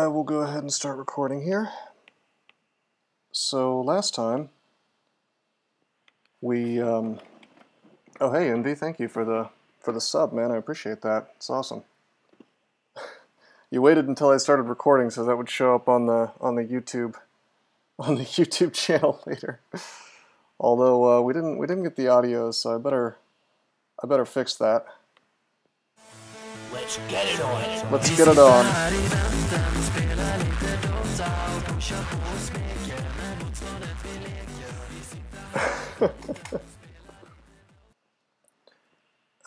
will go ahead and start recording here. So last time we oh hey Envy, thank you for the sub, man. I appreciate that. It's awesome. You waited until I started recording so that would show up on the YouTube channel later. Although we didn't get the audio, so I better fix that. Let's get it on. Let's get it on.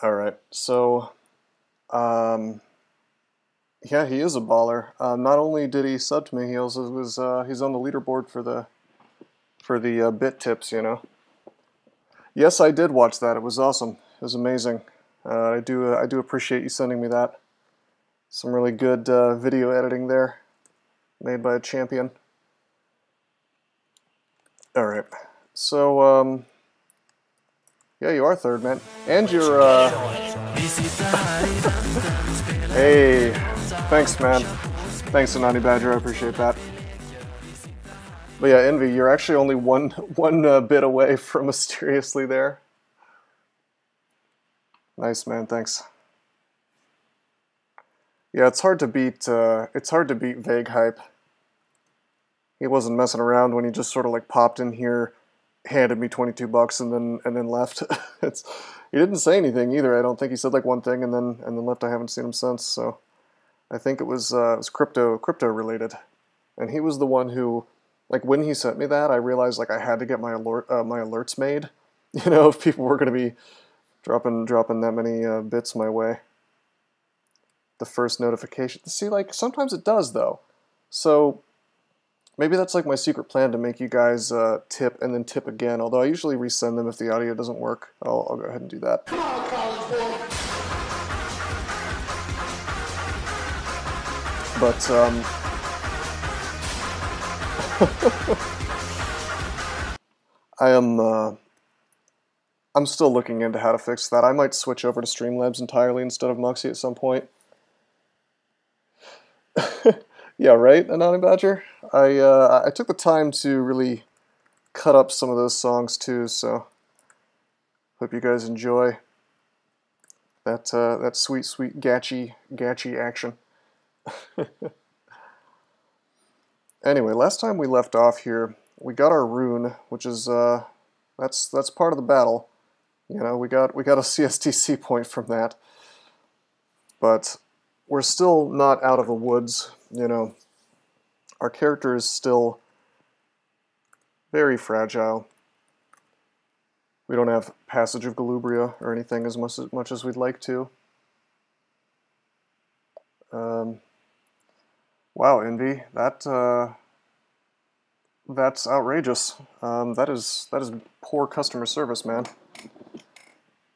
Alright, so yeah, he is a baller. Not only did he sub to me, he also was he's on the leaderboard for the bit tips, you know. Yes, I did watch that. It was awesome. It was amazing. I do appreciate you sending me that. Some really good video editing there, made by a champion. All right, so yeah, you are third, man, and you're hey, thanks, man. Thanks, Anani Badger. I appreciate that. But yeah, Envy, you're actually only one bit away from mysteriously there. Nice, man. Thanks. Yeah, it's hard to beat vague hype. He wasn't messing around when he just sort of like popped in here, handed me 22 bucks, and then left. He didn't say anything either. I don't think he said like one thing and then left. I haven't seen him since. So I think it was crypto related, and he was the one who, like, when he sent me that, I realized like I had to get my alerts made. You know, if people were going to be dropping that many bits my way. The first notification. See, like, sometimes it does, though. So, maybe that's like my secret plan to make you guys tip and then tip again, although I usually resend them if the audio doesn't work. I'll go ahead and do that. Come on, college boy. But, I'm still looking into how to fix that. I might switch over to Streamlabs entirely instead of Muxy at some point. Yeah, right, Anonymous Badger? I took the time to really cut up some of those songs too, so hope you guys enjoy that sweet gatchy action. Anyway, last time we left off here, we got our rune, which is that's part of the battle. You know, we got a CSDC point from that, but we're still not out of the woods. You know, our character is still very fragile. We don't have Passage of Galubria or anything as much as we'd like to. Wow, Envy, that's outrageous. That is poor customer service, man.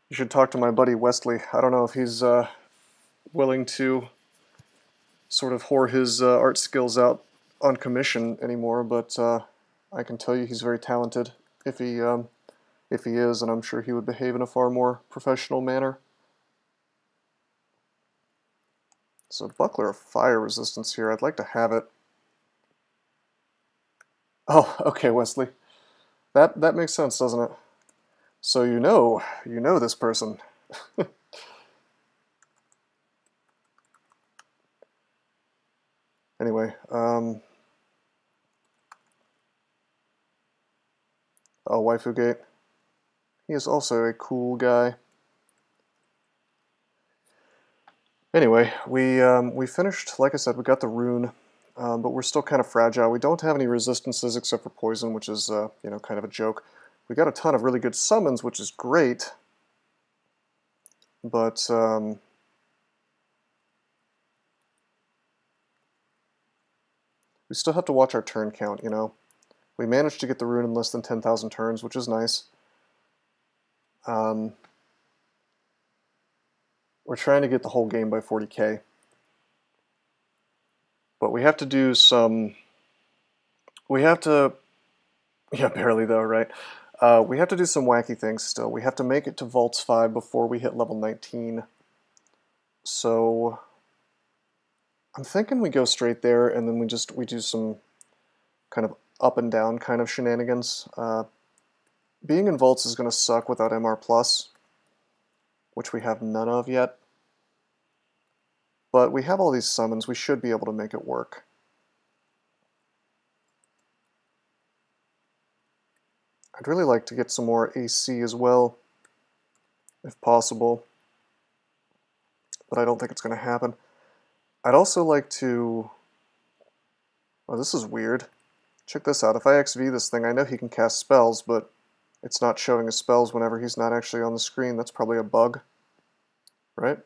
You should talk to my buddy Wesley. I don't know if he's willing to sort of whore his art skills out on commission anymore, but I can tell you he's very talented if he is, and I'm sure he would behave in a far more professional manner. So Buckler of Fire Resistance here. I'd like to have it. Oh, okay, Wesley. That makes sense, doesn't it? So you know this person. Anyway, oh, Waifu Gate. He is also a cool guy. Anyway, we finished, like I said, we got the rune, but we're still kind of fragile. We don't have any resistances except for poison, which is, you know, kind of a joke. We got a ton of really good summons, which is great, but we still have to watch our turn count, you know. We managed to get the rune in less than 10,000 turns, which is nice. We're trying to get the whole game by 40k. But we have to do some... Yeah, barely though, right? We have to do some wacky things still. We have to make it to Vaults 5 before we hit level 19. So... I'm thinking we go straight there, and then we do some kind of up and down kind of shenanigans. Being in vaults is going to suck without MR+, which we have none of yet. But we have all these summons, we should be able to make it work. I'd really like to get some more AC as well, if possible. But I don't think it's going to happen. I'd also like to... Oh, this is weird. Check this out. If I XV this thing, I know he can cast spells, but it's not showing his spells whenever he's not actually on the screen. That's probably a bug, right?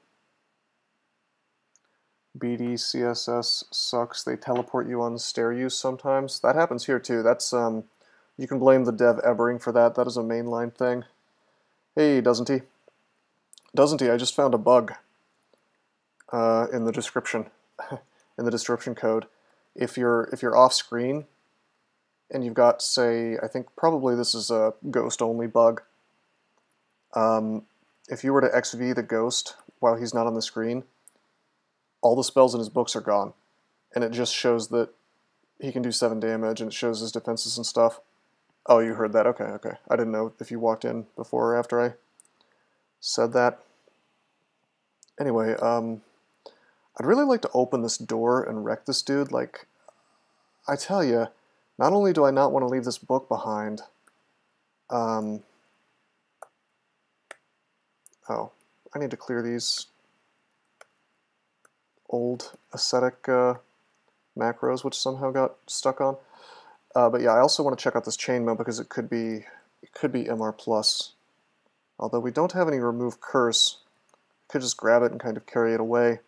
DCSS sucks. They teleport you on stair use sometimes. That happens here too. That's you can blame the dev Ebbering for that. That is a mainline thing. Hey, doesn't he? Doesn't he? I just found a bug in the description, in the description code. If you're off screen and you've got, say, I think probably this is a ghost only bug. If you were to XV the ghost while he's not on the screen, all the spells in his books are gone, and it just shows that he can do 7 damage, and it shows his defenses and stuff. Oh, you heard that? Okay, okay. I didn't know if you walked in before or after I said that. Anyway, I'd really like to open this door and wreck this dude. Like, I tell you, not only do I not want to leave this book behind, oh, I need to clear these old ascetic macros, which somehow got stuck on. But yeah, I also want to check out this chainmail because it could be MR+. Although we don't have any remove curse, we could just grab it and kind of carry it away.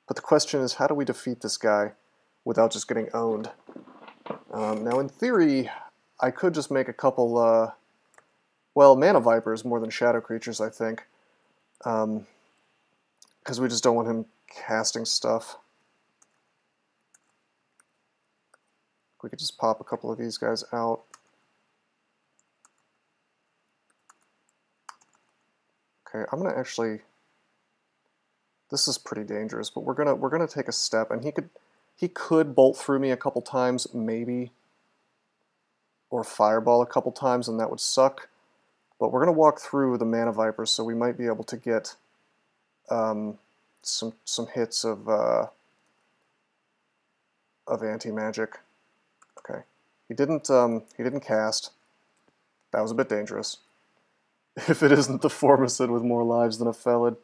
But the question is, how do we defeat this guy without just getting owned? Now, in theory, I could just make a couple, well, Mana Vipers more than Shadow Creatures, I think. Because we just don't want him casting stuff. We could just pop a couple of these guys out. Okay, I'm gonna actually... This is pretty dangerous, but we're gonna take a step, and he could bolt through me a couple times, maybe, or fireball a couple times, and that would suck. But we're gonna walk through the Mana Vipers, so we might be able to get some hits of anti-magic. Okay, he didn't cast. That was a bit dangerous. If it isn't the Formicid with more lives than a Felid.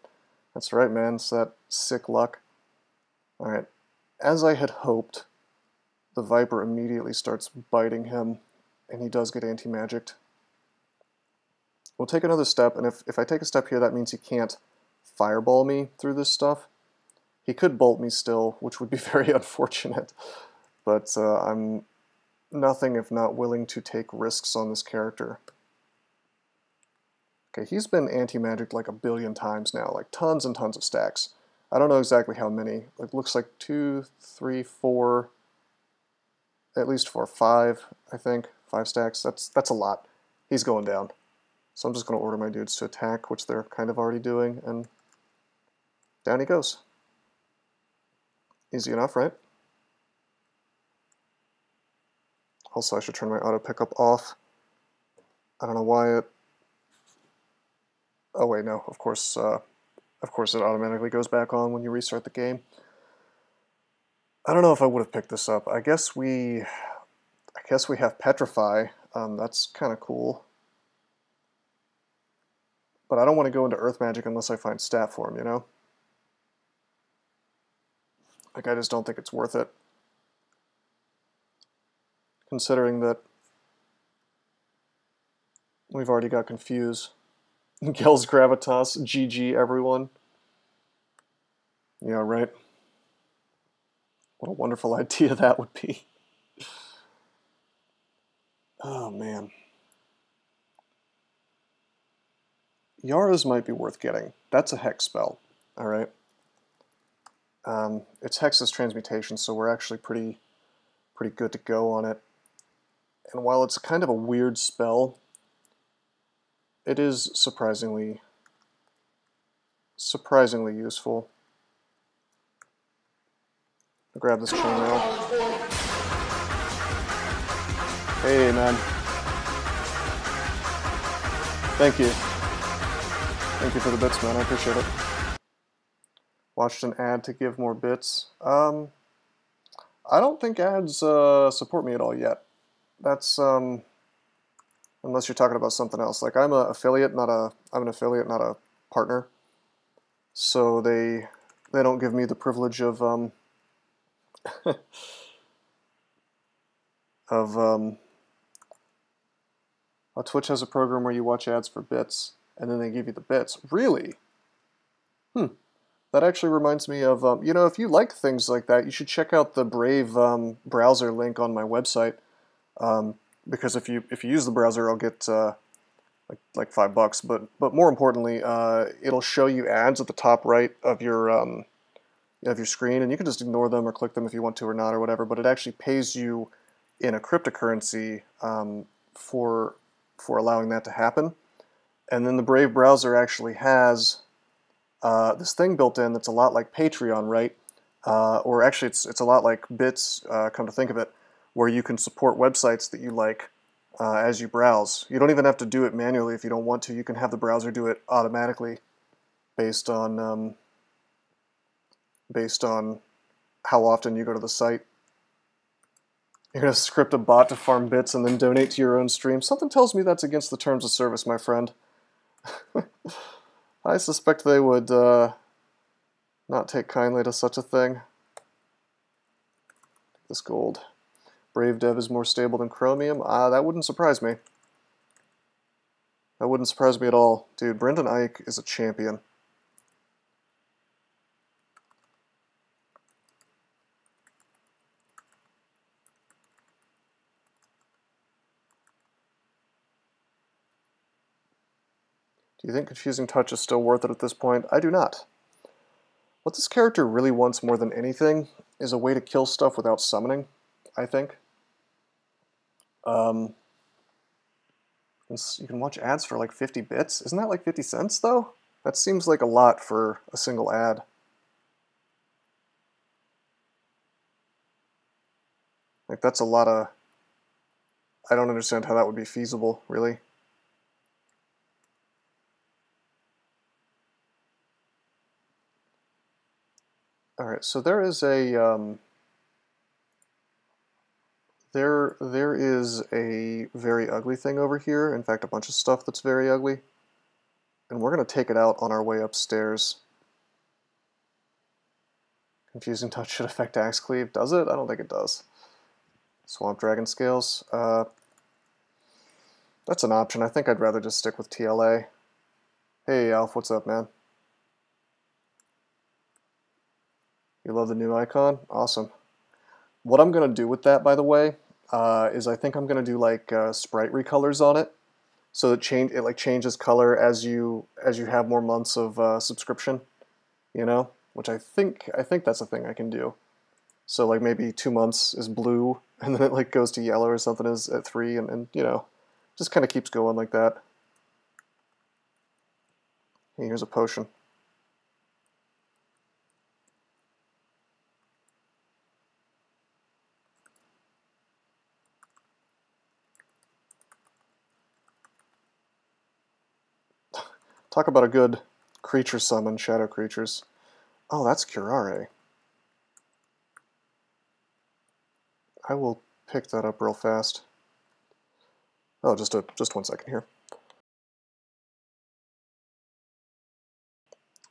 That's right, man. It's that sick luck. Alright. As I had hoped, the Viper immediately starts biting him, and he does get anti-magicked. We'll take another step, and if I take a step here, that means he can't fireball me through this stuff. He could bolt me still, which would be very unfortunate. But I'm nothing if not willing to take risks on this character. Okay, he's been anti-magicked like a billion times now, like tons and tons of stacks. I don't know exactly how many. It looks like 2, 3, 4, at least 4, 5, I think. 5 stacks. That's a lot. He's going down. So I'm just going to order my dudes to attack, which they're kind of already doing, and down he goes. Easy enough, right? Also, I should turn my auto pickup off. I don't know why it... Oh wait, no, of course it automatically goes back on when you restart the game. I don't know if I would have picked this up. I guess we have Petrify. That's kind of cool. But I don't want to go into Earth Magic unless I find stat form, you know? Like, I just don't think it's worth it. Considering that we've already got Confuse. Gel's Gravitas, GG everyone. Yeah, right. What a wonderful idea that would be. Oh, man. Yara's might be worth getting. That's a Hex spell, alright? It's Hex's Transmutation, so we're actually pretty good to go on it. And while it's kind of a weird spell, it is surprisingly useful. grab this chainmail. Hey, man. Thank you. Thank you for the bits, man. I appreciate it. Watched an ad to give more bits. I don't think ads support me at all yet. That's unless you're talking about something else. Like I'm an affiliate, not a partner. So they don't give me the privilege of Twitch has a program where you watch ads for bits, and then they give you the bits. Really? That actually reminds me of, you know, if you like things like that, you should check out the Brave browser link on my website. Because if you use the browser, I'll get like $5. But more importantly, it'll show you ads at the top right of your screen, and you can just ignore them or click them if you want to or not or whatever. But it actually pays you in a cryptocurrency for allowing that to happen. And then the Brave browser actually has this thing built in that's a lot like Patreon, right? Or actually, it's a lot like Bits, come to think of it, where you can support websites that you like as you browse. You don't even have to do it manually if you don't want to. You can have the browser do it automatically based on how often you go to the site. You're going to script a bot to farm bits and then donate to your own stream. Something tells me that's against the terms of service, my friend. I suspect they would not take kindly to such a thing. This gold. Brave Dev is more stable than Chromium. That wouldn't surprise me. That wouldn't surprise me at all. Dude, Brendan Ike is a champion. Do you think Confusing Touch is still worth it at this point? I do not. What this character really wants more than anything is a way to kill stuff without summoning, I think. You can watch ads for like 50 bits. Isn't that like 50 cents, though? That seems like a lot for a single ad. Like, that's a lot of... I don't understand how that would be feasible, really. Alright, so there is a... There is a very ugly thing over here. In fact, a bunch of stuff that's very ugly. And we're going to take it out on our way upstairs. Confusing Touch should affect Axe Cleave. Does it? I don't think it does. Swamp Dragon Scales. That's an option. I think I'd rather just stick with TLA. Hey, Alf, what's up, man? You love the new icon? Awesome. What I'm going to do with that, by the way, is I think I'm going to do like sprite recolors on it, so that it like changes color as you have more months of subscription, you know, which I think that's a thing I can do. So like maybe 2 months is blue, and then it like goes to yellow or something is at 3, and you know, just kind of keeps going like that. Hey, here's a potion. Talk about a good creature summon, shadow creatures. Oh, that's Curare. I will pick that up real fast. Oh, just 1 second here.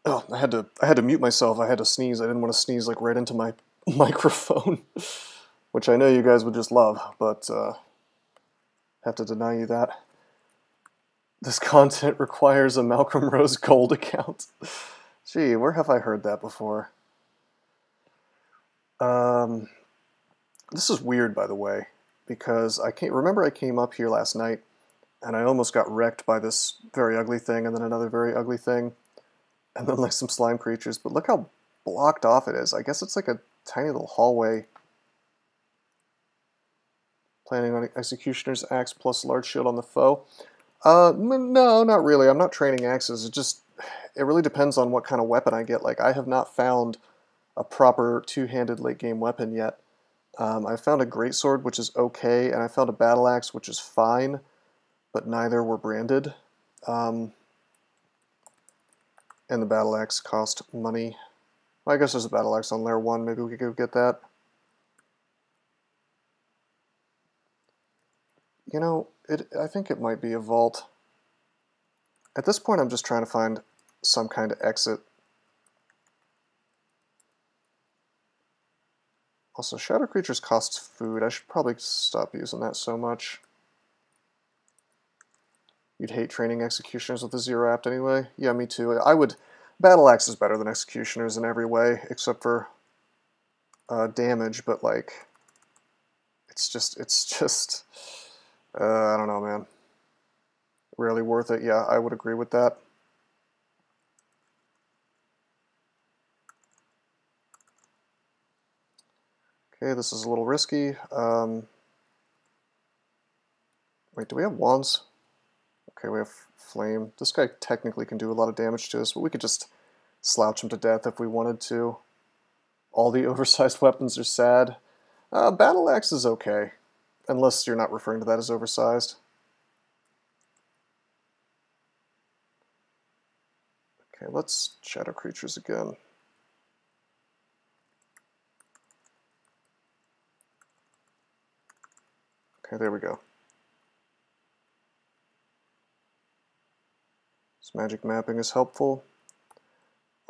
Oh, I had to mute myself. I had to sneeze. I didn't want to sneeze like right into my microphone, which I know you guys would just love, but have to deny you that. This content requires a Malcolm Rose Gold account. Gee, where have I heard that before? This is weird, by the way, because I came up here last night, and I almost got wrecked by this very ugly thing, and then another very ugly thing, and then like some slime creatures, but look how blocked off it is. I guess it's like a tiny little hallway. Planning on Executioner's Axe plus large shield on the foe. No, not really. I'm not training axes. It really depends on what kind of weapon I get. Like, I have not found a proper two-handed late-game weapon yet. I found a greatsword, which is okay, and I found a battle axe, which is fine, but neither were branded. And the battle axe cost money. Well, I guess there's a battle axe on Lair 1. Maybe we could go get that. You know, I think it might be a vault. At this point, I'm just trying to find some kind of exit. Also, shadow creatures cost food. I should probably stop using that so much. You'd hate training executioners with a 0 apt anyway? Yeah, me too. I would... Battle Axe is better than executioners in every way, except for damage, but like... It's just... I don't know, man. Really worth it. Yeah, I would agree with that. Okay, this is a little risky. Wait, do we have wands? Okay, we have flame. This guy technically can do a lot of damage to us, but we could just slouch him to death if we wanted to. All the oversized weapons are sad. Battle Axe is okay, unless you're not referring to that as oversized. Okay, let's shadow creatures again. Okay, there we go. This magic mapping is helpful.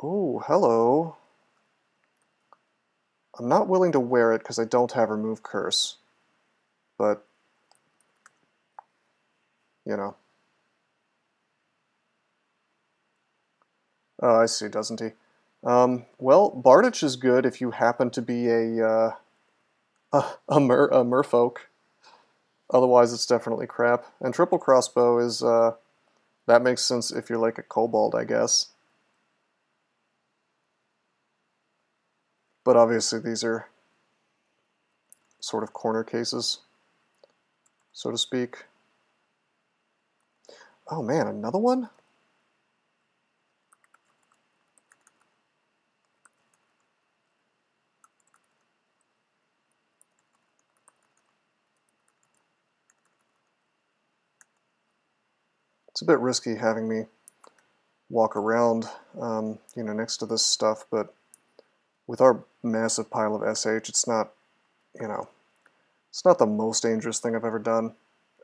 Oh, hello. I'm not willing to wear it because I don't have Remove Curse. But, you know. Oh, I see, doesn't he? Well, Bardich is good if you happen to be a merfolk. Otherwise, it's definitely crap. And triple crossbow is, that makes sense if you're like a kobold, I guess. But obviously these are sort of corner cases, so to speak. Oh man, another one? It's a bit risky having me walk around, you know, next to this stuff, but with our massive pile of SH, it's not, you know, it's not the most dangerous thing I've ever done,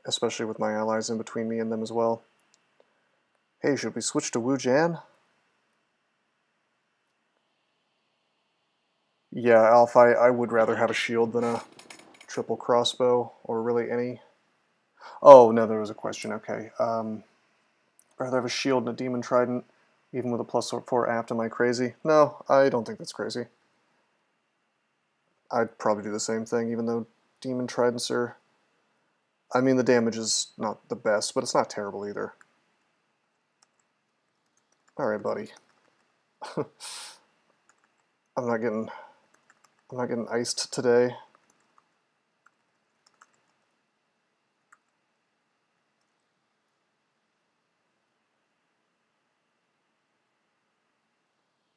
especially with my allies in between me and them as well. Hey, should we switch to Jian? Yeah, Alpha, I would rather have a shield than a triple crossbow, or really any... Oh, no, there was a question, okay. Rather have a shield and a demon trident, even with a +4 apt, am I crazy? No, I don't think that's crazy. I'd probably do the same thing, even though demon tridents are... I mean, the damage is not the best, but it's not terrible either. Alright, buddy. I'm not getting iced today.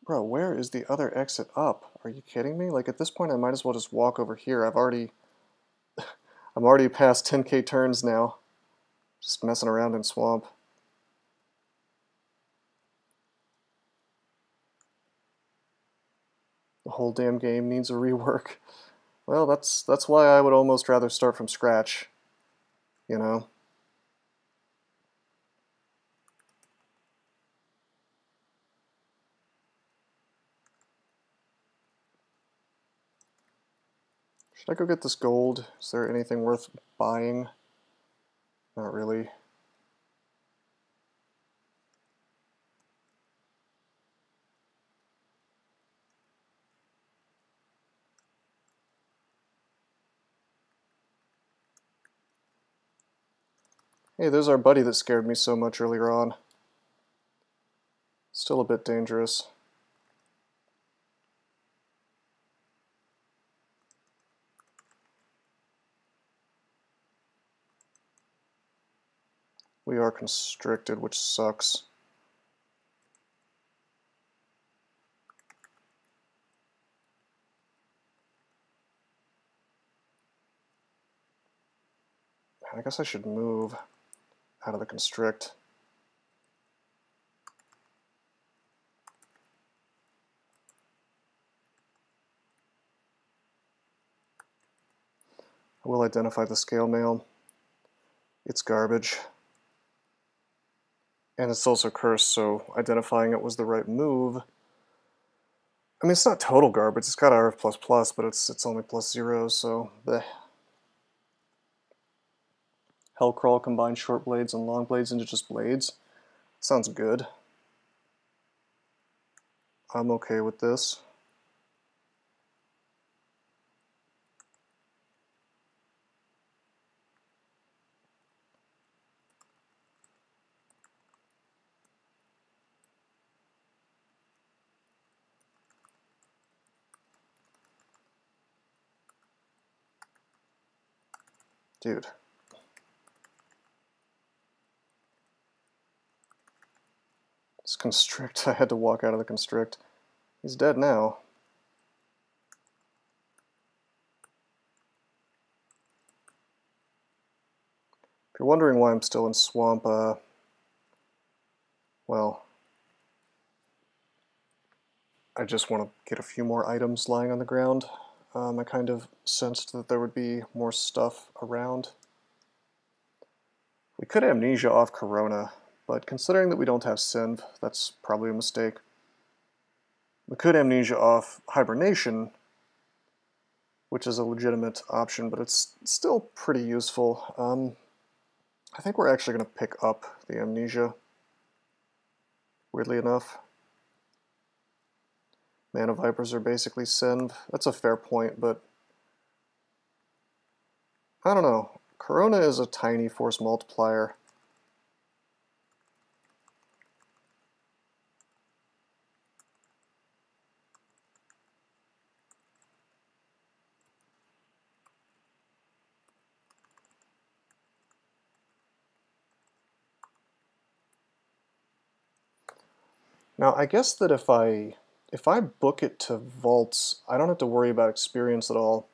Bro, where is the other exit up? Are you kidding me? Like, at this point I might as well just walk over here. I'm already past 10k turns now. Just messing around in swamp. The whole damn game needs a rework. Well, that's why I would almost rather start from scratch. You know? Should I go get this gold? Is there anything worth buying? Not really. Hey, there's our buddy that scared me so much earlier on. Still a bit dangerous. We are constricted, which sucks. I guess I should move out of the constrict. I will identify the scale mail. It's garbage. And it's also cursed, so identifying it was the right move. I mean, it's not total garbage. It's got RF++, but it's only +0, so the Hellcrawl combines short blades and long blades into just blades. Sounds good. I'm okay with this. Dude. This constrict, I had to walk out of the constrict. He's dead now. If you're wondering why I'm still in swamp, well, I just want to get a few more items lying on the ground. I kind of sensed that there would be more stuff around. We could amnesia off Corona, but considering that we don't have Synv, that's probably a mistake. We could amnesia off Hibernation, which is a legitimate option, but it's still pretty useful. I think we're actually going to pick up the amnesia, weirdly enough. Mana Vipers are basically Synv. That's a fair point, but I don't know. Corona is a tiny force multiplier. Now, I guess that if I book it to vaults, I don't have to worry about experience at all,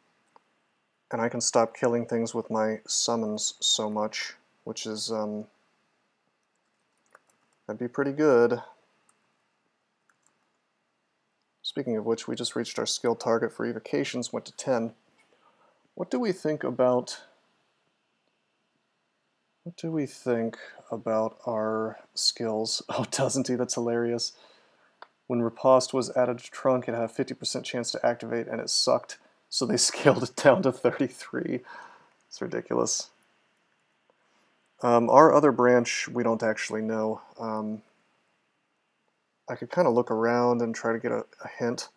and I can stop killing things with my summons so much, which is, that'd be pretty good. Speaking of which, we just reached our skill target for evocations, went to 10. What do we think about our skills? Oh, doesn't he? That's hilarious. When Riposte was added to Trunk, it had a 50% chance to activate, and it sucked, so they scaled it down to 33. It's ridiculous. Our other branch, we don't actually know. I could kind of look around and try to get a hint,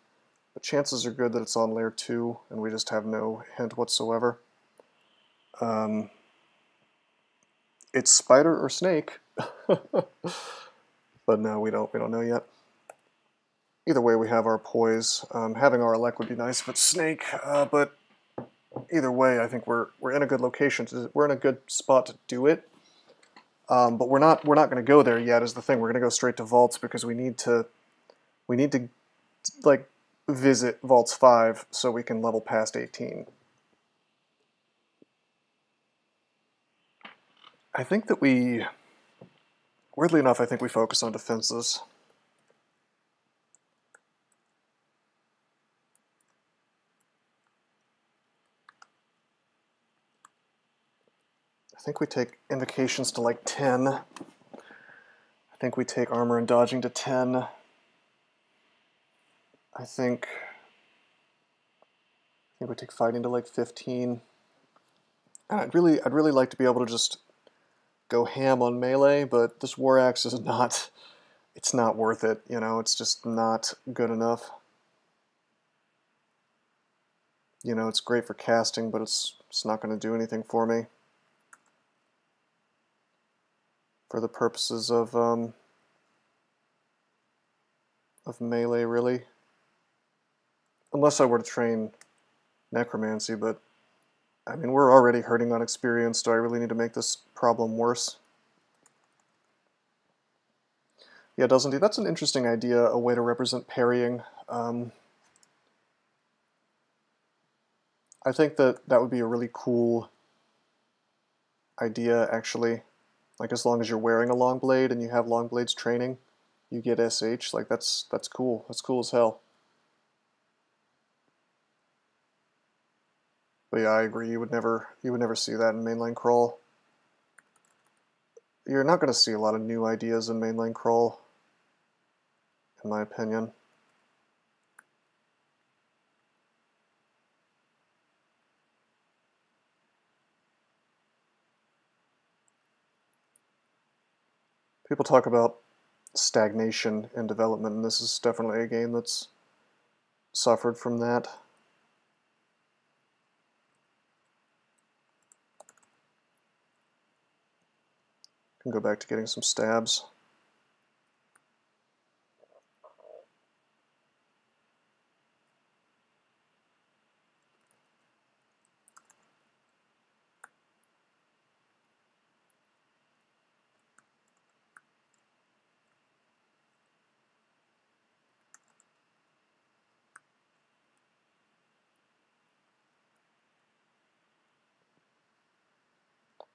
but chances are good that it's on Lair 2, and we just have no hint whatsoever. It's spider or snake, but no, we don't know yet. Either way, we have our poise. Having our elect would be nice if it's snake, but either way, I think we're in a good location. We're in a good spot to do it. But we're not going to go there yet. Is the thing. We're going to go straight to vaults because we need to like visit vaults 5 so we can level past 18. I think that weirdly enough, I think we focus on defenses. I think we take invocations to like 10. I think we take armor and dodging to 10. I think we take fighting to like 15. And I'd really like to be able to just go ham on melee, but this War Axe is not, it's not worth it, you know, it's just not good enough. You know, it's great for casting, but it's not going to do anything for me. For the purposes of melee, really. Unless I were to train necromancy, but I mean, we're already hurting on experience. Do I really need to make this problem worse? Yeah, doesn't he? That's an interesting idea, a way to represent parrying. I think that would be a really cool idea, actually. Like, as long as you're wearing a long blade and you have long blades training, you get SH. Like, that's cool. That's cool as hell. But yeah, I agree. You would never see that in mainline crawl. You're not going to see a lot of new ideas in mainline crawl, in my opinion. People talk about stagnation in development, and this is definitely a game that's suffered from that. Can go back to getting some stabs.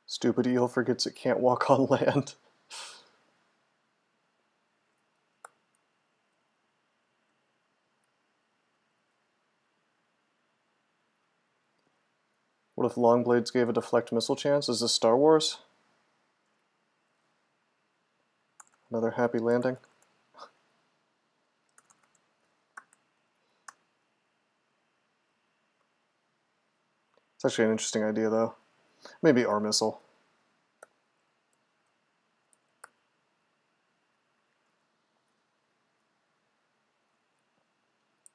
Stupid eel forgets it can't walk on land. What if Longblades gave a deflect missile chance? Is this Star Wars? Another happy landing? It's actually an interesting idea, though. Maybe our missile.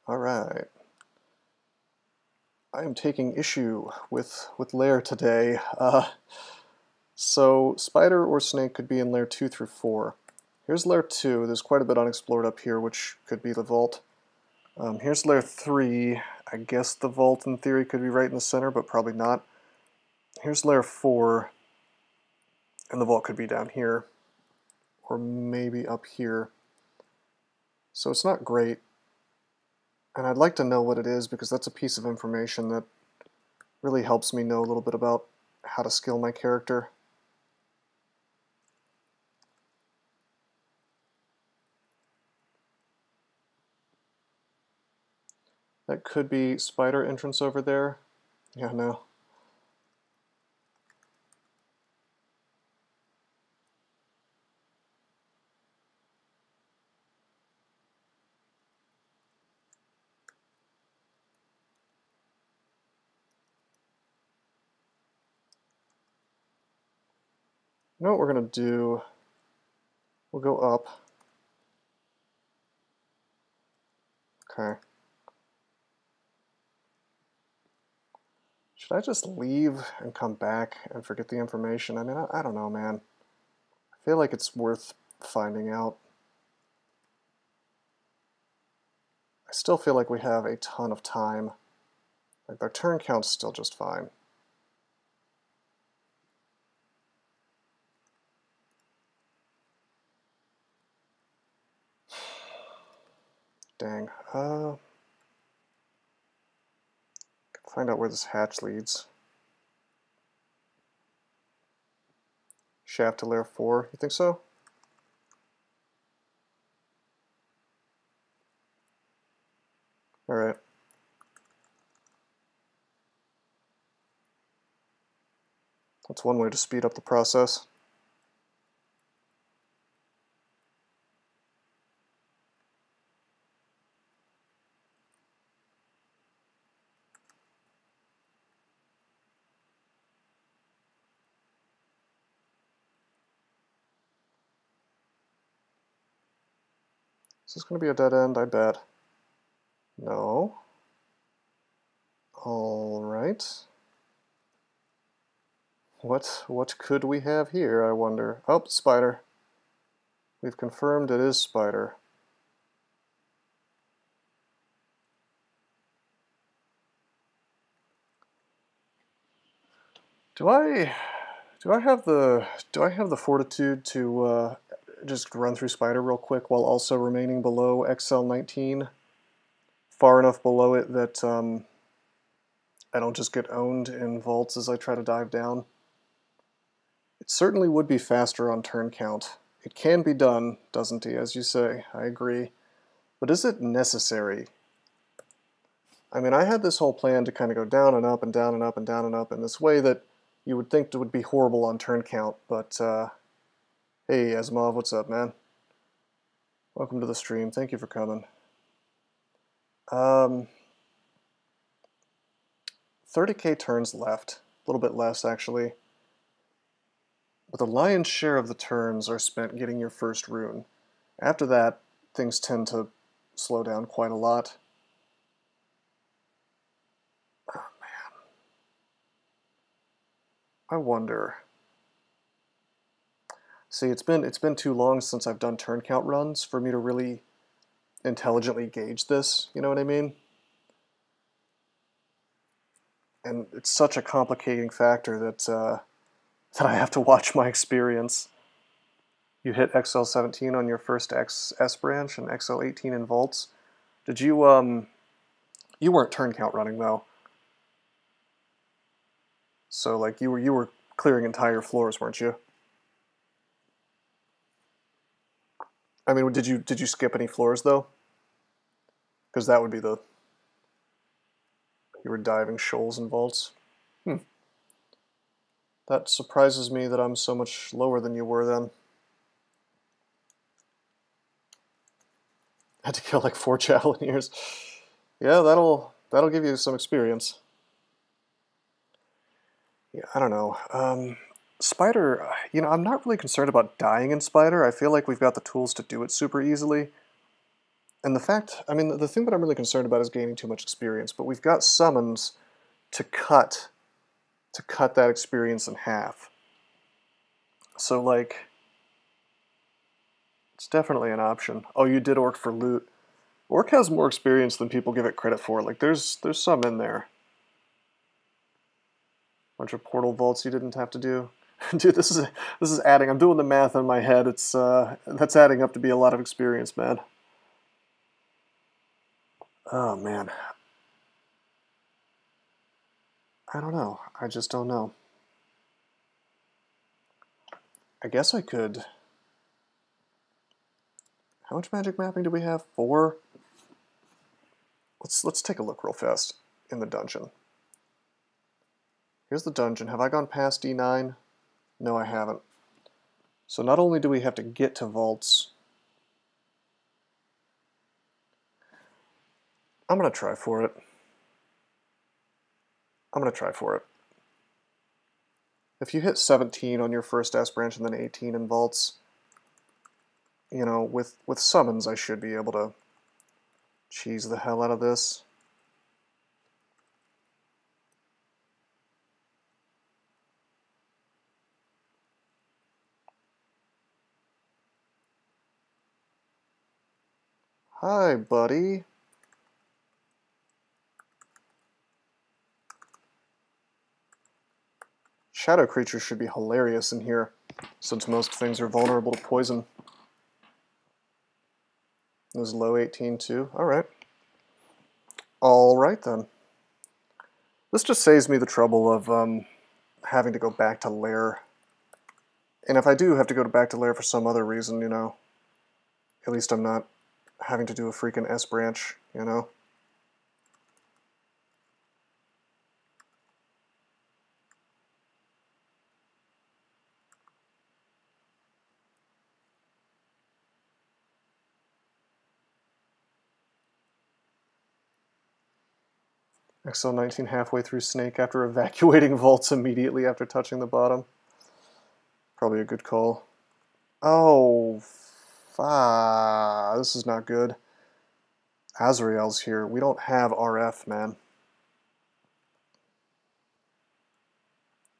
Alright. I am taking issue with Lair today. So, Spider or Snake could be in Lair 2 through 4. Here's Lair 2. There's quite a bit unexplored up here, which could be the vault. Here's Lair 3. I guess the vault, in theory, could be right in the center, but probably not. Here's Lair 4, and the vault could be down here, or maybe up here. So it's not great, and I'd like to know what it is, because that's a piece of information that really helps me know a little bit about how to skill my character. That could be Spider entrance over there. Yeah, no. You know what we're going to do? We'll go up. Okay. Should I just leave and come back and forget the information? I mean, I don't know, man. I feel like it's worth finding out. I still feel like we have a ton of time. Like, our turn count's still just fine. Dang. Find out where this hatch leads. Shaft to Lair 4. You think so? Alright. That's one way to speed up the process. Is this going to be a dead end? I bet. No. Alright. What could we have here, I wonder? Oh, Spider. We've confirmed it is Spider. Do I have the fortitude to just run through Spider real quick while also remaining below XL19, far enough below it that I don't just get owned in vaults as I try to dive down? It certainly would be faster on turn count. It can be done, doesn't it, as you say. I agree. But is it necessary? I mean, I had this whole plan to kind of go down and up and down and up and down and up in this way that you would think it would be horrible on turn count, but hey, Asimov, what's up, man? Welcome to the stream. Thank you for coming. 30k turns left. A little bit less, actually. But the lion's share of the turns are spent getting your first rune. After that, things tend to slow down quite a lot. Oh, man. I wonder. See, it's been too long since I've done turn count runs for me to really intelligently gauge this, you know what I mean? And it's such a complicating factor that that I have to watch my experience. You hit XL17 on your first XS branch and XL18 in vaults. Did you you weren't turn count running though. So like you were clearing entire floors, weren't you? I mean, did you skip any floors though? Because that would be the... You were diving shoals and vaults. That surprises me that I'm so much lower than you were then. Had to kill like 4 Javelineers. Yeah, that'll give you some experience. Yeah, I don't know. Spider, you know, I'm not really concerned about dying in Spider. I feel like we've got the tools to do it super easily. And the fact, I mean, the thing that I'm really concerned about is gaining too much experience, but we've got summons to cut that experience in half. So, like, it's definitely an option. Oh, you did Orc for loot. Orc has more experience than people give it credit for. Like, there's some in there. Bunch of portal vaults you didn't have to do. Dude, this is adding. I'm doing the math in my head. It's that's adding up to be a lot of experience, man. Oh man. I don't know. I just don't know. I guess I could. How much magic mapping do we have? 4. Let's take a look real fast in the dungeon. Here's the dungeon. Have I gone past D9? No, I haven't. So not only do we have to get to vaults, I'm gonna try for it. If you hit 17 on your first S branch and then 18 in vaults, you know, with summons I should be able to cheese the hell out of this. Hi, buddy. Shadow creatures should be hilarious in here, since most things are vulnerable to poison. It was low 18 too. Alright. Alright then. This just saves me the trouble of having to go back to Lair. And if I do have to go back to Lair for some other reason, you know, at least I'm not having to do a freaking S branch, you know? XL19 halfway through Snake after evacuating vaults immediately after touching the bottom. Probably a good call. Oh, this is not good. Azrael's here. We don't have RF, man.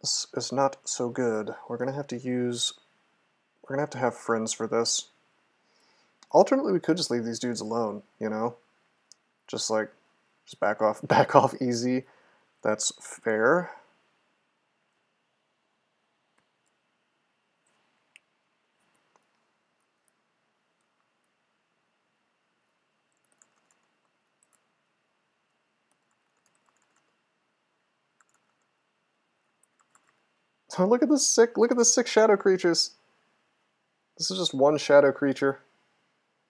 This is not so good. We're gonna have to have friends for this. Alternately, we could just leave these dudes alone, you know? Just back off easy. That's fair. Look at this sick shadow creatures. This is just one shadow creature.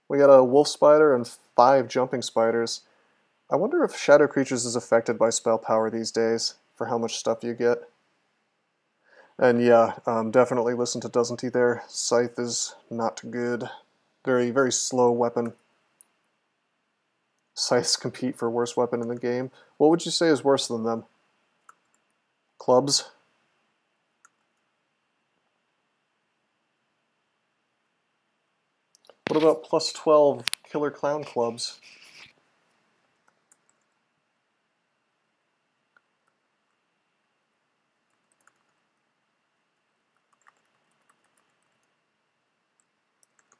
We got a wolf spider and 5 jumping spiders. I wonder if shadow creatures is affected by spell power these days, for how much stuff you get. And yeah, definitely listen to Doesn't He there. Scythe is not good. Very, very slow weapon. Scythes compete for worst weapon in the game. What would you say is worse than them? Clubs? What about plus 12 killer clown clubs?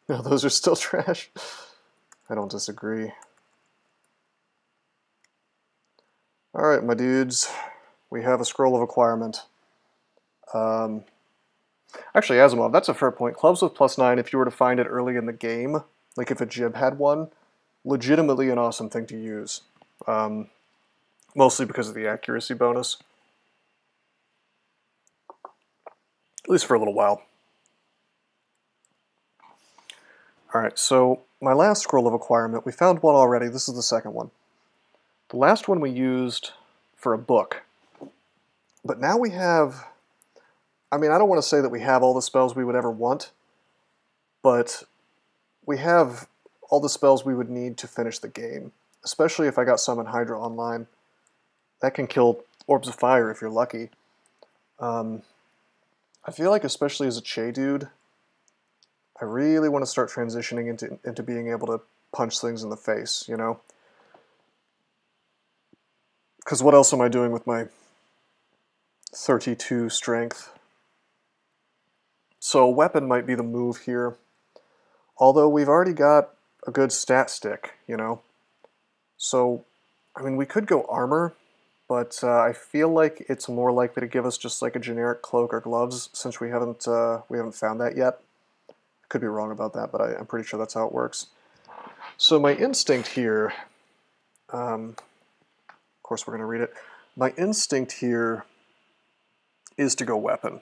No, those are still trash. I don't disagree. Alright, my dudes. We have a scroll of acquirement. Actually, Asimov, that's a fair point. Clubs with plus 9, if you were to find it early in the game, like if a Jib had one, legitimately an awesome thing to use. Mostly because of the accuracy bonus. At least for a little while. Alright, so my last scroll of acquirement, we found one already. This is the second one. The last one we used for a book. But now we have... I mean, I don't want to say that we have all the spells we would ever want, but we have all the spells we would need to finish the game. Especially if I got Summon Hydra online. That can kill Orbs of Fire if you're lucky. I feel like, especially as a Chei dude, I really want to start transitioning into being able to punch things in the face, you know? Because what else am I doing with my 32 strength? So weapon might be the move here. Although we've already got a good stat stick, you know? So, I mean, we could go armor, but I feel like it's more likely to give us just like a generic cloak or gloves, since we haven't found that yet. Could be wrong about that, but I'm pretty sure that's how it works. So my instinct here, of course we're going to read it, my instinct here is to go weapon.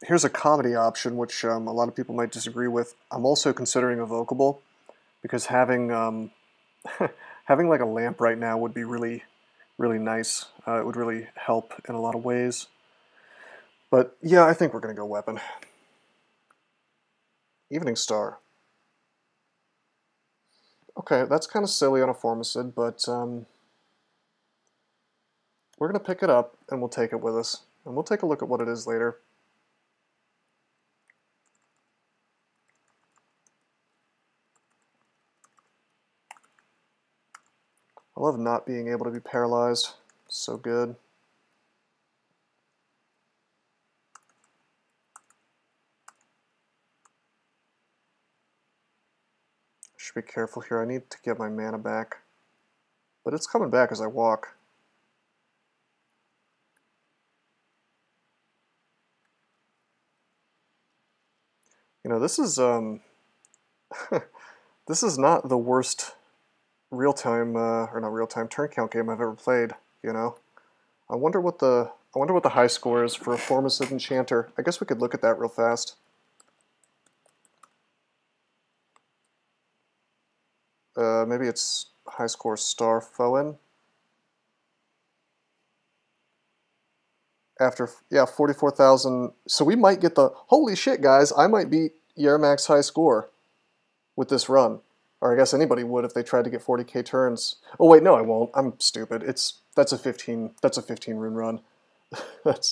Here's a comedy option, which a lot of people might disagree with. I'm also considering evocable, because having having like a lamp right now would be really, really nice. It would really help in a lot of ways. But yeah, I think we're going to go weapon. Evening Star. Okay, that's kind of silly on a Formicid, but we're going to pick it up and we'll take it with us. And we'll take a look at what it is later. I love not being able to be paralyzed. So good. Should be careful here. I need to get my mana back. But it's coming back as I walk. You know, this is this is not the worst real-time or not real-time turn count game I've ever played, you know. I wonder what the high score is for a Formicid Enchanter. I guess we could look at that real fast. Maybe it's high score star FoEn. After, yeah, 44,000. So we might get the, holy shit, guys, I might beat Yermak's high score with this run. Or I guess anybody would if they tried to get 40k turns. Oh wait, no, I won't. I'm stupid. That's a 15 rune run. And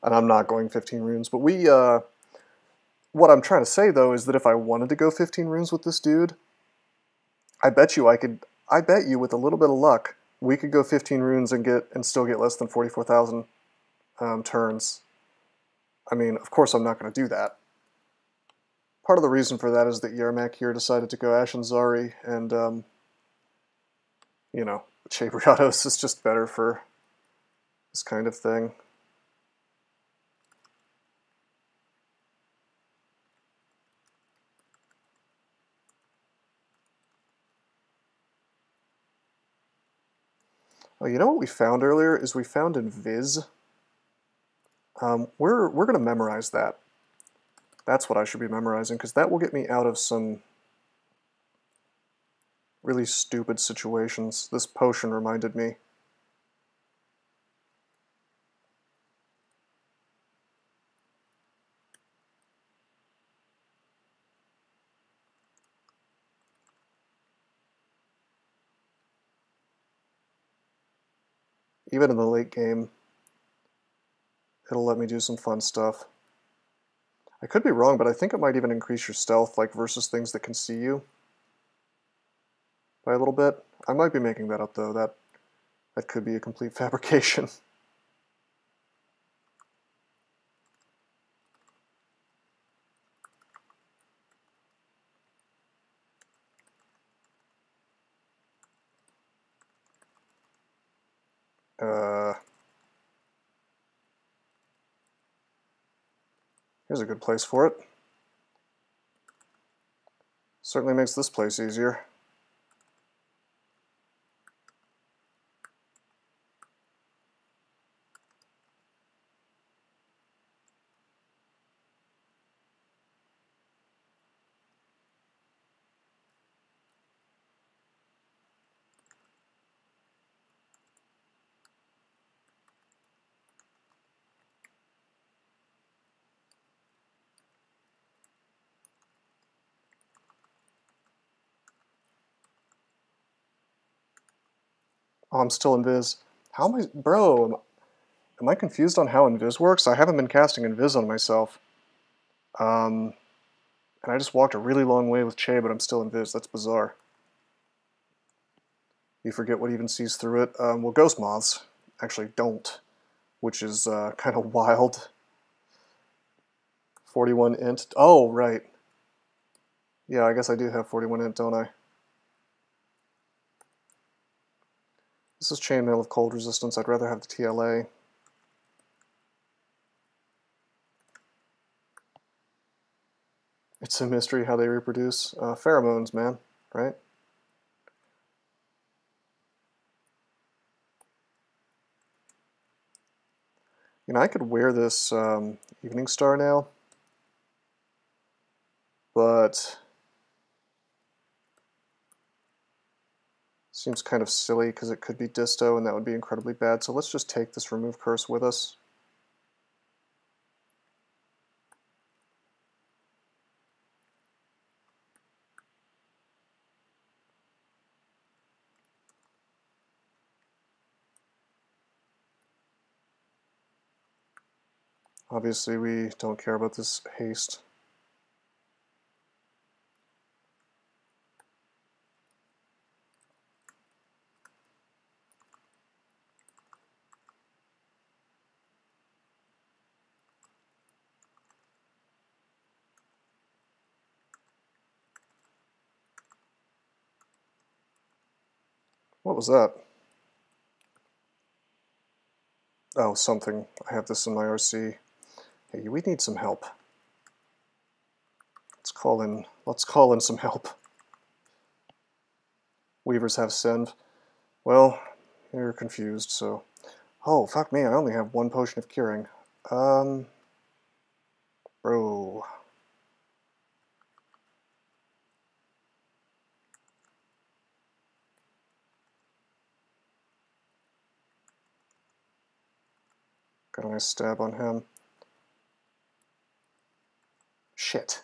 I'm not going 15 runes. But what I'm trying to say though is that if I wanted to go 15 runes with this dude, I bet you with a little bit of luck, we could go 15 runes and still get less than 44,000 turns. I mean, of course I'm not going to do that. Part of the reason for that is that Yermak here decided to go Ashen Zari, and, you know, Cheibriados is just better for this kind of thing. Oh, you know what we found earlier is we found in Viz We're gonna memorize that. That's what I should be memorizing, because that will get me out of some really stupid situations. This potion reminded me. Even in the late game, it'll let me do some fun stuff. I could be wrong, but I think it might even increase your stealth, like versus things that can see you by a little bit. I might be making that up though. That could be a complete fabrication. Here's a good place for it. Certainly makes this place easier. Oh, I'm still invis. How am I, bro? Am I confused on how invis works? I haven't been casting invis on myself. And I just walked a really long way with Chei, but I'm still invis. That's bizarre. You forget what even sees through it. Well, ghost moths actually don't, which is kind of wild. 41 int. Oh, right. Yeah, I guess I do have 41 int, don't I? This is chainmail of cold resistance. I'd rather have the TLA. It's a mystery how they reproduce. Pheromones, man, right? You know, I could wear this Evening Star now, but seems kind of silly because it could be disto and that would be incredibly bad. So let's just take this remove curse with us. Obviously, we don't care about this haste. What was that? Oh, something. I have this in my RC. Hey, we need some help. Let's call in some help. Weavers have send. Well, you're confused, so... Oh, fuck me, I only have one potion of curing. Bro. Got a nice stab on him. Shit.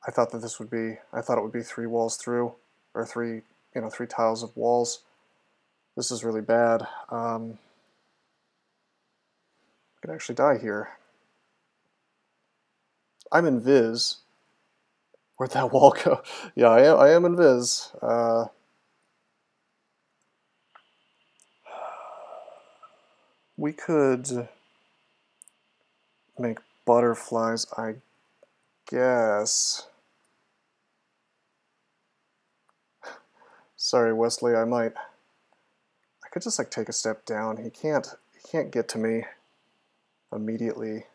I thought it would be 3 walls through, or 3 tiles of walls. This is really bad. I could actually die here. I'm in Viz. Where'd that wall go? Yeah, I am in Viz. We could make butterflies, I guess. Sorry, Wesley, I could just like take a step down. He can't get to me immediately.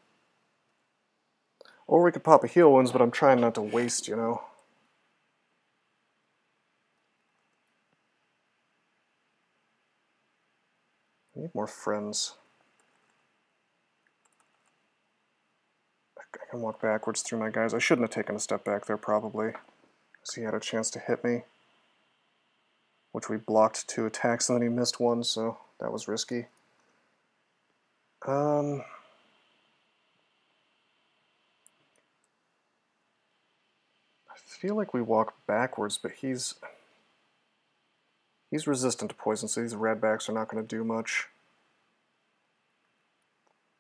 Or we could pop a heal wounds, but I'm trying not to waste, you know. Need more friends. I can walk backwards through my guys. I shouldn't have taken a step back there, probably, because he had a chance to hit me, which we blocked 2 attacks, and then he missed one, so that was risky. I feel like we walk backwards, but he's resistant to poison, so these redbacks are not going to do much.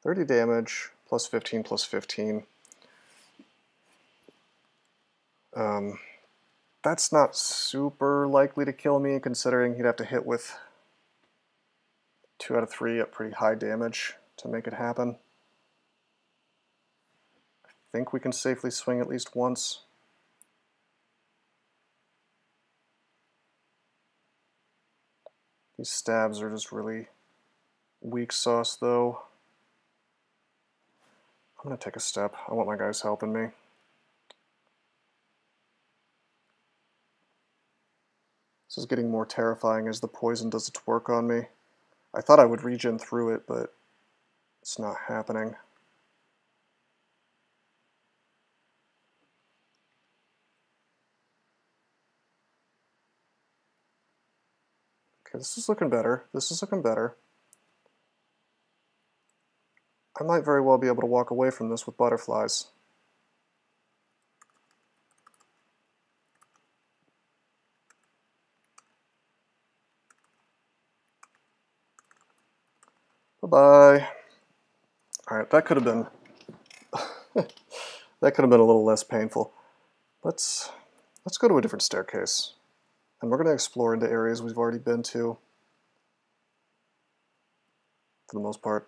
30 damage, plus 15, plus 15. That's not super likely to kill me, considering he'd have to hit with 2 out of 3 at pretty high damage to make it happen. I think we can safely swing at least once. These stabs are just really weak sauce, though. I'm going to take a step. I want my guys helping me. This is getting more terrifying as the poison does its work on me. I thought I would regen through it, but it's not happening. Okay, this is looking better. This is looking better. I might very well be able to walk away from this with butterflies. Bye-bye. Alright, that could have been that could have been a little less painful. Let's go to a different staircase. And we're going to explore into areas we've already been to. For the most part.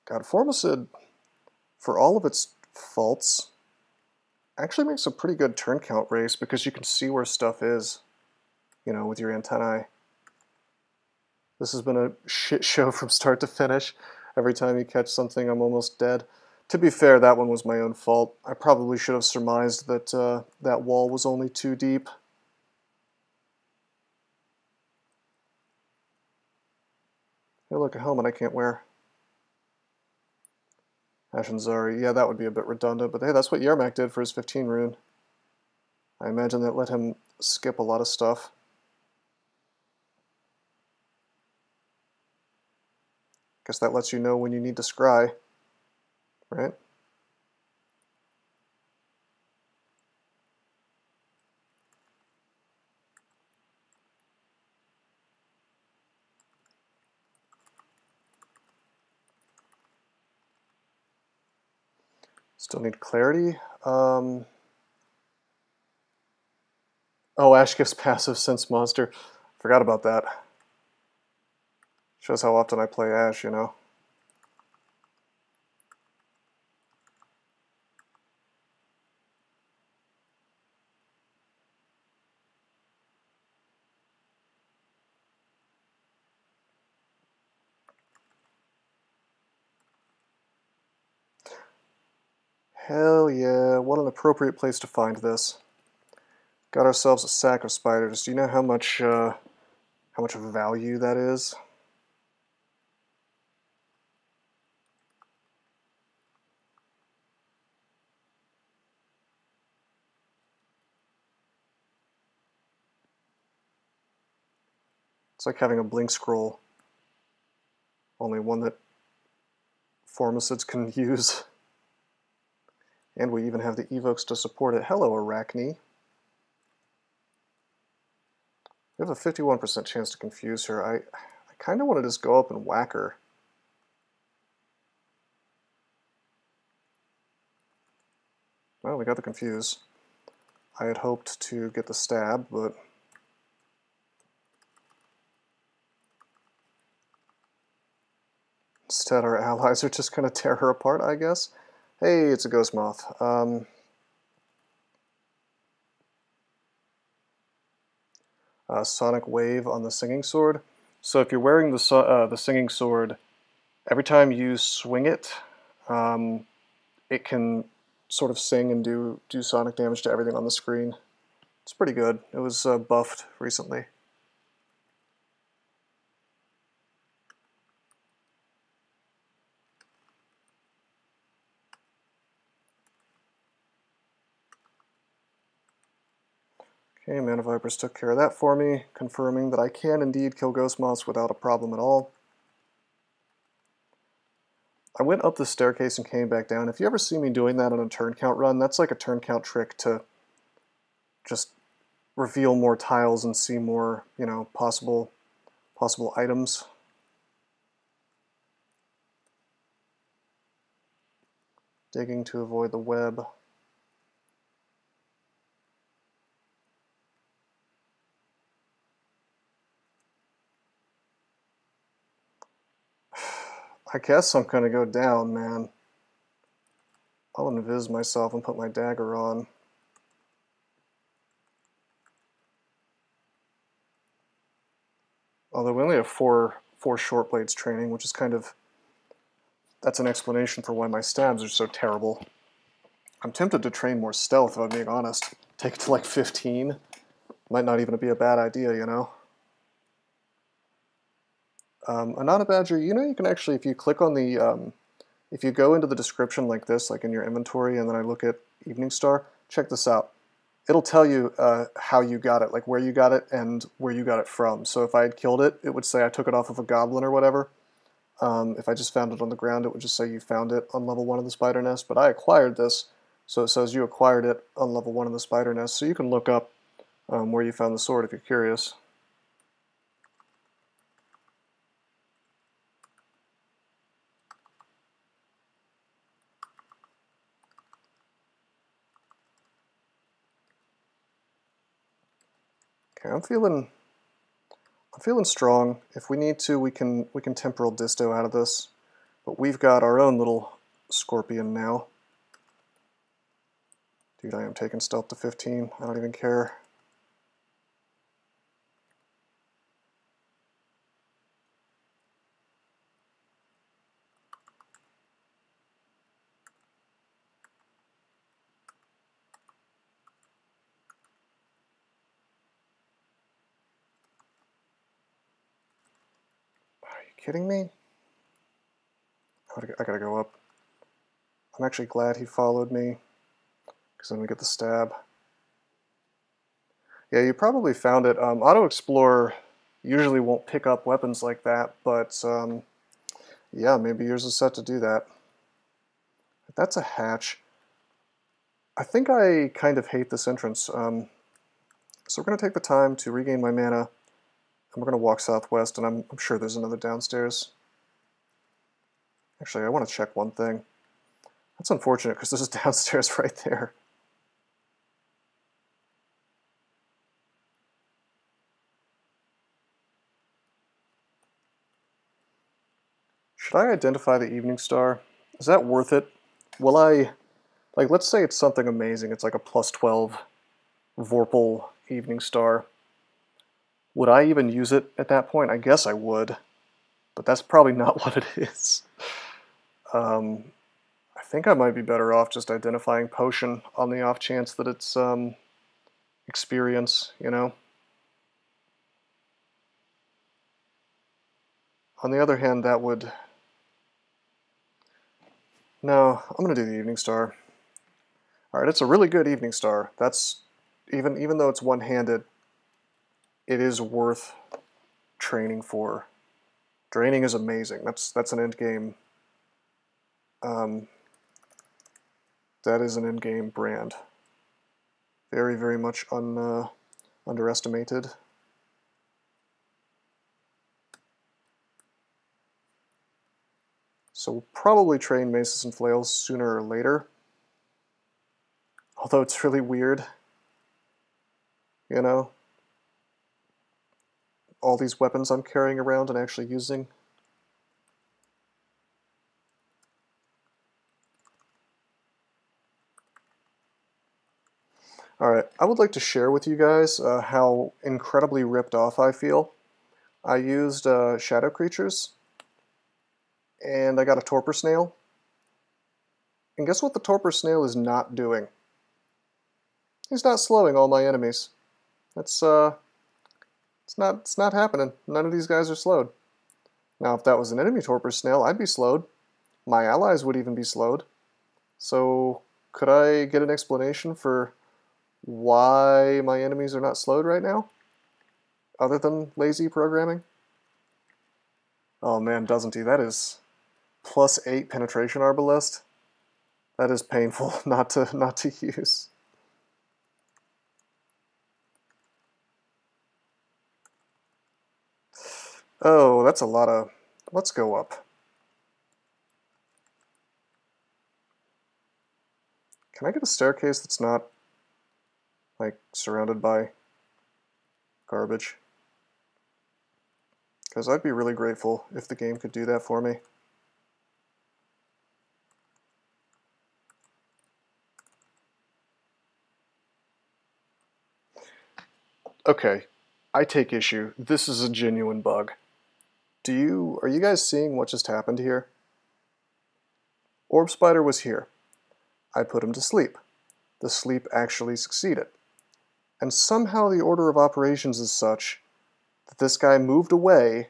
God, Formicid, for all of its faults, actually makes a pretty good turn count race because you can see where stuff is, you know, with your antennae. This has been a shit show from start to finish. Every time you catch something, I'm almost dead. To be fair, that one was my own fault. I probably should have surmised that that wall was only 2 deep. Hey, look, a helmet I can't wear. Ashen'Zari, yeah, that would be a bit redundant, but hey, that's what Yermak did for his 15 rune. I imagine that let him skip a lot of stuff. Guess that lets you know when you need to scry, right? Still need clarity. Oh, Ash gives passive sense monster. Forgot about that. Shows how often I play Ash, you know. Hell yeah, what an appropriate place to find this. Got ourselves a sack of spiders. Do you know how much value that is? It's like having a blink scroll. Only one that Formicids can use. And we even have the evokes to support it. Hello, Arachne. We have a 51% chance to confuse her. I kind of want to just go up and whack her. Well, we got the confuse. I had hoped to get the stab, but instead our allies are just going to tear her apart, I guess. Hey, it's a ghost moth. Sonic Wave on the Singing Sword. So if you're wearing the Singing Sword, every time you swing it, it can sort of sing and do sonic damage to everything on the screen. It's pretty good. It was buffed recently. Okay, Mana Vipers took care of that for me, confirming that I can indeed kill Ghost Moths without a problem at all. I went up the staircase and came back down. If you ever see me doing that on a turn count run, that's like a turn count trick to just reveal more tiles and see more, you know, possible items. Digging to avoid the web. I guess I'm gonna go down, man. I'll invis myself and put my dagger on. Although we only have four short blades training, which is kind of, that's an explanation for why my stabs are so terrible. I'm tempted to train more stealth, if I'm being honest. Take it to like 15. Might not even be a bad idea, you know? Anana Badger, you know, you can actually, if you click on the, if you go into the description like this, like in your inventory, and then I look at Evening Star, check this out. It'll tell you how you got it, like where you got it and where you got it from. So if I had killed it, it would say I took it off of a goblin or whatever. If I just found it on the ground, it would just say you found it on level 1 of the spider nest. But I acquired this, so it says you acquired it on level 1 of the spider nest. So you can look up where you found the sword if you're curious. Okay, I'm feeling strong. If we need to, we can temporal disto out of this. But we've got our own little scorpion now. Dude, I am taking stealth to 15. I don't even care. Kidding me? I gotta go up. I'm actually glad he followed me, because then we get the stab. Yeah, you probably found it. Auto Explorer usually won't pick up weapons like that, but yeah, maybe yours is set to do that. That's a hatch. I think I kind of hate this entrance. So we're going to take the time to regain my mana. And we're going to walk southwest, and I'm sure there's another downstairs. Actually, I want to check one thing. That's unfortunate, because there's a downstairs right there. Should I identify the Evening Star? Is that worth it? Will I... Like, let's say it's something amazing. It's like a +12 Vorpal Evening Star. Would I even use it at that point? I guess I would, but that's probably not what it is. I think I might be better off just identifying Potion on the off chance that it's experience, you know? On the other hand, that would... No, I'm going to do the Evening Star. Alright, it's a really good Evening Star. That's, even though it's one-handed, it is worth training for. Draining is amazing. That's an end game. That is an end game brand. Very, very much underestimated. So we'll probably train Maces and Flails sooner or later. Although it's really weird, you know? All these weapons I'm carrying around and actually using. Alright, I would like to share with you guys how incredibly ripped off I feel. I used shadow creatures, and I got a torpor snail. And guess what the torpor snail is not doing? He's not slowing all my enemies. That's it's not happening. None of these guys are slowed. Now, if that was an enemy torpor snail, I'd be slowed. My allies would even be slowed. So, could I get an explanation for why my enemies are not slowed right now, other than lazy programming. Oh man, doesn't he? That is +8 penetration arbalest. That is painful not to use. Oh, that's a lot of... Let's go up. Can I get a staircase that's not, like, surrounded by garbage? Because I'd be really grateful if the game could do that for me. Okay, I take issue. This is a genuine bug. Are you guys seeing what just happened here? Orb Spider was here. I put him to sleep. The sleep actually succeeded. And somehow the order of operations is such that this guy moved away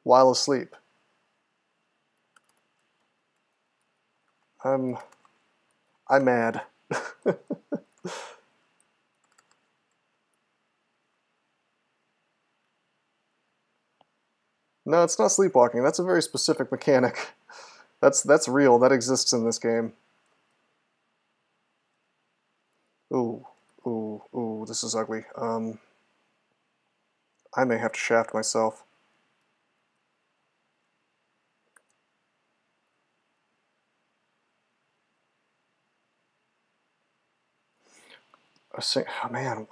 while asleep. I'm mad. No, it's not sleepwalking. That's a very specific mechanic. That's real. That exists in this game. Ooh, ooh, ooh, this is ugly. I may have to shaft myself. Oh man,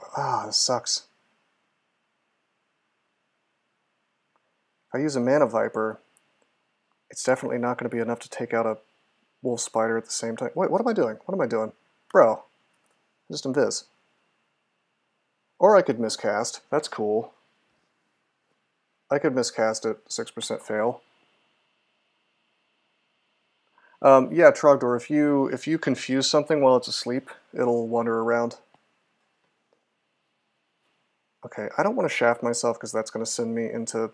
this sucks. If I use a Mana Viper, it's definitely not going to be enough to take out a Wolf Spider at the same time. Wait, what am I doing? What am I doing? Bro, just invis. Or I could miscast. That's cool. I could miscast at 6% fail. Yeah, Trogdor, if you confuse something while it's asleep, it'll wander around. Okay, I don't want to shaft myself because that's going to send me into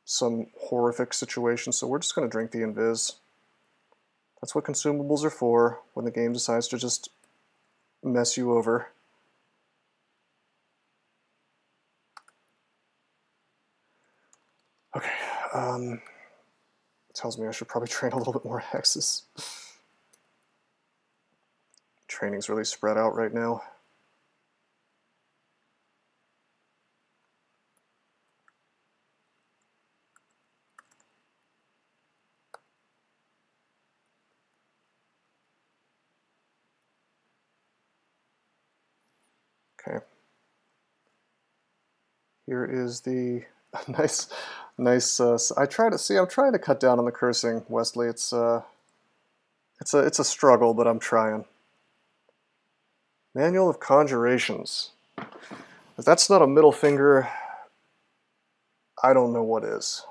some horrific situation, so we're just going to drink the invis. That's what consumables are for, when the game decides to just mess you over. Okay, tells me I should probably train a little bit more hexes. Training's really spread out right now. Okay. Here is the nice. I'm trying to cut down on the cursing, Wesley. It's a struggle, but I'm trying. Manual of Conjurations. If that's not a middle finger, I don't know what is.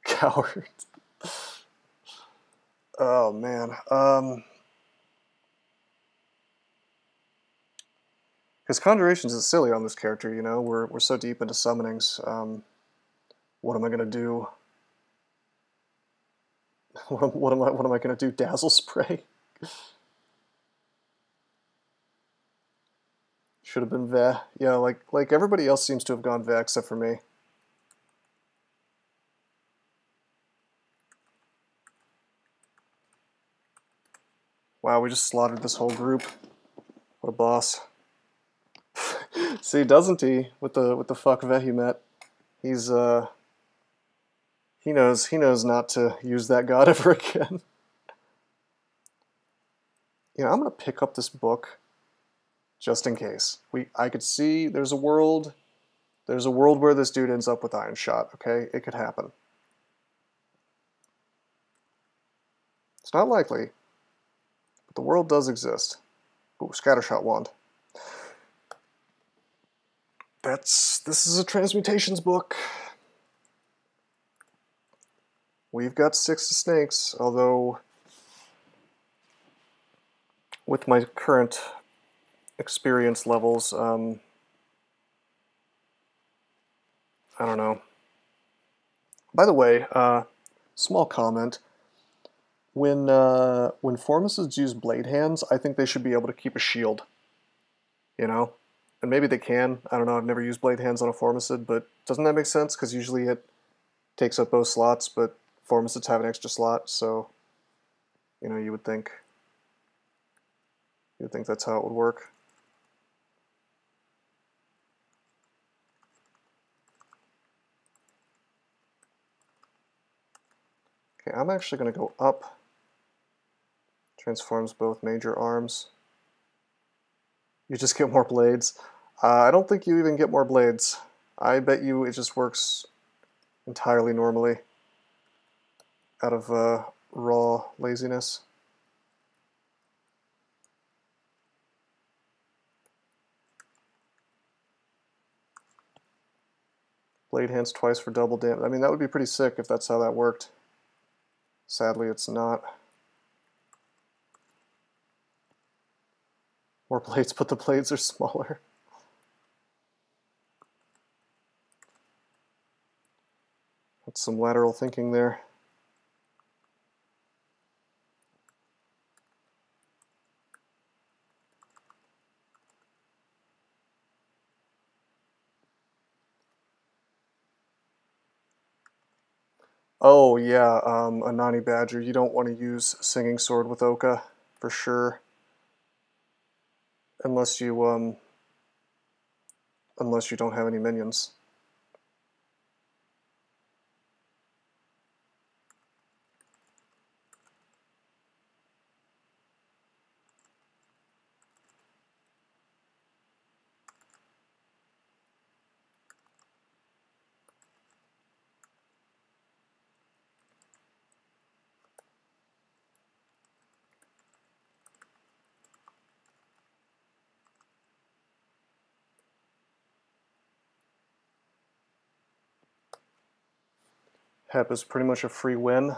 Coward. Oh man. Because Conjurations is silly on this character, you know. We're so deep into summonings. What am I gonna do? What am I gonna do? Dazzle Spray? Should have been Veh. Yeah, like everybody else seems to have gone Veh except for me. Wow, we just slaughtered this whole group. What a boss. See, doesn't he? With the fuck Vehumet. He's he knows not to use that god ever again. You know, I'm gonna pick up this book just in case. I could see there's a world where this dude ends up with Iron Shot, okay? It could happen. It's not likely, but the world does exist. Ooh, Scattershot Wand. This is a transmutations book. We've got 6 snakes, although with my current experience levels, I don't know. By the way, small comment. when Formicids use blade hands, I think they should be able to keep a shield. You know? And maybe they can. I don't know, I've never used blade hands on a Formicid, but doesn't that make sense? Because usually it takes up both slots, but Formicids have an extra slot, so you know, you would think that's how it would work. Okay, I'm actually going to go up. Transforms both major arms. You just get more blades. I don't think you even get more blades. I bet you it just works entirely normally out of raw laziness. Blade hands twice for double damage. I mean, that would be pretty sick if that's how that worked. Sadly, it's not. More blades, but the blades are smaller. That's some lateral thinking there. Oh yeah, a Nani Badger. You don't want to use Singing Sword with Oka, for sure. Unless you don't have any minions. Hep is pretty much a free win.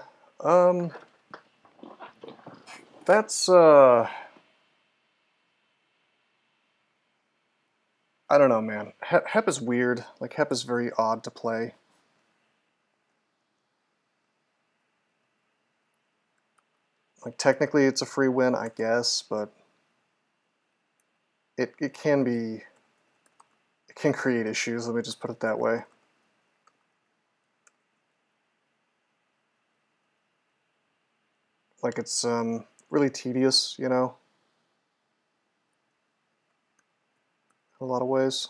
That's I don't know, man. Hep is weird. Like, Hep is very odd to play. Like, technically it's a free win, I guess, but it can be, it can create issues, let me just put it that way. Like, it's really tedious, you know, in a lot of ways.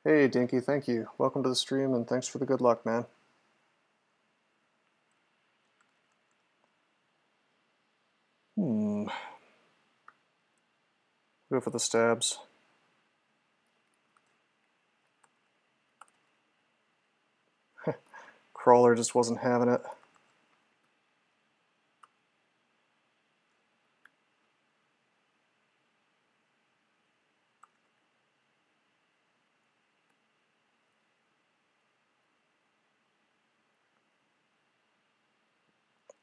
Hey, Dinky, thank you. Welcome to the stream, and thanks for the good luck, man. Go for the stabs. Crawler just wasn't having it.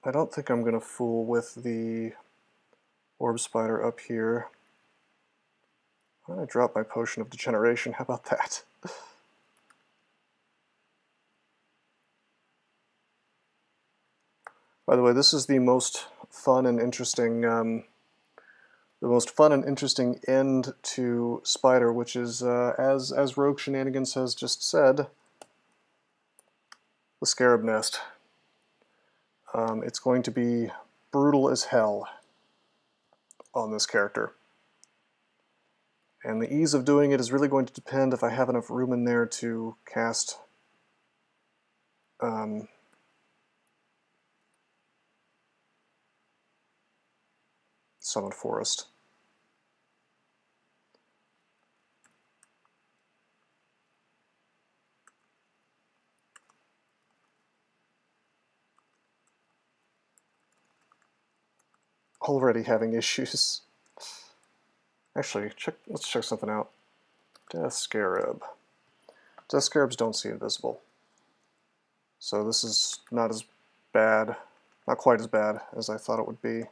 I don't think I'm going to fool with the orb spider up here. I'm going to drop my potion of degeneration. How about that? By the way, this is the most fun and interesting end to Spider, which is, as Rogue Shenanigans has just said, the Scarab Nest. It's going to be brutal as hell on this character. And the ease of doing it is really going to depend if I have enough room in there to cast Summon Forest. Already having issues. Actually, let's check something out. Death Scarab. Death Scarabs don't see invisible. So this is not as bad, not quite as bad as I thought it would be.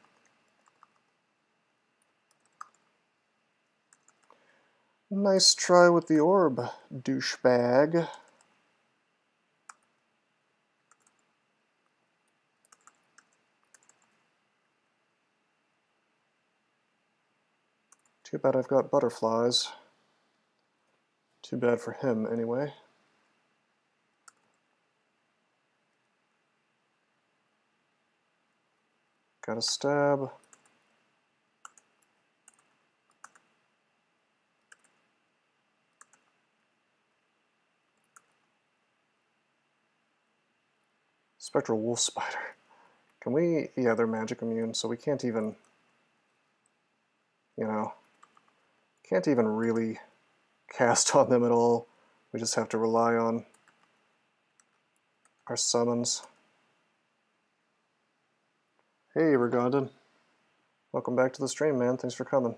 Nice try with the orb, douchebag. Too bad I've got butterflies. Too bad for him, anyway. Got a stab. Spectral wolf spider. Can we... Yeah, they're magic immune, so we can't even... You know... Can't even really cast on them at all. We just have to rely on our summons. Hey, Ragondon. Welcome back to the stream, man. Thanks for coming.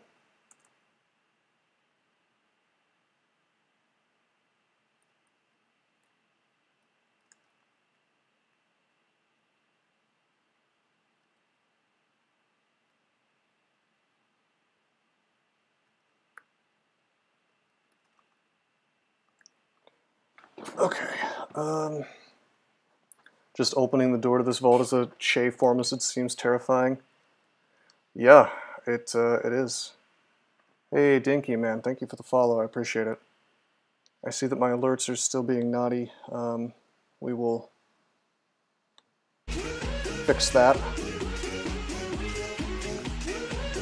Okay. Just opening the door to this vault as a Chei Formicid seems terrifying. Yeah, it is. Hey, Dinky, man. Thank you for the follow. I appreciate it. I see that my alerts are still being naughty. We will fix that.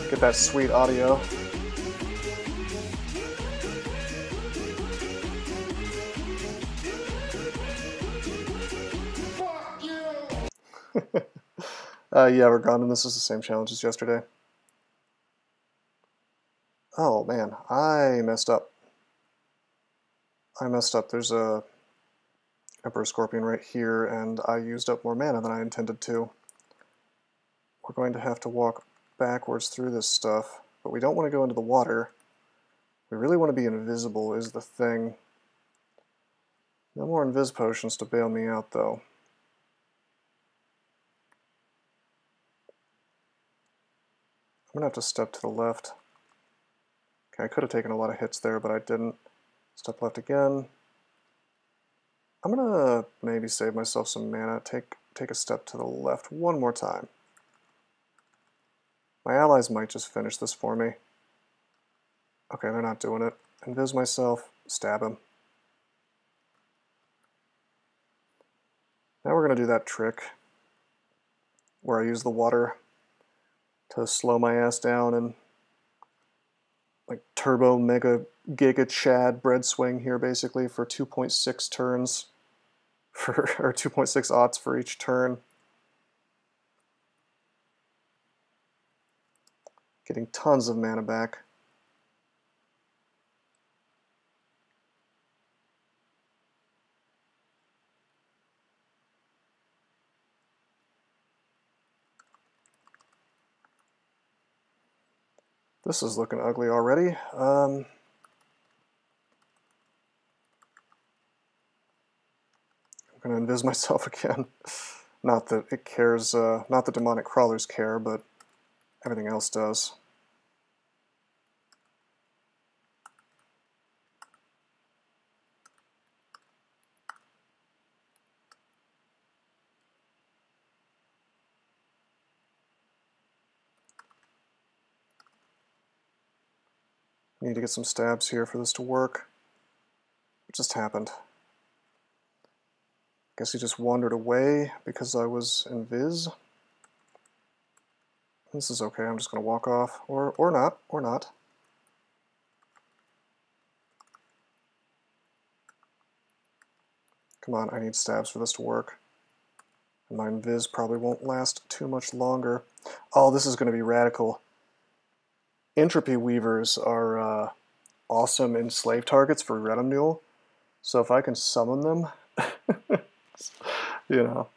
Get that sweet audio. Yeah, we're gone, and this is the same challenge as yesterday. Oh, man. I messed up. There's a Emperor Scorpion right here, and I used up more mana than I intended to. We're going to have to walk backwards through this stuff, but we don't want to go into the water. We really want to be invisible is the thing. No more invis potions to bail me out, though. I'm going to have to step to the left. Okay, I could have taken a lot of hits there, but I didn't. Step left again. I'm going to maybe save myself some mana. Take a step to the left one more time. My allies might just finish this for me. Okay, they're not doing it. Invis myself, stab him. Now we're going to do that trick where I use the water to slow my ass down and like turbo mega giga chad bread swing here basically for 2.6 turns or 2.6 aughts for each turn. Getting tons of mana back. This is looking ugly already. I'm going to invis myself again. Not that it cares, not that demonic crawlers care, but everything else does. Need to get some stabs here for this to work. What just happened? Guess he just wandered away because I was invis. This is okay, I'm just going to walk off. Or not. Come on, I need stabs for this to work. And my invis probably won't last too much longer. Oh, this is going to be radical. Entropy Weavers are awesome in slave targets for retinue. So if I can summon them, you know.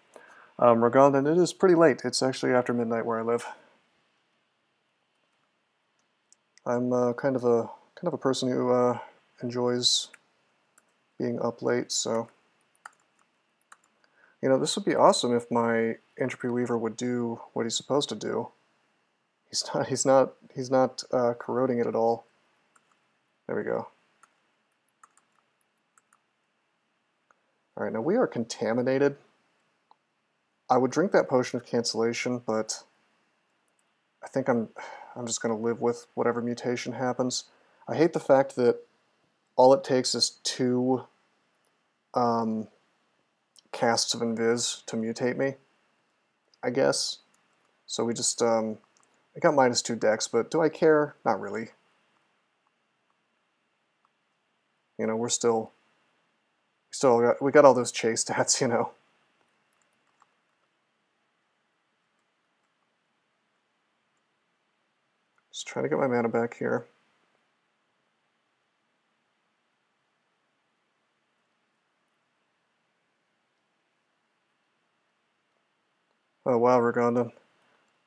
Ragondon, it is pretty late. It's actually after midnight where I live. I'm kind of a person who enjoys being up late, so you know, this would be awesome if my Entropy Weaver would do what he's supposed to do. He's not corroding it at all. There we go. All right, now we are contaminated. I would drink that potion of cancellation, but I think I'm just going to live with whatever mutation happens. I hate the fact that all it takes is 2 casts of Invis to mutate me, I guess. So we just, I got -2 dex, but do I care? Not really. You know, we got all those Chei stats, you know. Just trying to get my mana back here. Oh wow, Ragondan.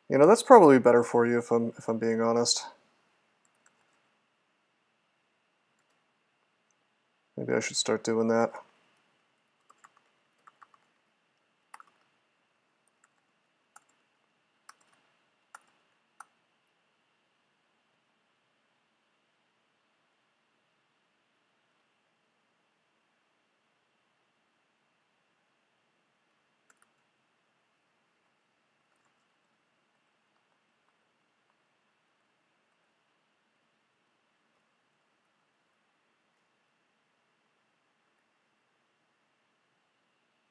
You know, that's probably better for you if I'm being honest. Maybe I should start doing that.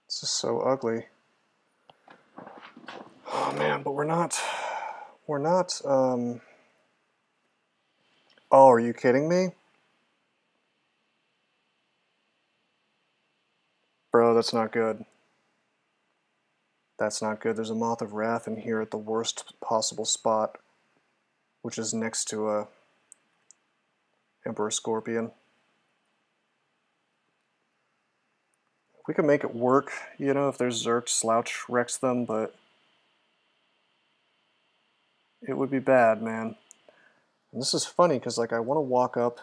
This is so ugly. Oh man, but we're not, oh, are you kidding me? Bro, that's not good. That's not good. There's a Moth of Wrath in here at the worst possible spot, which is next to a Emperor Scorpion. We can make it work, you know, if there's Zerg, Slouch wrecks them, but it would be bad, man. And this is funny, because like I want to walk up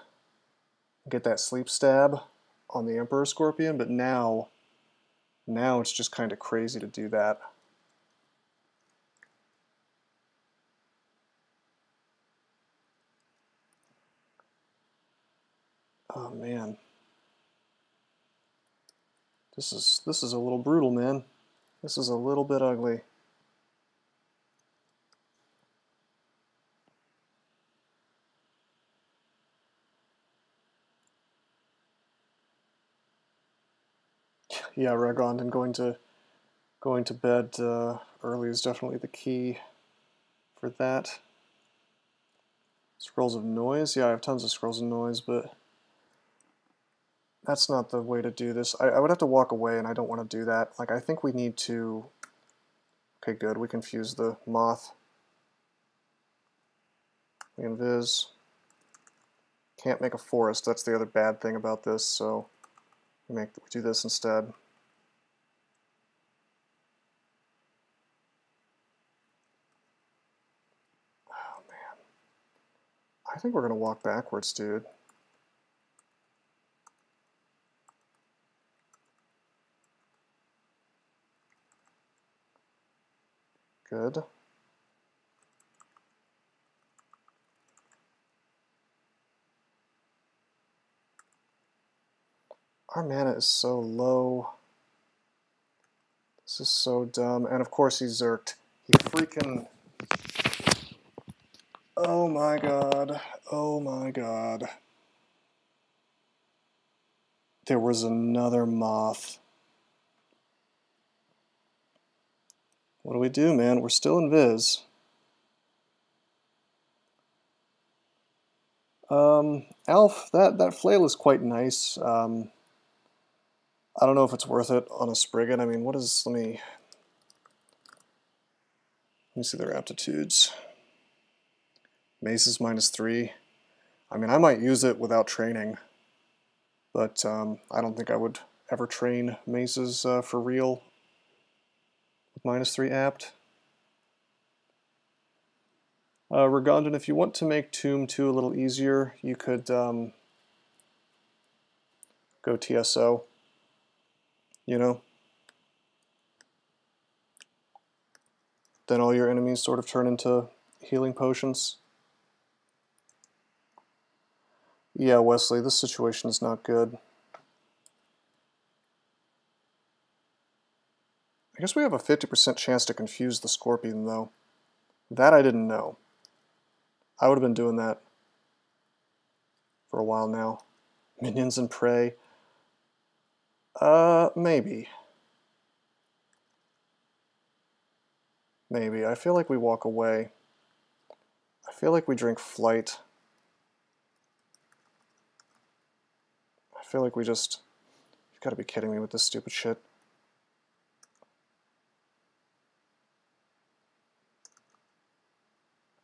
and get that sleep stab on the Emperor Scorpion, but now it's just kind of crazy to do that. Oh man. This is a little brutal, man. This is a little bit ugly. Yeah, Ragondan going to bed early is definitely the key for that. Scrolls of Noise? Yeah, I have tons of Scrolls of Noise, but that's not the way to do this. I would have to walk away, and I don't want to do that. Like, I think we need to... Okay, good. We can fuse the Moth. We invis. Can't make a forest. That's the other bad thing about this, so we do this instead. Oh, man. I think we're going to walk backwards, dude. Good. Our mana is so low. This is so dumb. And of course he zerked. He freaking... Oh my god. Oh my god. There was another Moth. What do we do, man? We're still in Viz. Alf, that flail is quite nice. I don't know if it's worth it on a Spriggan. I mean, what is... Let me see their aptitudes. Mace is -3. I mean, I might use it without training, but I don't think I would ever train maces for real with -3 apt. Ragondan, if you want to make Tomb 2 a little easier, you could go TSO, you know? Then all your enemies sort of turn into healing potions. Yeah, Wesley, this situation is not good. I guess we have a 50% chance to confuse the Scorpion, though. That I didn't know. I would have been doing that for a while now. Minions and prey. Maybe. Maybe. I feel like we walk away. I feel like we drink flight. I feel like we just... You've got to be kidding me with this stupid shit.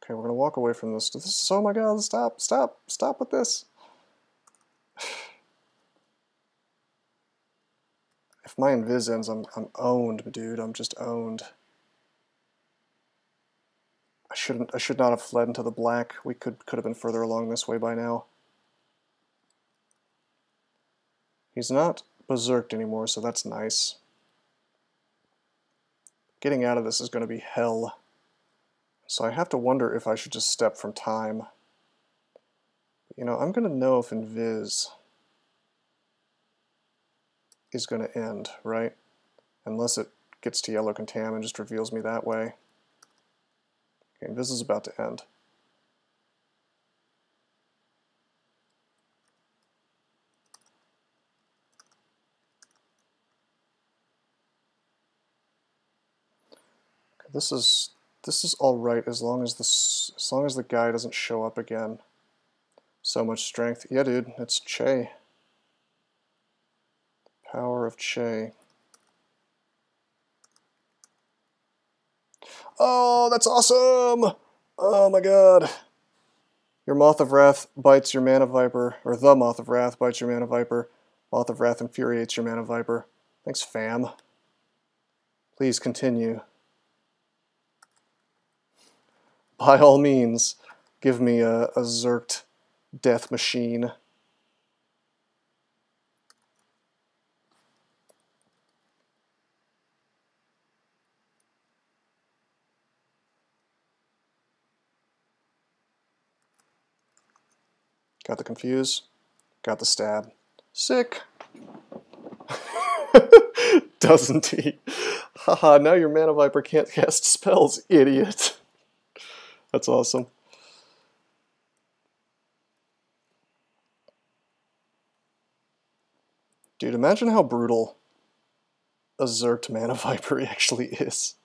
Okay, we're going to walk away from this. This is, oh my god, stop, stop, stop with this. If my invis ends, I'm owned, dude. I'm just owned. I should not have fled into the black. We could have been further along this way by now. He's not berserked anymore, so that's nice. Getting out of this is going to be hell. So I have to wonder if I should just step from time. You know, I'm going to know if invis is going to end, right? Unless it gets to yellow contam and just reveals me that way. Okay, invis is about to end. Okay, this is all right as long as the guy doesn't show up again. So much strength. Yeah, dude, it's Chei. Power of Chei. Oh, that's awesome! Oh my god. Your Moth of Wrath bites your Mana Viper, or the Moth of Wrath bites your Mana Viper. Moth of Wrath infuriates your Mana Viper. Thanks, fam. Please continue. By all means, give me a Zerked death machine. Got the confuse. Got the stab. Sick! Doesn't he? Haha, now your Mana Viper can't cast spells, idiot. That's awesome. Dude, imagine how brutal a Zerked Mana Viper actually is.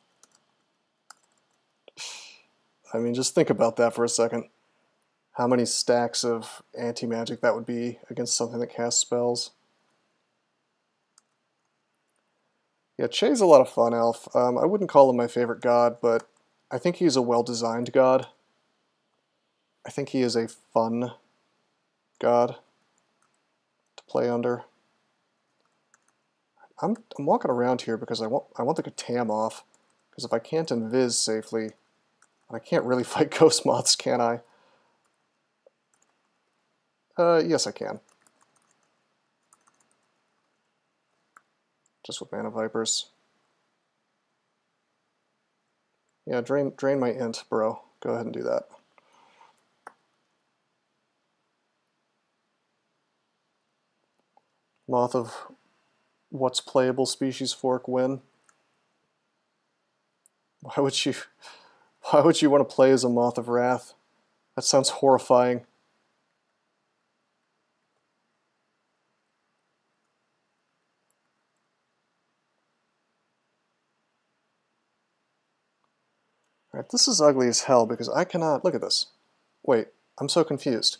I mean, just think about that for a second. How many stacks of anti-magic that would be against something that casts spells. Yeah, Chei's a lot of fun, Elf. I wouldn't call him my favorite god, but I think he's a well-designed god. I think he is a fun god to play under. I'm walking around here because I want the Katam off, because if I can't invis safely, I can't really fight Ghost Moths, can I? Yes I can. Just with Mana Vipers. Yeah, drain my int, bro. Go ahead and do that. Moth of what's playable species fork win? Why would you want to play as a Moth of Wrath? That sounds horrifying. Alright, this is ugly as hell because I cannot... Look at this. Wait, I'm so confused.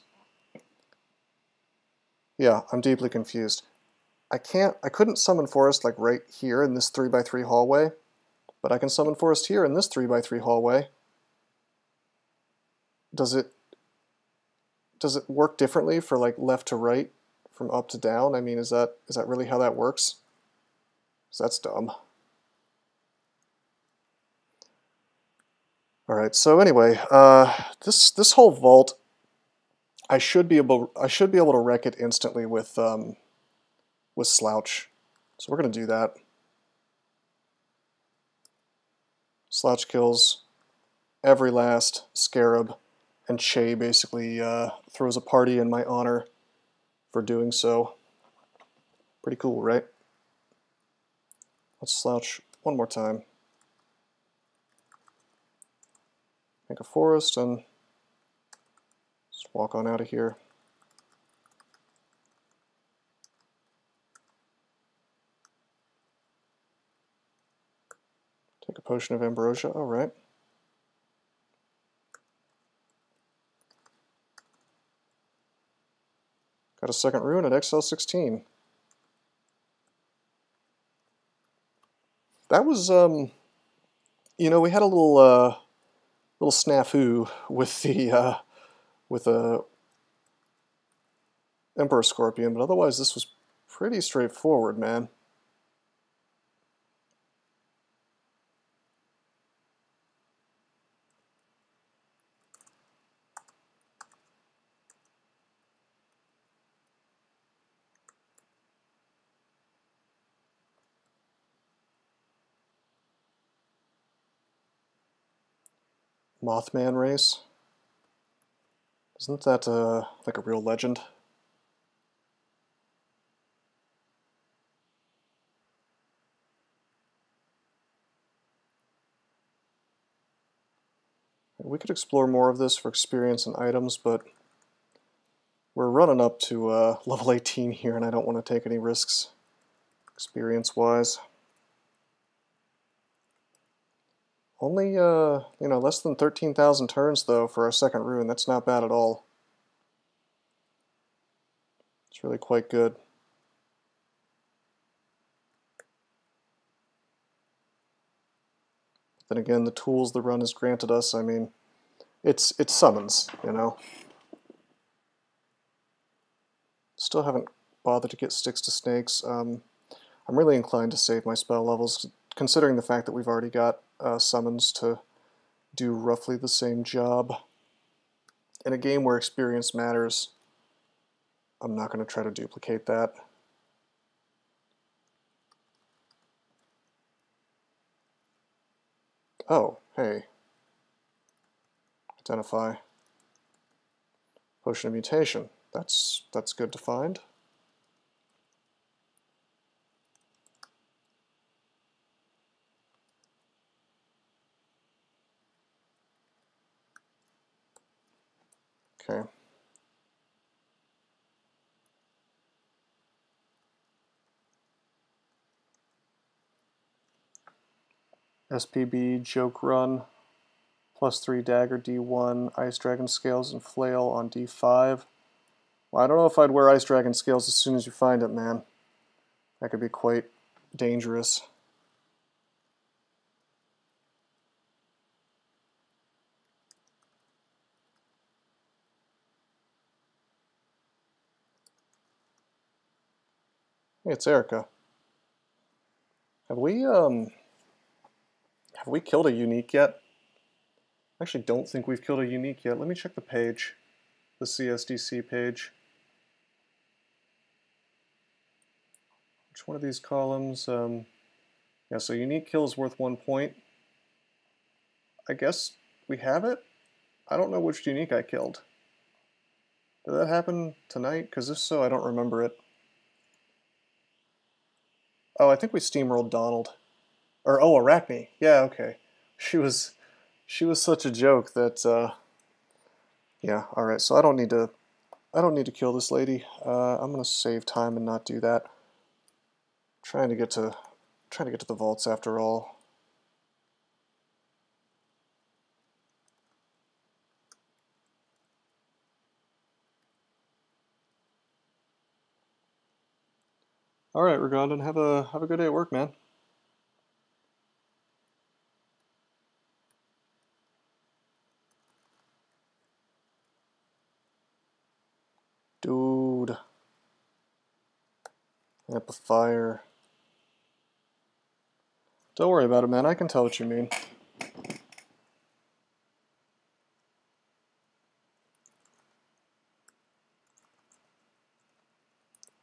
Yeah, I'm deeply confused. I couldn't summon Forest like right here in this 3x3 hallway, but I can summon Forest here in this 3x3 hallway. Does it work differently for like left to right, from up to down? I mean, is that really how that works? 'Cause that's dumb. Alright, so anyway, this whole vault, I should be able to wreck it instantly with Slouch. So we're gonna do that. Slouch kills every last Scarab, and Chei basically throws a party in my honor for doing so. Pretty cool, right? Let's Slouch one more time. Make a forest and Just walk on out of here. Take a potion of ambrosia, alright. Got a second rune at XL16. That was, you know, we had a little snafu with the, with a Emperor Scorpion, but otherwise this was pretty straightforward, man. Mothman race. Isn't that like a real legend? We could explore more of this for experience and items, but we're running up to level 18 here, and I don't want to take any risks experience-wise. Only, you know, less than 13,000 turns, though, for our second rune. That's not bad at all. It's really quite good. Then again, the tools the run has granted us, I mean, it's summons, you know. Still haven't bothered to get sticks to snakes. I'm really inclined to save my spell levels, considering the fact that we've already got summons to do roughly the same job. In a game where experience matters, I'm not going to try to duplicate that. Oh, hey. Identify. Potion of mutation. That's good to find. Okay. SPB, Joke Run, +3 Dagger D1, Ice Dragon Scales and Flail on D5. Well, I don't know if I'd wear Ice Dragon Scales as soon as you find it, man. That could be quite dangerous. Hey, it's Erica. Have we killed a unique yet? I actually don't think we've killed a unique yet. Let me check the page. The CSDC page. Which one of these columns? Yeah, so unique kill is worth 1 point. I guess we have it? I don't know which unique I killed. Did that happen tonight? Because if so, I don't remember it. Oh, I think we steamrolled Donald. Or, oh, Arachne. Yeah, okay. She was such a joke that, yeah, alright, so I don't need to kill this lady. I'm gonna save time and not do that. Trying to get to the vaults after all. All right, Rigondan, have a good day at work, man. Dude. Amplifier. Don't worry about it, man. I can tell what you mean.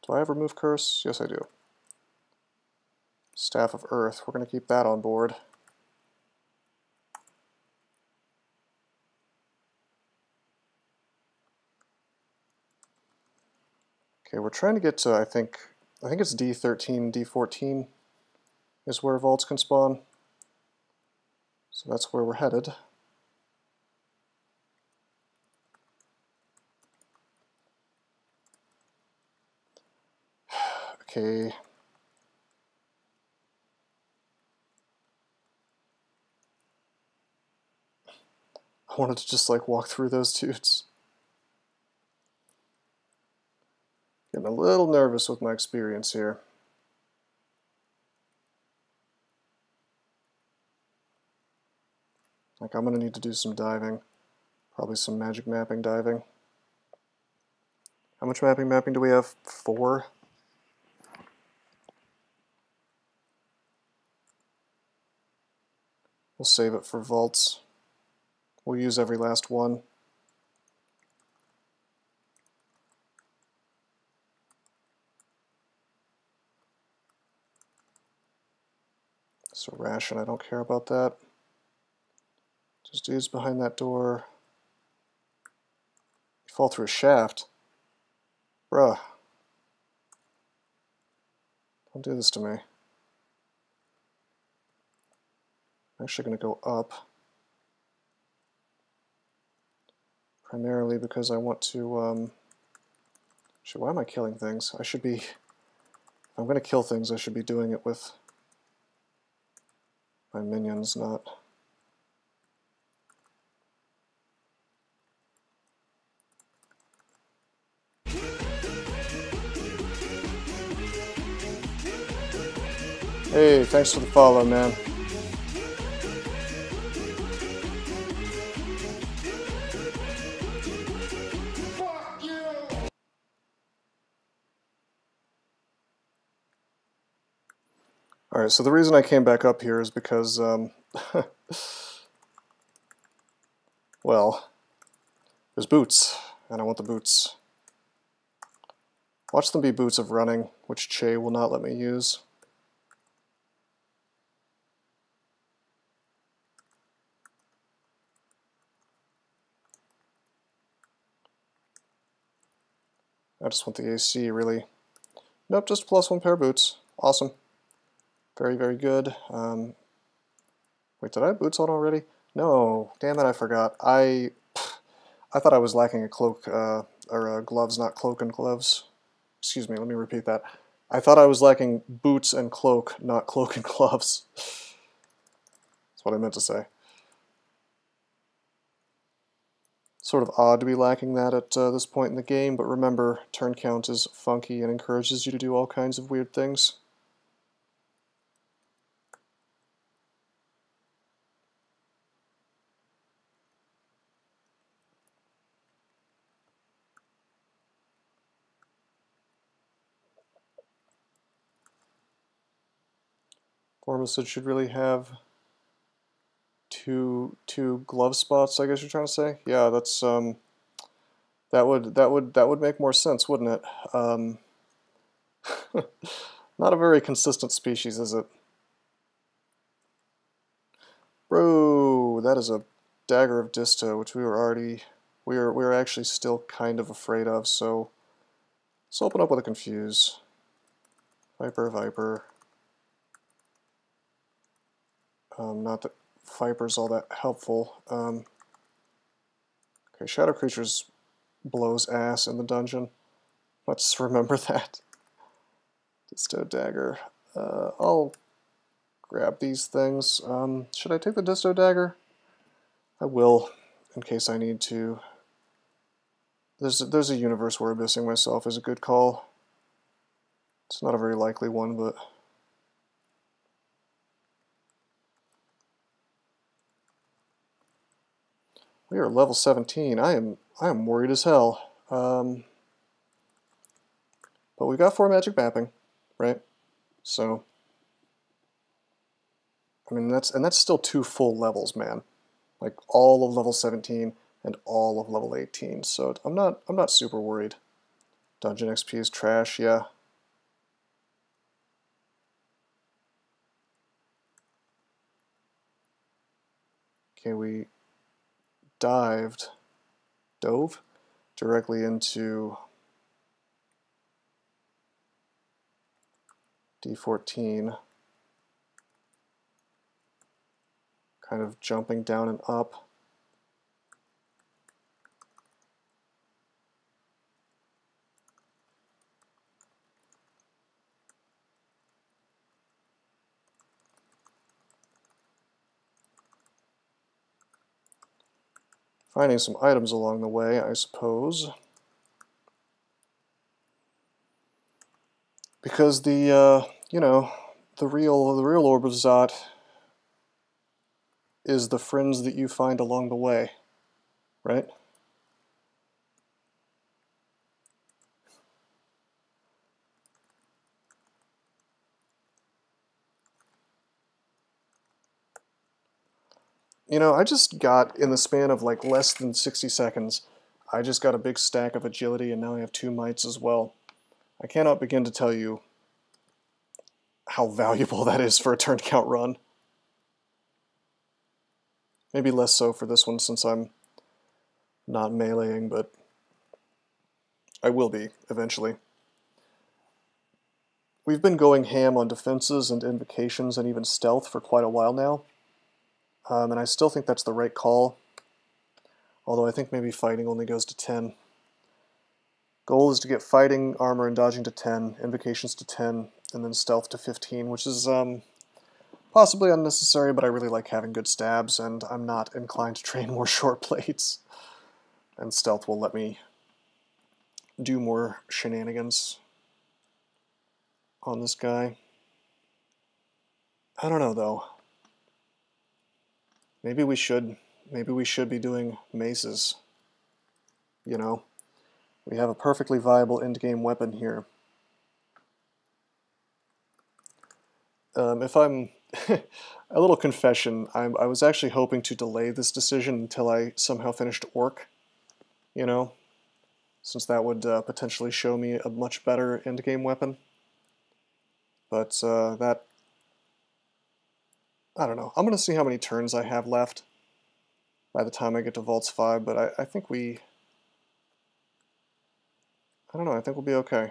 Do I have remove curse? Yes, I do. Staff of Earth. We're going to keep that on board. Okay, we're trying to get to, I think it's D13, D14 is where vaults can spawn. So that's where we're headed. Chei. I wanted to just like walk through those dudes. Getting a little nervous with my experience here. Like, I'm gonna need to do some diving. Probably some magic mapping diving. How much mapping do we have? 4? We'll save it for vaults. We'll use every last one. So ration, I don't care about that. Just dudes behind that door. You fall through a shaft. Bruh. Don't do this to me. I'm actually going to go up. Primarily because I want to, Actually, why am I killing things? I should be, if I'm going to kill things, I should be doing it with my minions, not... Hey, thanks for the follow, man. Alright, so the reason I came back up here is because, well, there's boots, and I want the boots. Watch them be boots of running, which Chei will not let me use. I just want the AC, really. Nope, just +1 pair of boots. Awesome. Very, very good. Wait, did I have boots on already? No, damn it, I forgot. I thought I was lacking a cloak, or gloves, not cloak and gloves. Excuse me, let me repeat that. I thought I was lacking boots and cloak, not cloak and gloves. That's what I meant to say. Sort of odd to be lacking that at this point in the game, but remember, turn count is funky and encourages you to do all kinds of weird things. Formicid should really have two glove spots, I guess you're trying to say. Yeah, that's that would make more sense, wouldn't it? Not a very consistent species, is it? Bro, that is a dagger of Disto, which we were actually still kind of afraid of. So let's open up with a confuse. Viper. Not that Viper's all that helpful. Okay, Shadow Creatures blows ass in the dungeon. Let's remember that. Disto dagger. I'll grab these things. Should I take the Disto dagger? I will, in case I need to. There's a universe where abyssing myself is a good call. It's not a very likely one, but we are level 17. I am worried as hell. But we got 4 magic mapping, right? So I mean that's still 2 full levels, man. Like all of level 17 and all of level 18. So I'm not super worried. Dungeon XP is trash, yeah. Okay, we dove directly into D14, kind of jumping down and up. finding some items along the way, I suppose. Because the you know, the real orb of Zot is the friends that you find along the way, right? You know, I just got, in the span of like less than 60 seconds, I just got a big stack of agility, and now I have 2 mites as well. I cannot begin to tell you how valuable that is for a turn count run. Maybe less so for this one since I'm not meleeing, but I will be eventually. We've been going ham on defenses and invocations and even stealth for quite a while now. And I still think that's the right call, although I think maybe fighting only goes to 10. Goal is to get fighting, armor, and dodging to 10, invocations to 10, and then stealth to 15, which is possibly unnecessary, but I really like having good stabs, and I'm not inclined to train more short blades. And stealth will let me do more shenanigans on this guy. I don't know, though. Maybe we should be doing maces. You know? We have a perfectly viable endgame weapon here. If I'm... a little confession, I was actually hoping to delay this decision until I somehow finished Orc, you know? Since that would potentially show me a much better endgame weapon. But that... I don't know. I'm going to see how many turns I have left by the time I get to Vaults 5, but I think we... I don't know, I think we'll be okay.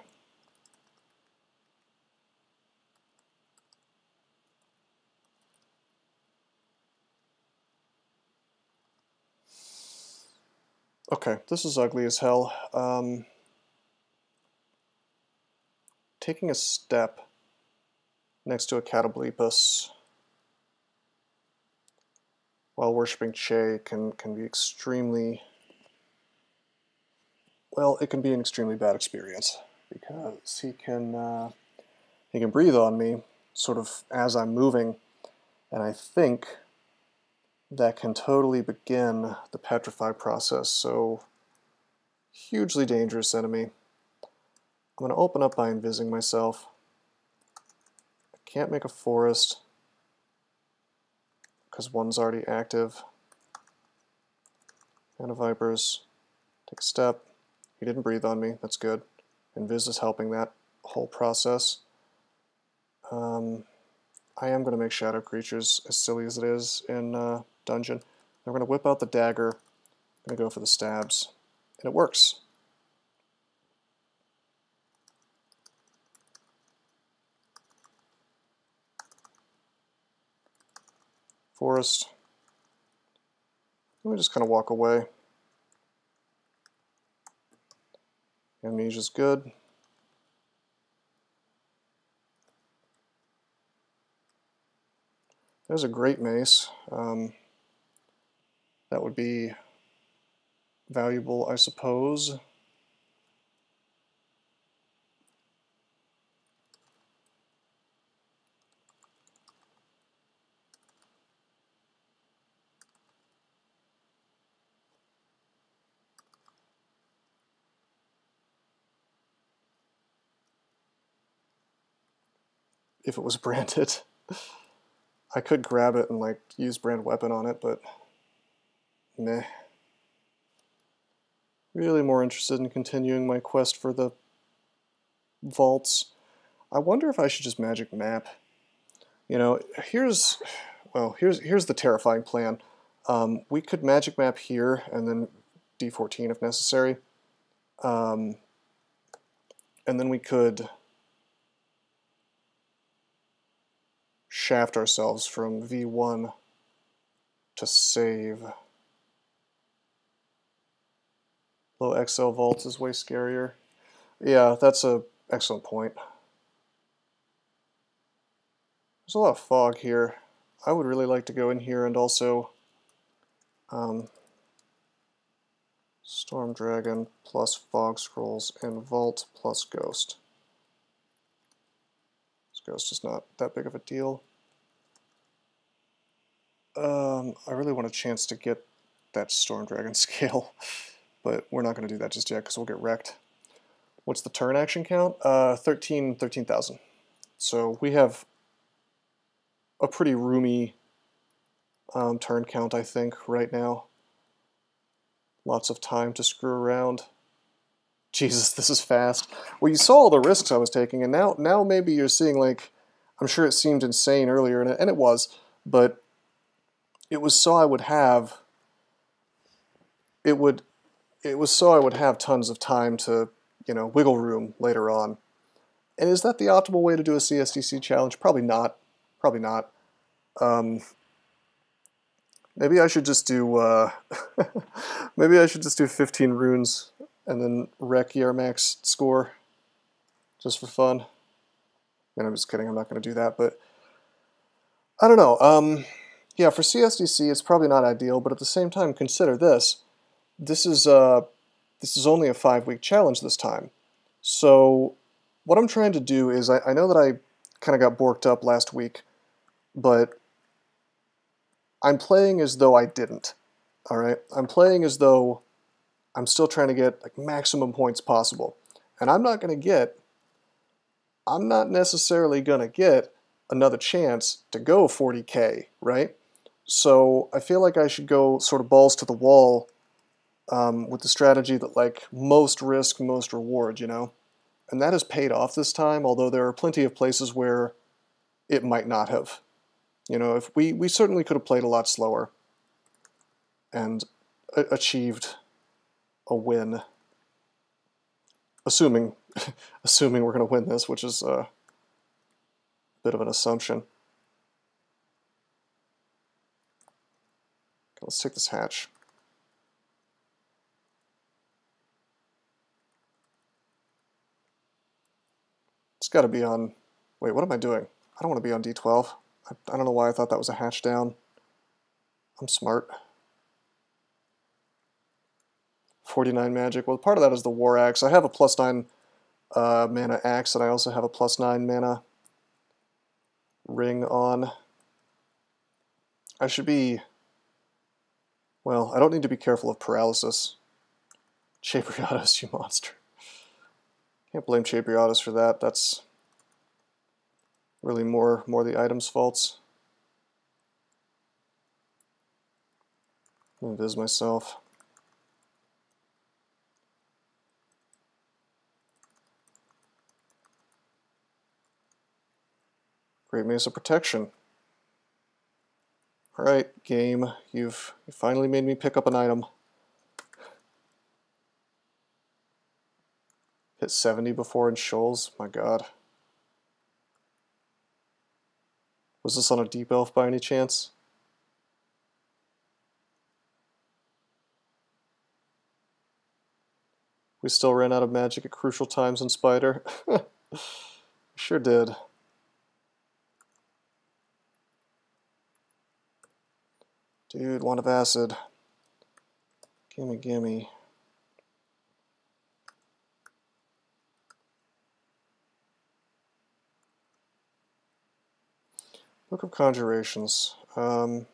Okay, this is ugly as hell. Taking a step next to a Catoblepus while worshipping Chei can be extremely... well, it can be an extremely bad experience, because he can breathe on me, sort of as I'm moving, and I think that can totally begin the petrify process, so hugely dangerous enemy. I'm going to open up by invising myself. I can't make a forest, because one's already active. And a Vipers. Take a step. He didn't breathe on me, that's good. Invis is helping that whole process. I am going to make shadow creatures, as silly as it is, in dungeon. I'm going to whip out the dagger. I'm going to go for the stabs. And it works. Forest. Let me just kind of walk away. Amnesia's good. There's a great mace. That would be valuable, I suppose. If it was branded. I could grab it and like use brand weapon on it, but meh. Really more interested in continuing my quest for the vaults. I wonder if I should just magic map. You know, here's the terrifying plan. We could magic map here and then D14 if necessary. And then we could shaft ourselves from V1 to save. Low XL vaults is way scarier. Yeah, that's an excellent point. There's a lot of fog here. I would really like to go in here and also Storm Dragon plus Fog Scrolls and Vault plus Ghost. This Ghost is not that big of a deal. I really want a chance to get that Storm Dragon scale, but we're not going to do that just yet because we'll get wrecked. What's the turn action count? 13,000. So we have a pretty roomy turn count, I think, right now. Lots of time to screw around. Jesus, this is fast. Well, you saw all the risks I was taking, and now maybe you're seeing, like, I'm sure it seemed insane earlier, and it was, but it was so I would have, it was so I would have tons of time to, you know, wiggle room later on. And is that the optimal way to do a CSDC challenge? Probably not. Probably not. Maybe I should just do, maybe I should just do 15 runes and then wreck Yermak's score just for fun. And I'm just kidding, I'm not going to do that, but I don't know. Yeah, for CSDC, it's probably not ideal, but at the same time, consider this. This is only a 5-week challenge this time. So what I'm trying to do is, I know that I kind of got borked up last week, but I'm playing as though I didn't. All right? I'm playing as though I'm still trying to get like maximum points possible. And I'm not necessarily going to get another chance to go 40k, right? So I feel like I should go sort of balls to the wall with the strategy that, like, most risk, most reward, you know? And that has paid off this time, although there are plenty of places where it might not have. You know, if we certainly could have played a lot slower and achieved a win. Assuming we're going to win this, which is a bit of an assumption. Okay, let's take this hatch. It's got to be on... Wait, what am I doing? I don't want to be on D12. I don't know why I thought that was a hatch down. I'm smart. 49 magic. Well, part of that is the War Axe. I have a +9 mana axe, and I also have a +9 mana ring on. I should be... Well, I don't need to be careful of paralysis. Cheibriados, you monster. Can't blame Cheibriados for that. That's really more the item's faults. I'm gonna viz myself. Great Mesa Protection. Alright, game, you finally made me pick up an item. Hit 70 before in shoals, my god. Was this on a deep elf by any chance? We still ran out of magic at crucial times in Spider. Sure did. Dude, Wand of Acid. Gimme, gimme. Book of Conjurations. Do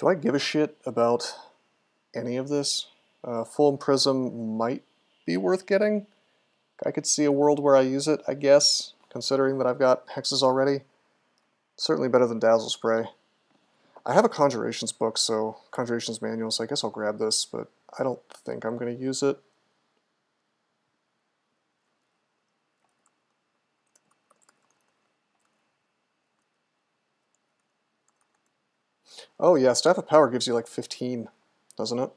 I give a shit about any of this? Full Prism might be worth getting. I could see a world where I use it, I guess, considering that I've got hexes already. Certainly better than Dazzle Spray. I have a Conjurations book, so Conjurations manual, so I guess I'll grab this, but I don't think I'm going to use it. Oh yeah, Staff of Power gives you like 15, doesn't it?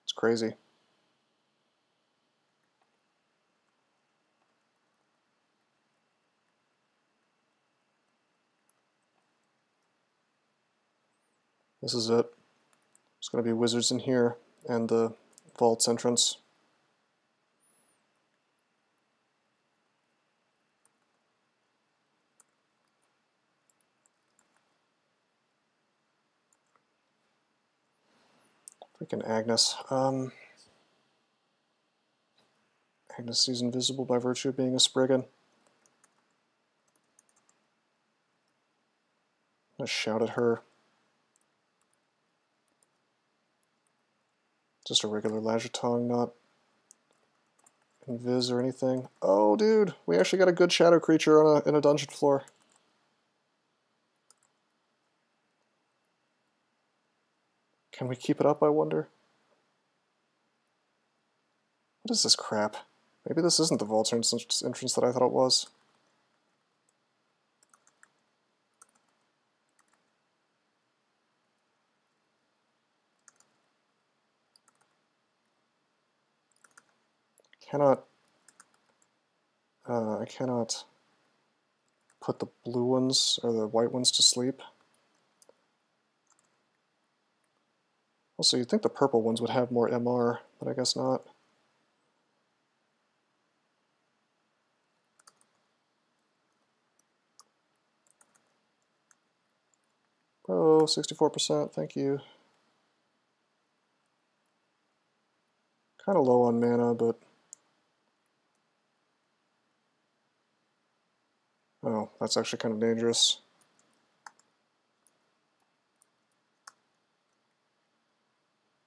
It's crazy. This is it. There's going to be wizards in here, and the vault's entrance. Freaking Agnes. Agnes is invisible by virtue of being a Spriggan. I'm gonna shout at her. Just a regular Lajatong, not invis or anything. Oh, dude, we actually got a good shadow creature on in a dungeon floor. Can we keep it up, I wonder? What is this crap? Maybe this isn't the vault entrance that I thought it was. I cannot put the blue ones or the white ones to sleep. Also, you'd think the purple ones would have more MR, but I guess not. Oh, 64%, thank you. Kind of low on mana, but... Oh, that's actually kind of dangerous.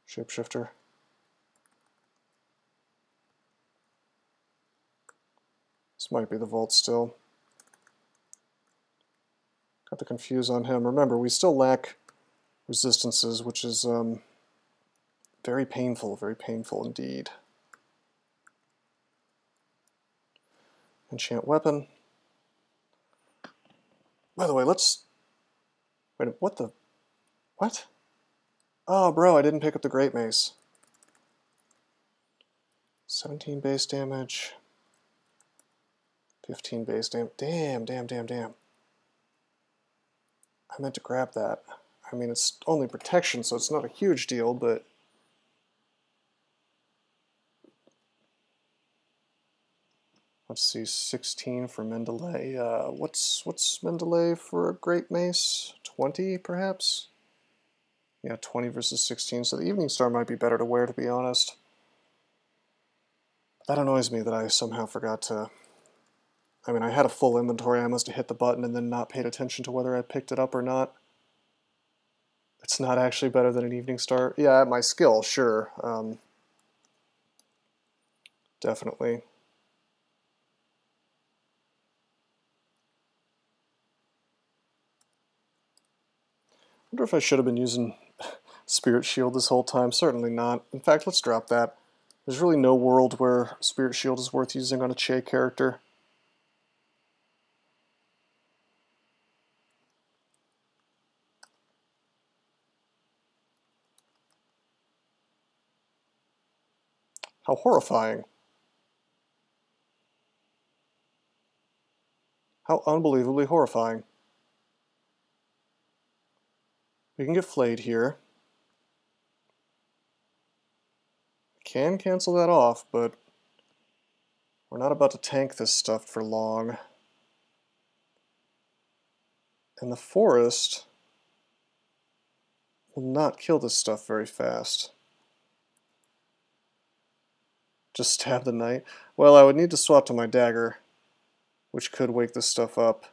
Shapeshifter. This might be the vault still. Got the confuse on him. Remember, we still lack resistances, which is very painful indeed. Enchant weapon. By the way, let's... Wait, what the... What? Oh, bro, I didn't pick up the Great Mace. 17 base damage. 15 base damage. Damn. I meant to grab that. I mean, it's only protection, so it's not a huge deal, but... Let's see, 16 for Mendeley. What's Mendeley for a Great Mace? 20, perhaps? Yeah, 20 versus 16, so the Evening Star might be better to wear, to be honest. That annoys me that I somehow forgot to... I mean, I had a full inventory, I must have hit the button and then not paid attention to whether I picked it up or not. It's not actually better than an Evening Star. Yeah, my skill, sure. Definitely. I wonder if I should have been using Spirit Shield this whole time. Certainly not. In fact, let's drop that. There's really no world where Spirit Shield is worth using on a Chei character. How horrifying. How unbelievably horrifying. We can get flayed here. Can cancel that off, but we're not about to tank this stuff for long. And the forest will not kill this stuff very fast. Just stab the knight. Well, I would need to swap to my dagger, which could wake this stuff up.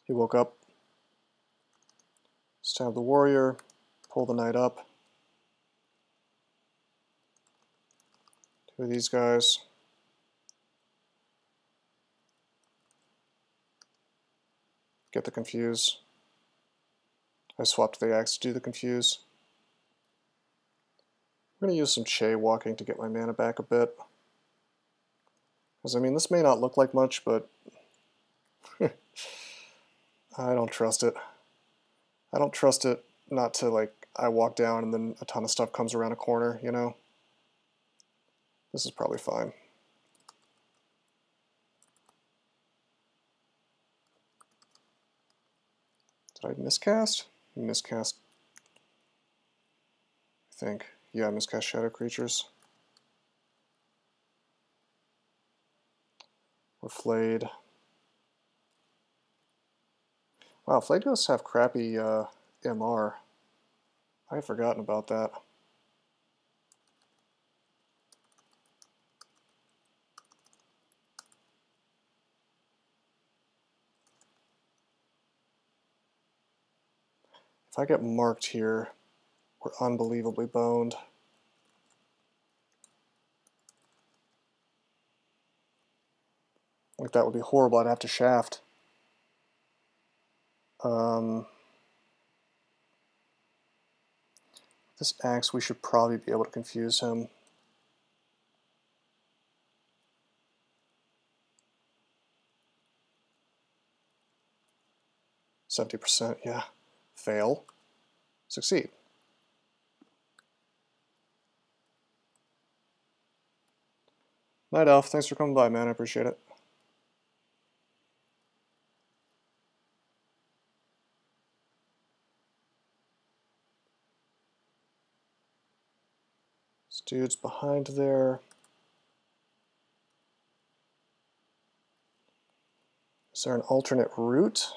He woke up. Stab the warrior, pull the knight up. Two of these guys. Get the confuse. I swapped the axe to do the confuse. I'm going to use some Chei walking to get my mana back a bit. Because, I mean, this may not look like much, but I don't trust it. I don't trust it not to, like, I walk down and then a ton of stuff comes around a corner, you know? This is probably fine. Did I miscast? Miscast. I think. Yeah, miscast Shadow Creatures. We're flayed. Wow, Flayed Ghosts have crappy MR. I had forgotten about that. If I get marked here, we're unbelievably boned. Like that would be horrible. I'd have to shaft. This axe, we should probably be able to confuse him. %, yeah. Fail. Succeed. Night Elf, thanks for coming by, man. I appreciate it. This dude's behind there. Is there an alternate route?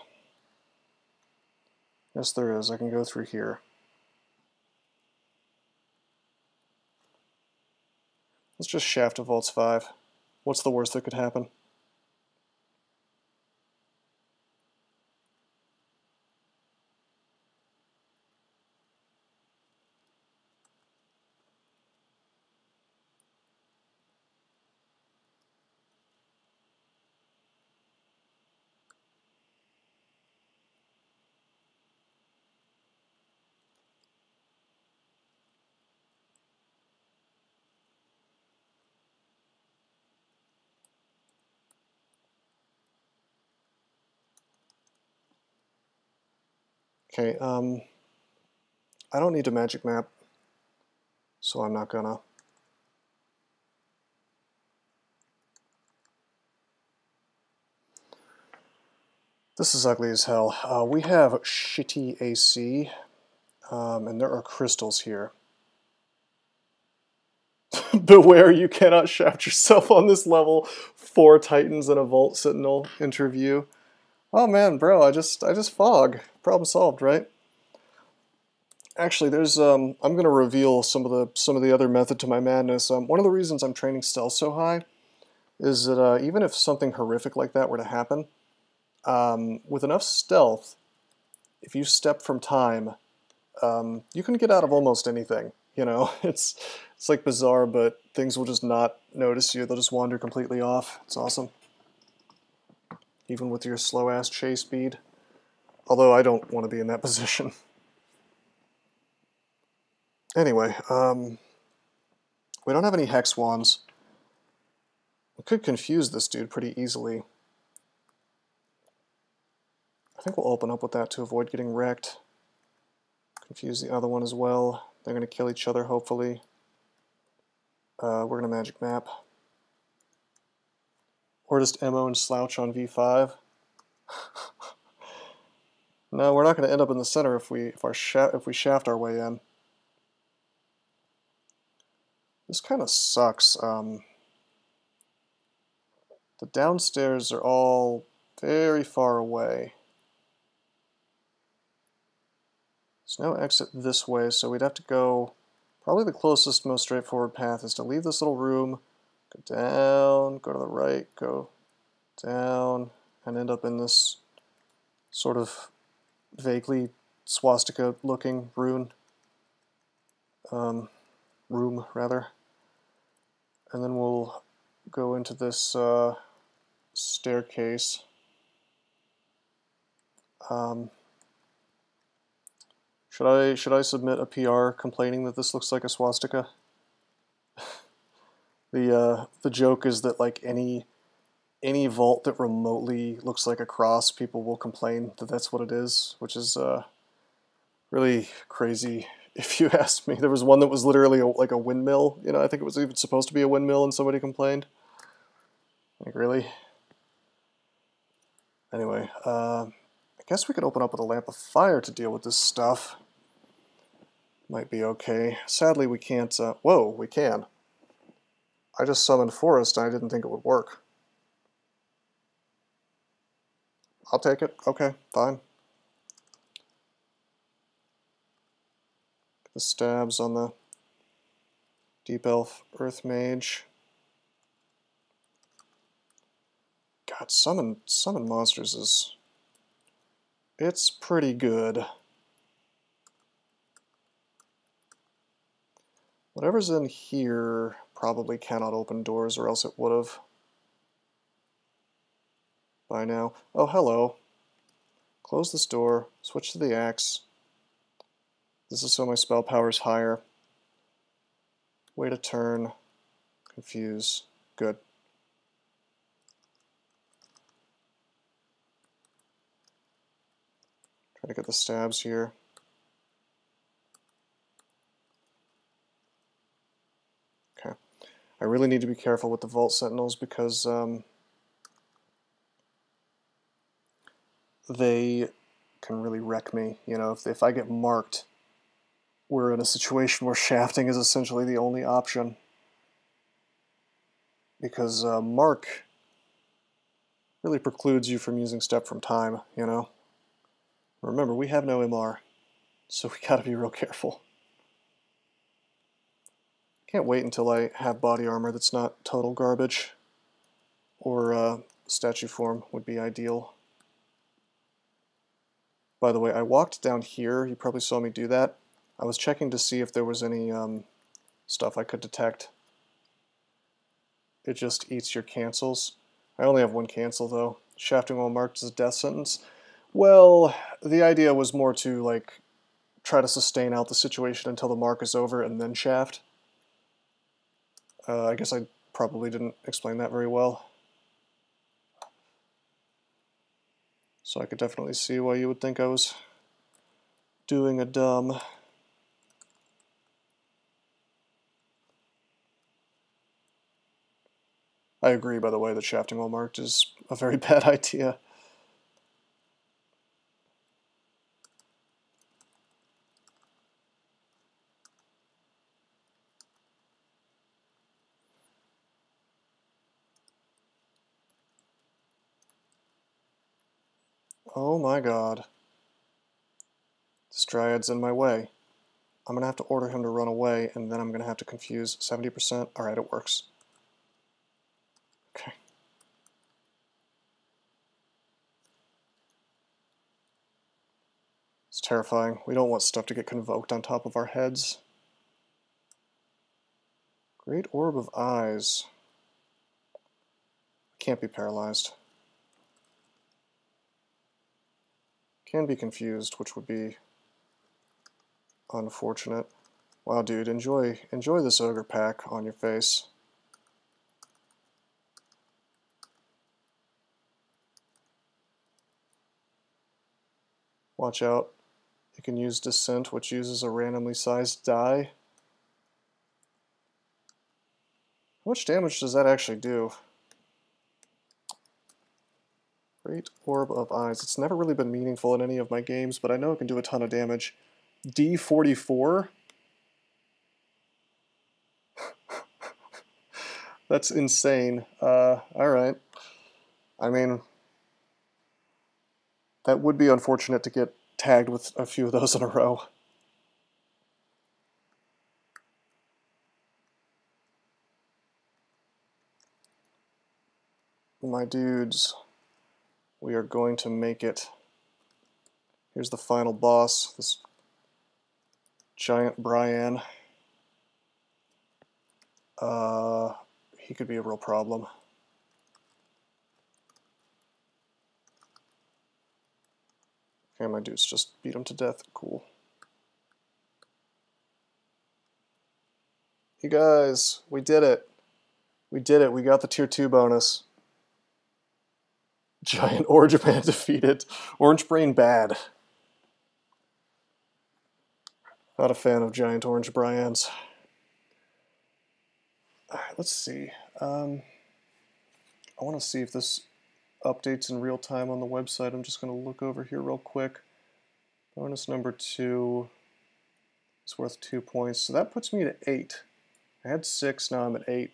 Yes, there is. I can go through here. Let's just shaft a Vaults 5. What's the worst that could happen? Okay, I don't need a magic map, so I'm not gonna. This is ugly as hell. We have shitty AC, and there are crystals here. Beware, you cannot shaft yourself on this level. 4 Titans and a Vault Sentinel interview. Oh man, bro, I just fog. Problem solved, right? Actually, there's I'm gonna reveal some of the other method to my madness. One of the reasons I'm training stealth so high is that even if something horrific like that were to happen, with enough stealth, if you step from time, you can get out of almost anything. You know, it's like bizarre, but things will just not notice you. They'll just wander completely off. It's awesome. Even with your slow-ass Chei speed. Although I don't want to be in that position. Anyway, we don't have any Hex Wands. We could confuse this dude pretty easily. I think we'll open up with that to avoid getting wrecked. Confuse the other one as well. They're going to kill each other, hopefully. We're going to magic map. Or just MO and slouch on V5. No, we're not going to end up in the center if we shaft our way in. This kind of sucks. The downstairs are all very far away. There's no exit this way, so we'd have to go... Probably the closest, most straightforward path is to leave this little room, go down, go to the right, go down, and end up in this sort of vaguely swastika-looking room, rather. And then we'll go into this staircase. Should I submit a PR complaining that this looks like a swastika? The joke is that like any vault that remotely looks like a cross, people will complain that that's what it is, which is really crazy if you ask me. There was one that was literally like a windmill. You know, I think it was even supposed to be a windmill, and somebody complained. Like, really? Anyway, I guess we could open up with a lamp of fire to deal with this stuff. Might be okay. Sadly, we can't... whoa, we can. I just summoned Forest, and I didn't think it would work. I'll take it. Okay, fine. The stabs on the Deep Elf Earth Mage. God, summon monsters is... it's pretty good. Whatever's in here probably cannot open doors, or else it would have by now. Oh, hello. Close this door, switch to the axe. This is so my spell power is higher. Wait a turn. Confuse. Good. Try to get the stabs here. Okay. I really need to be careful with the Vault Sentinels because they can really wreck me. You know, if I get marked, we're in a situation where shafting is essentially the only option. Because mark really precludes you from using Step from Time, you know? Remember, we have no MR, so we gotta be real careful. Can't wait until I have body armor that's not total garbage. Or statue form would be ideal. By the way, I walked down here. You probably saw me do that. I was checking to see if there was any stuff I could detect. It just eats your cancels. I only have one cancel though. Shafting while marked as a death sentence. Well, the idea was more to like try to sustain out the situation until the mark is over and then shaft. I guess I probably didn't explain that very well. So I could definitely see why you would think I was doing a dumb. I agree, by the way, that shafting while marked is a very bad idea. Oh my god. This Dryad's in my way. I'm going to have to order him to run away, and then I'm going to have to confuse 70%. Alright, it works. Okay. It's terrifying. We don't want stuff to get convoked on top of our heads. Great Orb of Eyes. Can't be paralyzed. Can be confused, which would be unfortunate. Wow, dude, enjoy this ogre pack on your face. Watch out. You can use Descent, which uses a randomly sized die. How much damage does that actually do? Great Orb of Eyes. It's never really been meaningful in any of my games, but I know it can do a ton of damage. D44? That's insane. Alright. I mean, that would be unfortunate to get tagged with a few of those in a row. My dudes, we are going to make it. Here's the final boss, this giant Brian. He could be a real problem. Okay, my dudes just beat him to death. Cool. You guys, we did it. We did it. We got the tier 2 bonus. Giant Orange Man defeated. Orange Brain bad. Not a fan of giant orange Bryans. Alright, let's see. I want to see if this updates in real time on the website. I'm just going to look over here real quick. Bonus number 2 is worth 2 points. So that puts me at 8. I had 6, now I'm at 8.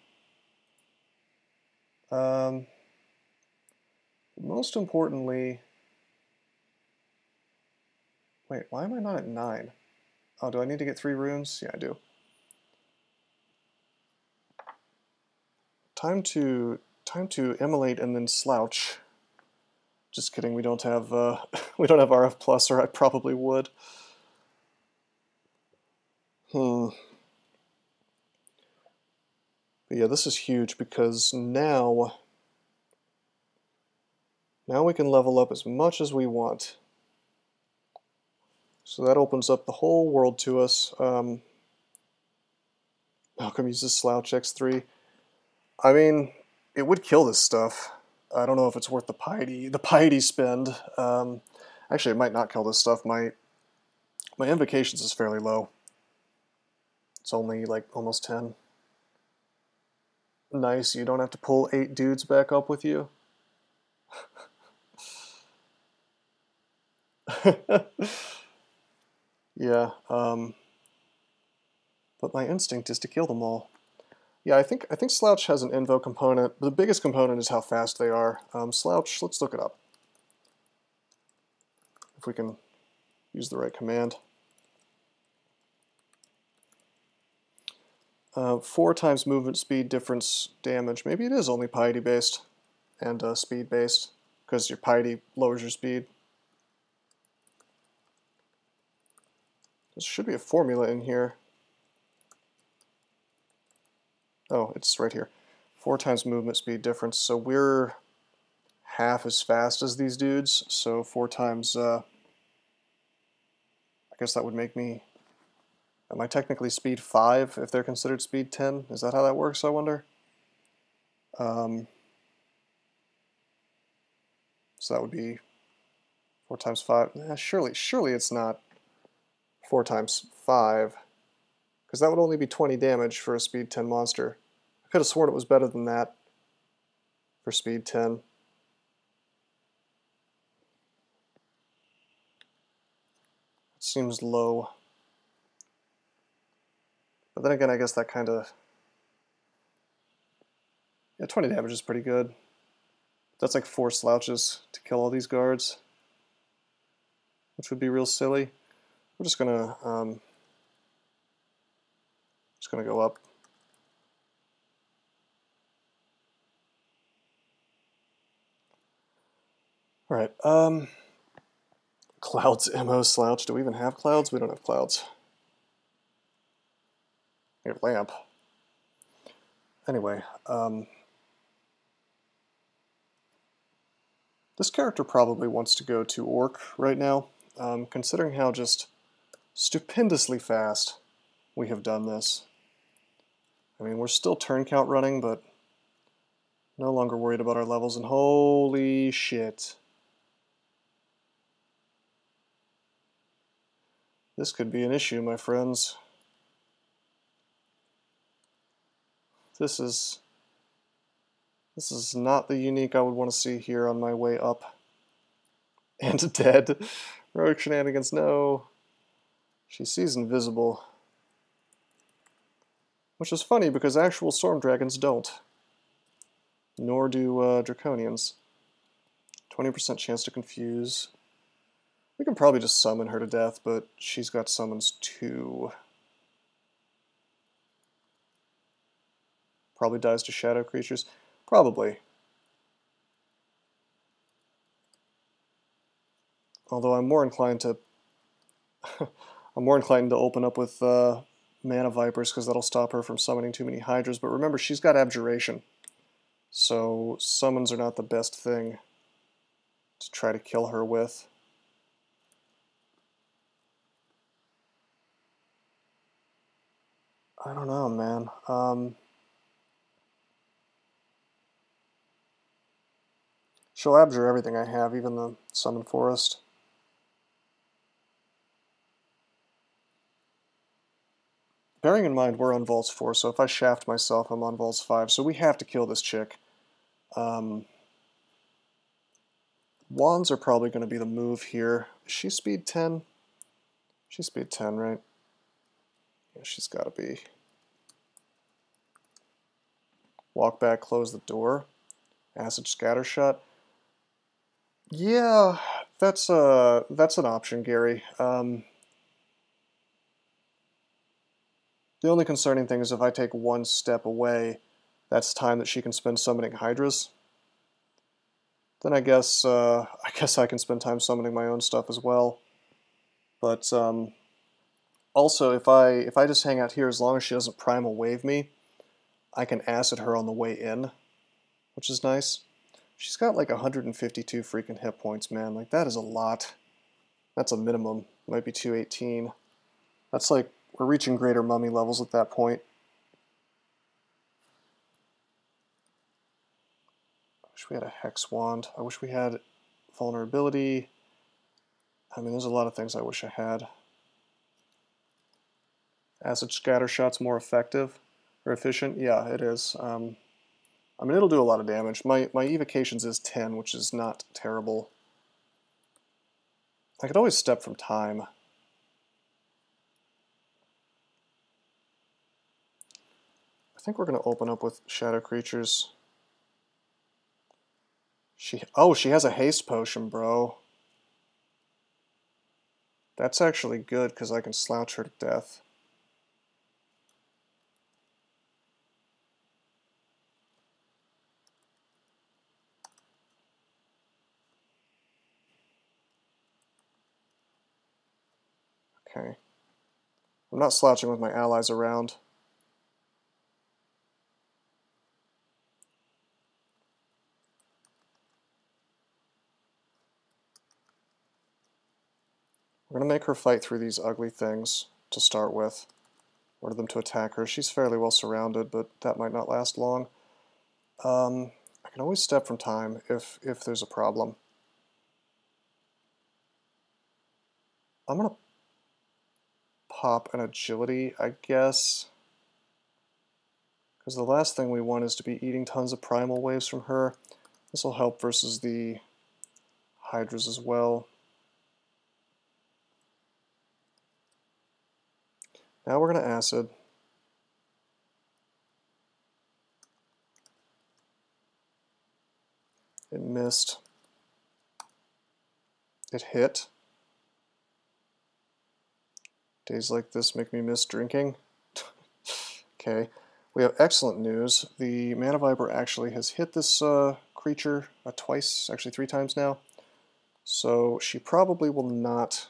Most importantly, wait, why am I not at 9? Oh, do I need to get 3 runes? Yeah, I do. Time to immolate and then slouch. Just kidding. We don't have we don't have RF plus, or I probably would. But yeah, this is huge because now we can level up as much as we want. So that opens up the whole world to us. Malcolm uses Slouch X3. I mean, it would kill this stuff. I don't know if it's worth the piety spend. Actually, it might not kill this stuff. My invocations is fairly low. It's only like almost 10. Nice, you don't have to pull 8 dudes back up with you. Yeah, but my instinct is to kill them all. Yeah, I think Slouch has an invo component, but the biggest component is how fast they are. Slouch, let's look it up. If we can use the right command. 4 times movement speed difference damage. Maybe it is only piety based and speed based, because your piety lowers your speed. There should be a formula in here. Oh, it's right here. 4 times movement speed difference. So we're half as fast as these dudes. So 4 times, I guess that would make me, am I technically speed 5 if they're considered speed 10? Is that how that works, I wonder? So that would be 4 times 5. Surely it's not 4 times 5. Because that would only be 20 damage for a speed 10 monster. I could have sworn it was better than that for speed 10. It seems low. But then again, I guess that kind of... Yeah, 20 damage is pretty good. That's like 4 slouches to kill all these guards, which would be real silly. We're just gonna go up. All right. Clouds, MO, Slouch. Do we even have clouds? We don't have clouds. Here, lamp. Anyway, this character probably wants to go to Orc right now, considering how just stupendously fast we have done this. I mean, we're still turn count running, but no longer worried about our levels, and holy shit. This could be an issue, my friends. This is not the unique I would want to see here on my way up. And dead. Rogue shenanigans, no. She sees invisible. Which is funny because actual storm dragons don't. Nor do draconians. 20% chance to confuse. We can probably just summon her to death, but she's got summons too. Probably dies to shadow creatures. Probably. Although I'm more inclined to open up with Mana Vipers, because that'll stop her from summoning too many Hydras. But remember, she's got Abjuration. So summons are not the best thing to try to kill her with. I don't know, man. She'll abjure everything I have, even the Summon Forest. Bearing in mind we're on Vaults 4, so if I shaft myself, I'm on Vaults 5, so we have to kill this chick. Wands are probably going to be the move here. Is she speed 10? She's speed 10, right? Yeah, she's got to be. Walk back, close the door. Acid Scatter Shot. Yeah, that's an option, Gary. The only concerning thing is if I take one step away, that's time that she can spend summoning Hydras. Then I guess I can spend time summoning my own stuff as well. But also, if I just hang out here, as long as she doesn't primal wave me, I can acid her on the way in, which is nice. She's got like 152 freaking hit points, man. Like, that is a lot. That's a minimum. Might be 218. That's like, we're reaching greater mummy levels at that point. I wish we had a Hex Wand. I wish we had vulnerability. I mean, there's a lot of things I wish I had. Acid Scatter Shot's more effective or efficient? Yeah, it is. I mean, it'll do a lot of damage. My evocations is 10, which is not terrible. I could always step from time. I think we're going to open up with Shadow Creatures. She has a haste potion, bro. That's actually good because I can slouch her to death. Okay. I'm not slouching with my allies around. We're going to make her fight through these ugly things to start with. Order them to attack her. She's fairly well surrounded, but that might not last long. I can always step from time if there's a problem. I'm going to pop an agility, I guess. Because the last thing we want is to be eating tons of primal waves from her. This will help versus the Hydras as well. Now we're going to acid. It missed. It hit. Days like this make me miss drinking. Okay. We have excellent news. The Mana Viper actually has hit this creature twice, actually 3 times now. So she probably will not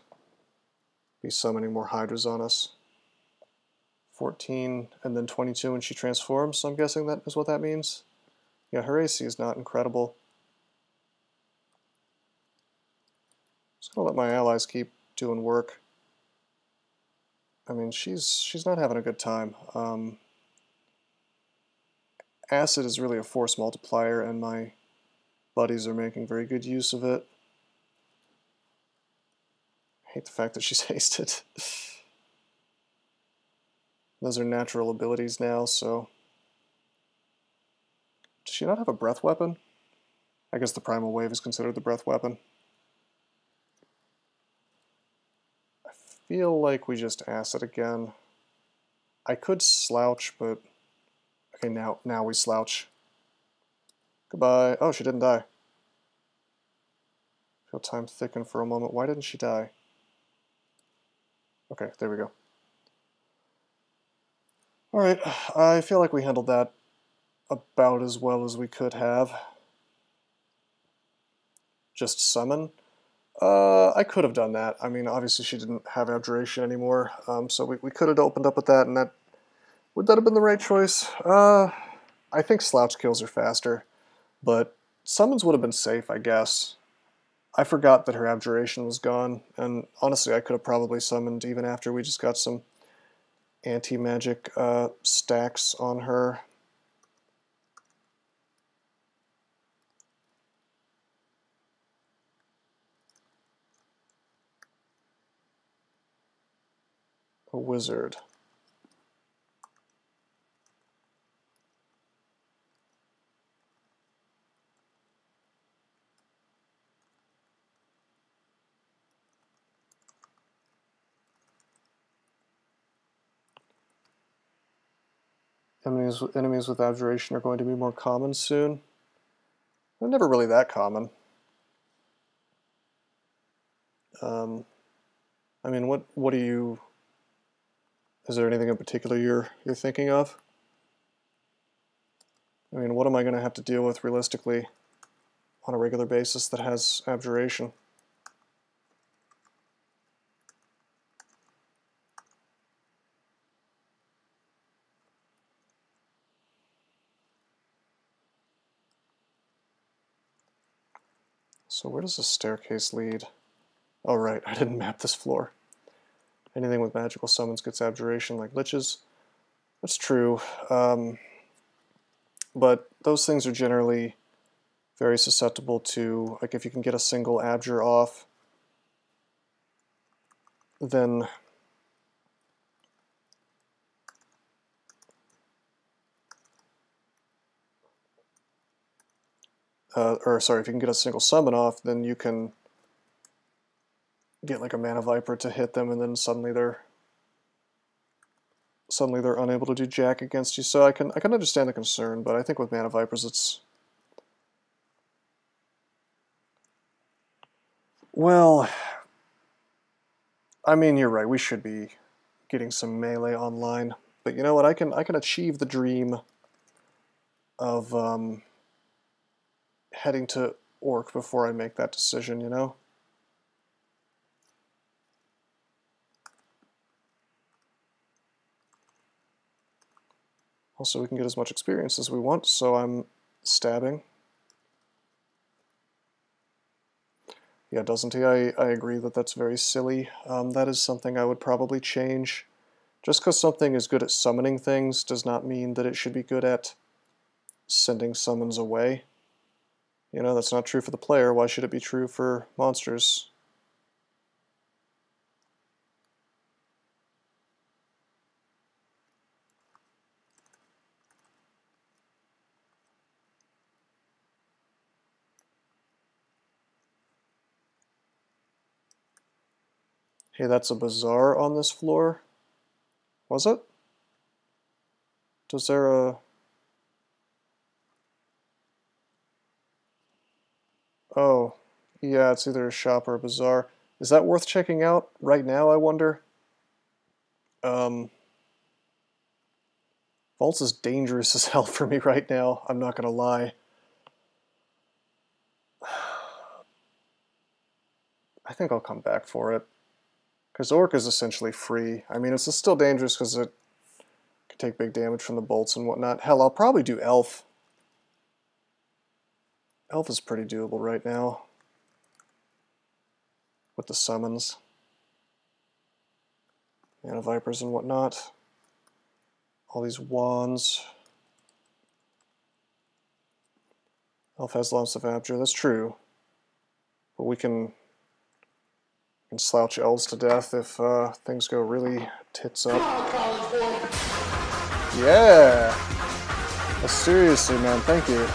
be summoning more Hydras on us. 14 and then 22 when she transforms, so I'm guessing that is what that means. Yeah, her AC is not incredible. Just gonna let my allies keep doing work. I mean, she's not having a good time. Acid is really a force multiplier, and my buddies are making very good use of it. I hate the fact that she's hasted. Those are natural abilities now, so... Does she not have a breath weapon? I guess the Primal Wave is considered the breath weapon. I feel like we just acid again. I could slouch, but... Okay, now we slouch. Goodbye. Oh, she didn't die. Feel time thicken for a moment. Why didn't she die? Okay, there we go. Alright, I feel like we handled that about as well as we could have. Just summon? I could have done that. I mean, obviously she didn't have Abjuration anymore, so we could have opened up with that, and would that have been the right choice? I think slouch kills are faster, but summons would have been safe, I guess. I forgot that her Abjuration was gone, and honestly I could have probably summoned even after we just got some anti-magic stacks on her. A wizard. Enemies with Abjuration are going to be more common soon. They're never really that common. I mean, what do you... Is there anything in particular you're thinking of? I mean, what am I going to have to deal with realistically on a regular basis that has abjuration? So where does this staircase lead? Oh right, I didn't map this floor. Anything with magical summons gets abjuration, like liches. That's true. But those things are generally very susceptible to, like if you can get a single abjure off, then or sorry, if you can get a single summon off, then you can get like a Mana Viper to hit them, and then suddenly they're unable to do jack against you. So I can understand the concern, but I think with Mana Vipers it's, well, I mean, you're right, we should be getting some melee online, but you know what, I can achieve the dream of heading to Orc before I make that decision, you know? Also, we can get as much experience as we want, so I'm stabbing. Yeah, doesn't he? I agree that that's very silly. That is something I would probably change. Just because something is good at summoning things does not mean that it should be good at sending summons away. You know, that's not true for the player. Why should it be true for monsters? Hey, that's a bazaar on this floor? Was it? Does there a... Oh, yeah, it's either a shop or a bazaar. Is that worth checking out right now, I wonder? Vaults is dangerous as hell for me right now, I'm not gonna lie. I think I'll come back for it. Because Orc is essentially free. I mean, it's still dangerous because it can take big damage from the bolts and whatnot. Hell, I'll probably do Elf. Elf is pretty doable right now. With the summons. Mana Vipers and whatnot. All these wands. Elf has lumps of abjure, that's true. But we can slouch elves to death if things go really tits up. Yeah! Seriously, man, thank you.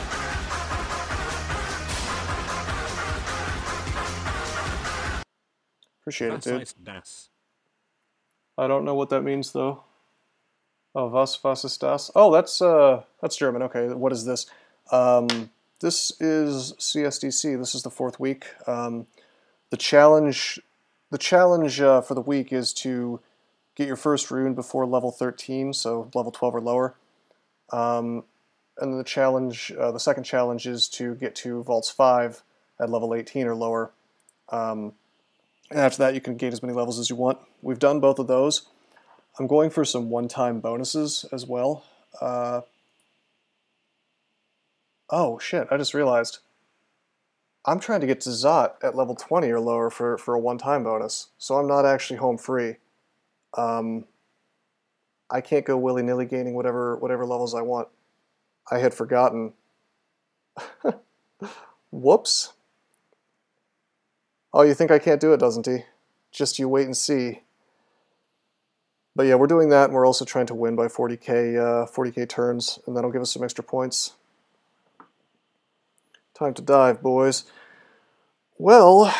Appreciate it, dude. I don't know what that means, though. Oh, was ist das? Oh, that's German. Okay, what is this? This is CSDC. This is the 4th week. The challenge for the week is to get your first rune before level 13, so level 12 or lower. And the challenge, the second challenge is to get to Vaults 5 at level 18 or lower. And after that, you can gain as many levels as you want. We've done both of those. I'm going for some one-time bonuses as well. Oh, shit, I just realized. I'm trying to get to Zot at level 20 or lower for a one-time bonus, so I'm not actually home free. I can't go willy-nilly gaining whatever levels I want. I had forgotten. Whoops. Oh, you think I can't do it, doesn't he? Just you wait and see. But yeah, we're doing that, and we're also trying to win by 40k turns, and that'll give us some extra points. Time to dive, boys. Well,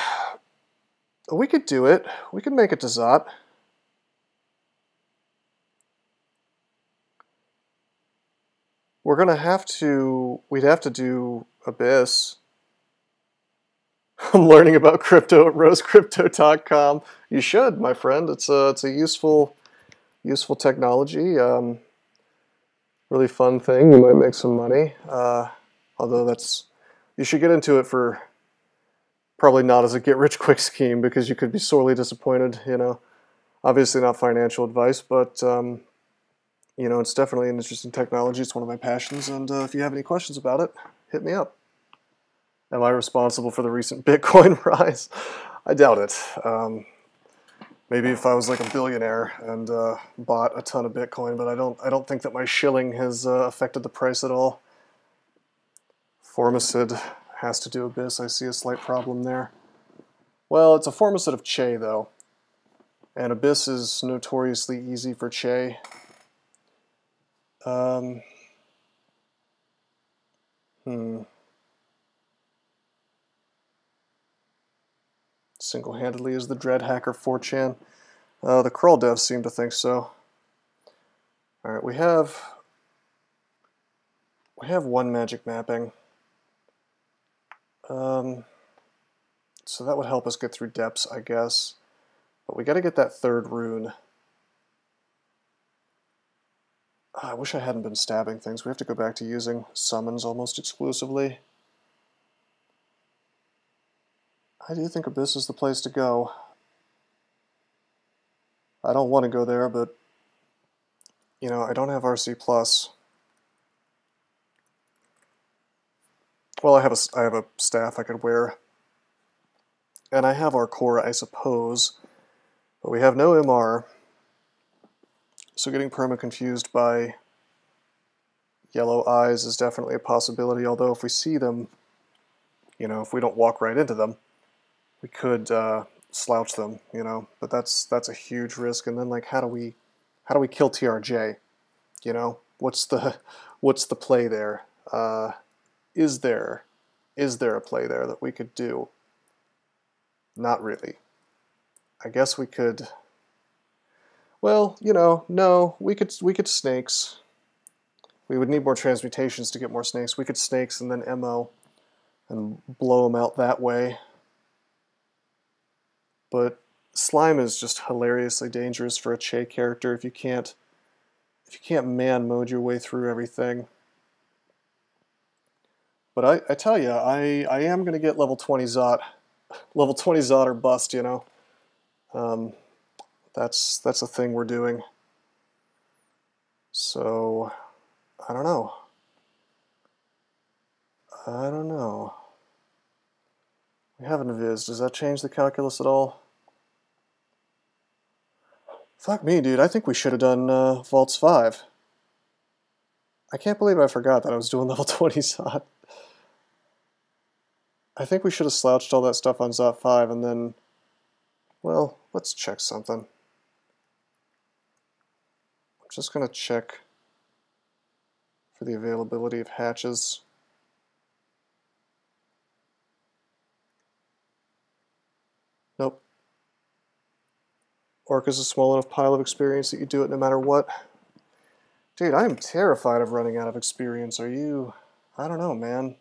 we could do it. We could make it to Zot. We're gonna have to. We'd have to do Abyss. I'm learning about crypto at rosecrypto.com. You should, my friend. It's a useful useful technology. Really fun thing. You might make some money. Although you should get into it for probably not as a get-rich-quick scheme, because you could be sorely disappointed. Obviously not financial advice, but it's definitely an interesting technology. It's one of my passions, and if you have any questions about it, hit me up. Am I responsible for the recent Bitcoin rise? I doubt it. Maybe if I was like a billionaire and bought a ton of Bitcoin, but I don't think that my shilling has affected the price at all. Formicid has to do Abyss. I see a slight problem there. Well, it's a Formicid of Chei, though. And Abyss is notoriously easy for Chei. Single-handedly is the Dread Hacker 4chan. The crawl devs seem to think so. Alright, we have one magic mapping. So that would help us get through depths, I guess. But we gotta get that third rune. I wish I hadn't been stabbing things. We have to go back to using summons almost exclusively. I do think Abyss is the place to go. I don't want to go there, but I don't have RC+. Well, I have a staff I could wear. And I have our core, I suppose. But we have no MR. So getting perma-confused by yellow eyes is definitely a possibility, although if we see them, if we don't walk right into them, we could slouch them, but that's a huge risk. And then, like, how do we kill TRJ? What's the play there? Is there a play there that we could do? Not really. I guess we could. Well, no, we could snakes. We would need more transmutations to get more snakes. We could snakes and then MO and blow them out that way. But slime is just hilariously dangerous for a Chei character if you can't man mode your way through everything. But I tell you, I am gonna get level 20 Zot, level 20 Zot or bust. That's a thing we're doing. So I don't know. We have an Viz. Does that change the calculus at all? Fuck me, dude. I think we should have done Vaults 5. I can't believe I forgot that I was doing level 20 Zot. I think we should have slouched all that stuff on Zot 5 and then... Well, let's check something. I'm just going to check for the availability of hatches. Nope. Orc is a small enough pile of experience that you do it no matter what. Dude, I am terrified of running out of experience. Are you? I don't know, man.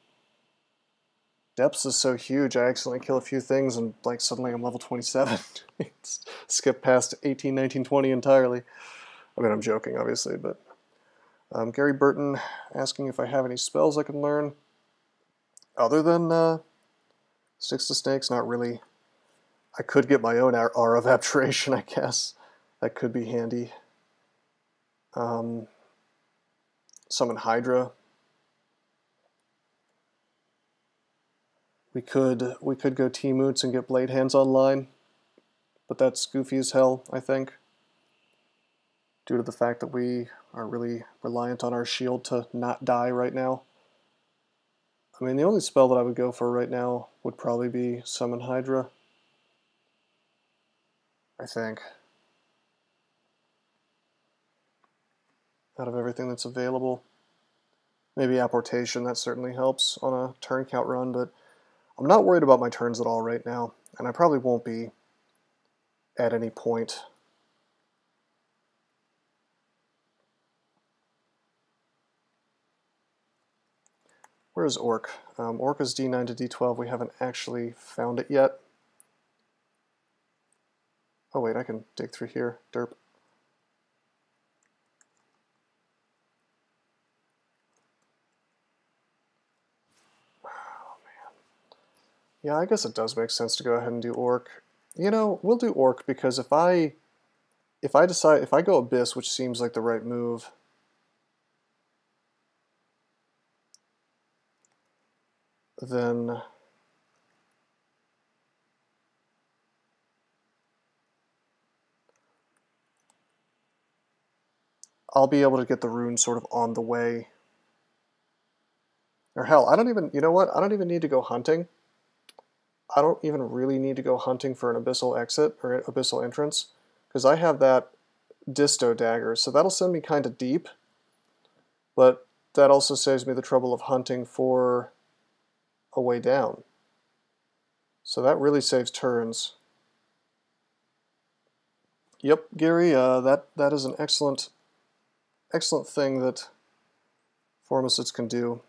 Depths is so huge, I accidentally kill a few things and like suddenly I'm level 27. Skip past 18, 19, 20 entirely. I mean, I'm joking, obviously, but... Gary Burton asking if I have any spells I can learn. Other than Sticks to Snakes, not really. I could get my own Aura of Abjuration, I guess. That could be handy. Summon Hydra. We could go T-Moots and get Blade Hands online, but that's goofy as hell, I think, due to the fact that we are really reliant on our shield to not die right now. I mean, the only spell that I would go for right now would probably be Summon Hydra, I think. Out of everything that's available. Maybe Apportation, that certainly helps on a turn count run, but I'm not worried about my turns at all right now, and I probably won't be at any point. Where is Orc? Orc is D9 to D12. We haven't actually found it yet. Oh wait, I can dig through here. Derp. Yeah, I guess it does make sense to go ahead and do Orc. You know, we'll do Orc because if I go Abyss, which seems like the right move, then I'll be able to get the runes sort of on the way. Or hell, I don't even, you know what? I don't even need to go hunting. I don't even really need to go hunting for an abyssal exit or abyssal entrance because I have that disto dagger, so that'll send me kind of deep, but that also saves me the trouble of hunting for a way down. So that really saves turns. Yep, Gary, that is an excellent thing that Formicids can do.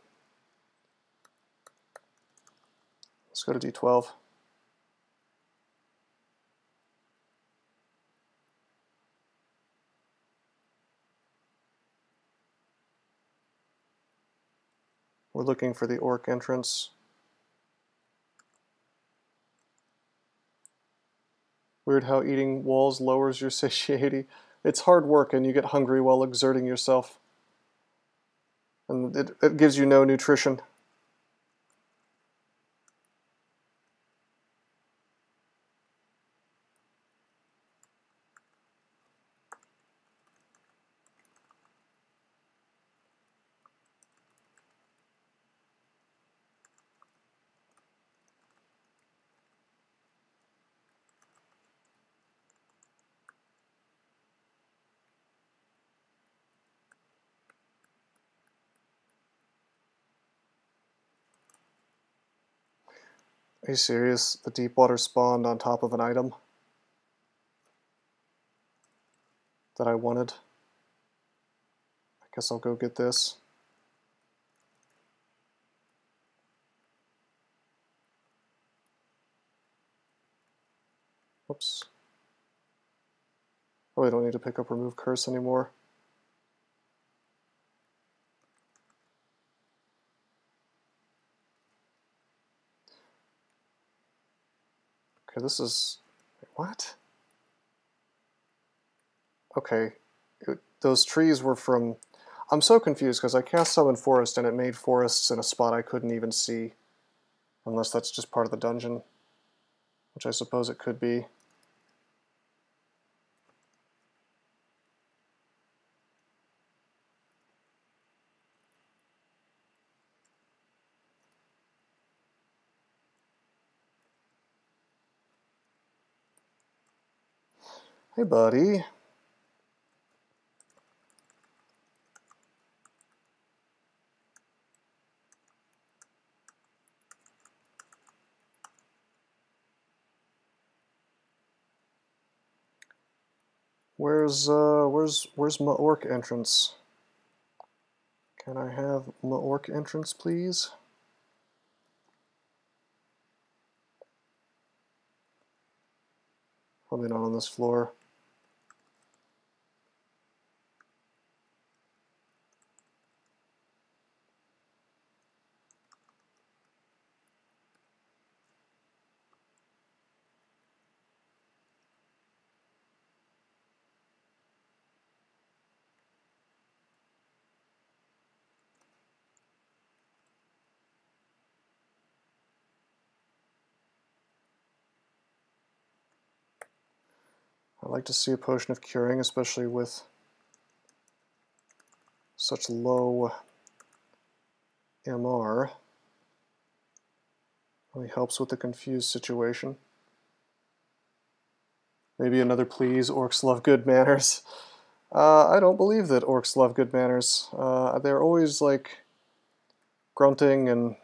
Let's go to D12. We're looking for the Orc entrance. Weird how eating walls lowers your satiety. It's hard work and you get hungry while exerting yourself. And it gives you no nutrition. Are you serious? The deep water spawned on top of an item that I wanted. I guess I'll go get this. Whoops. Probably don't need to pick up remove curse anymore. Okay, this is... what? Okay, those trees were from... I'm so confused because I cast Summon Forest and it made forests in a spot I couldn't even see. Unless that's just part of the dungeon, which I suppose it could be. Hey, buddy. Where's my orc entrance? Can I have my orc entrance, please? Probably not on this floor. I like to see a potion of curing, especially with such low MR. Really helps with the confused situation. Maybe another please, orcs love good manners. I don't believe that orcs love good manners. They're always like grunting and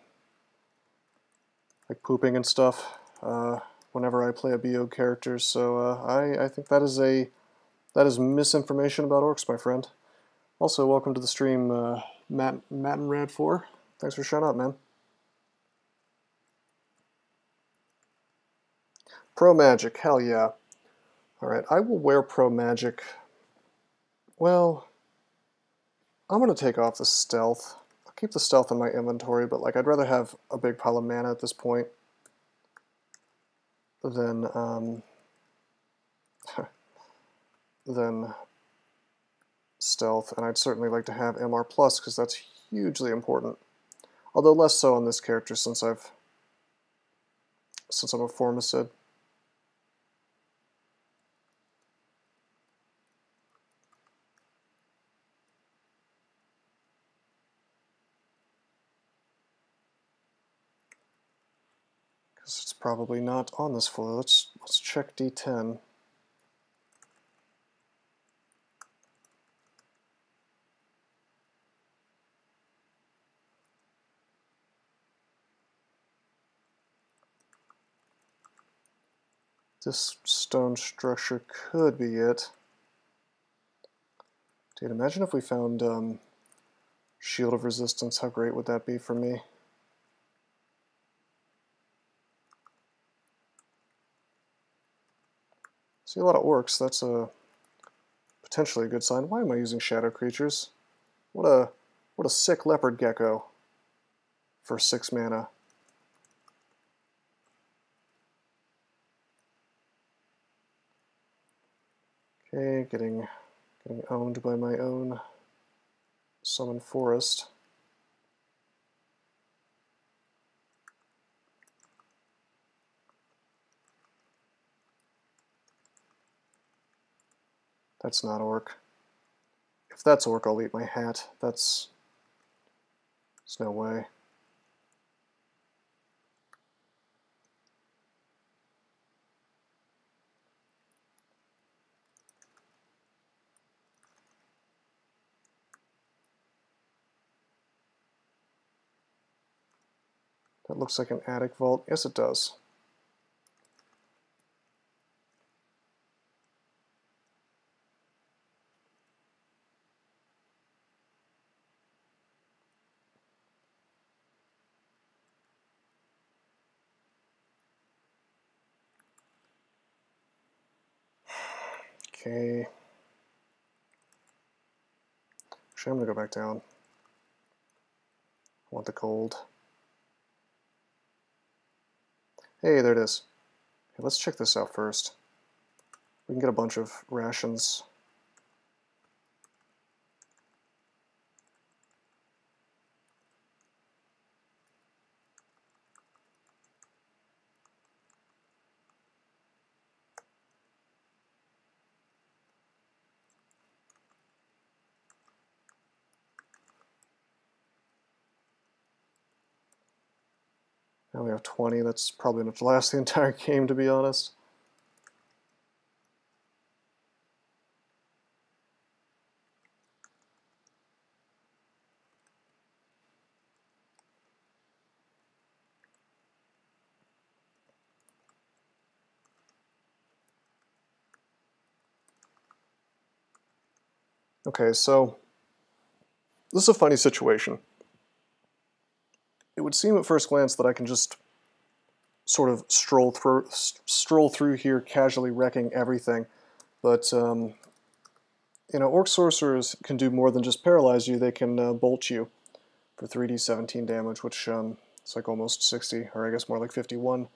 like pooping and stuff whenever I play a BO character, so I think that is misinformation about orcs, my friend. Also, welcome to the stream, Matt and Rad 4. Thanks for showing up, man. Pro Magic, hell yeah. Alright, I will wear Pro Magic. Well, I'm going to take off the stealth. I'll keep the stealth in my inventory, but like I'd rather have a big pile of mana at this point. than than stealth, and I'd certainly like to have MR plus because that's hugely important. Although less so on this character since I'm a Formicid. Because it's probably not on this floor. Let's check D10. This stone structure could be it. Dude, imagine if we found Shield of Resistance. How great would that be for me? See a lot of orcs. That's potentially a good sign. Why am I using shadow creatures? What a sick leopard gecko for 6 mana. Okay, getting owned by my own summon forest. That's not orc. If that's orc, I'll eat my hat. There's no way. That looks like an attic vault. Yes, it does. Okay. Actually, I'm going to go back down. I want the gold. Hey, there it is. Okay, let's check this out first. We can get a bunch of rations. Now we have 20. That's probably enough to last the entire game, to be honest. Okay, so this is a funny situation. It would seem at first glance that I can just sort of stroll through here, casually wrecking everything, but you know, orc sorcerers can do more than just paralyze you. They can bolt you for 3d17 damage, which it's like almost 60, or I guess more like 51.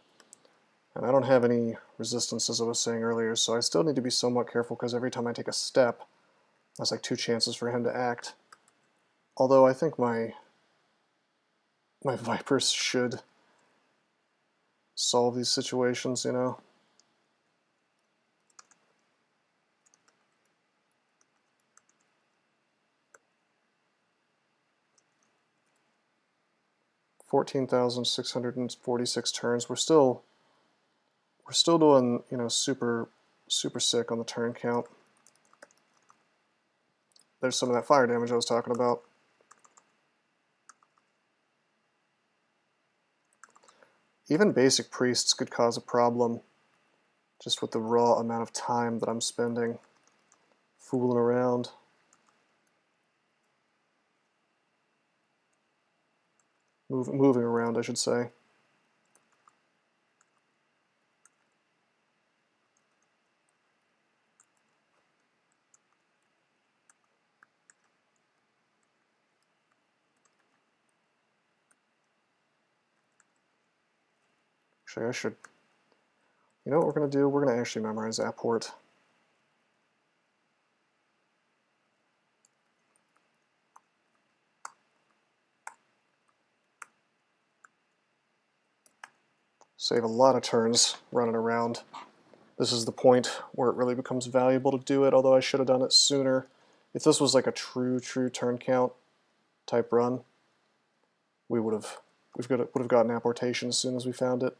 And I don't have any resistance, as I was saying earlier, so I still need to be somewhat careful because every time I take a step, that's like 2 chances for him to act. Although I think my Vipers should solve these situations, you know. $14,646 turns. We're still doing, you know, super sick on the turn count. There's some of that fire damage I was talking about. Even basic priests could cause a problem just with the raw amount of time that I'm spending fooling around. Moving around, I should say. Actually, You know what we're going to do? We're going to actually memorize apport. Save a lot of turns running around. This is the point where it really becomes valuable to do it, although I should have done it sooner. If this was like a true turn count type run, we would have gotten apportation as soon as we found it.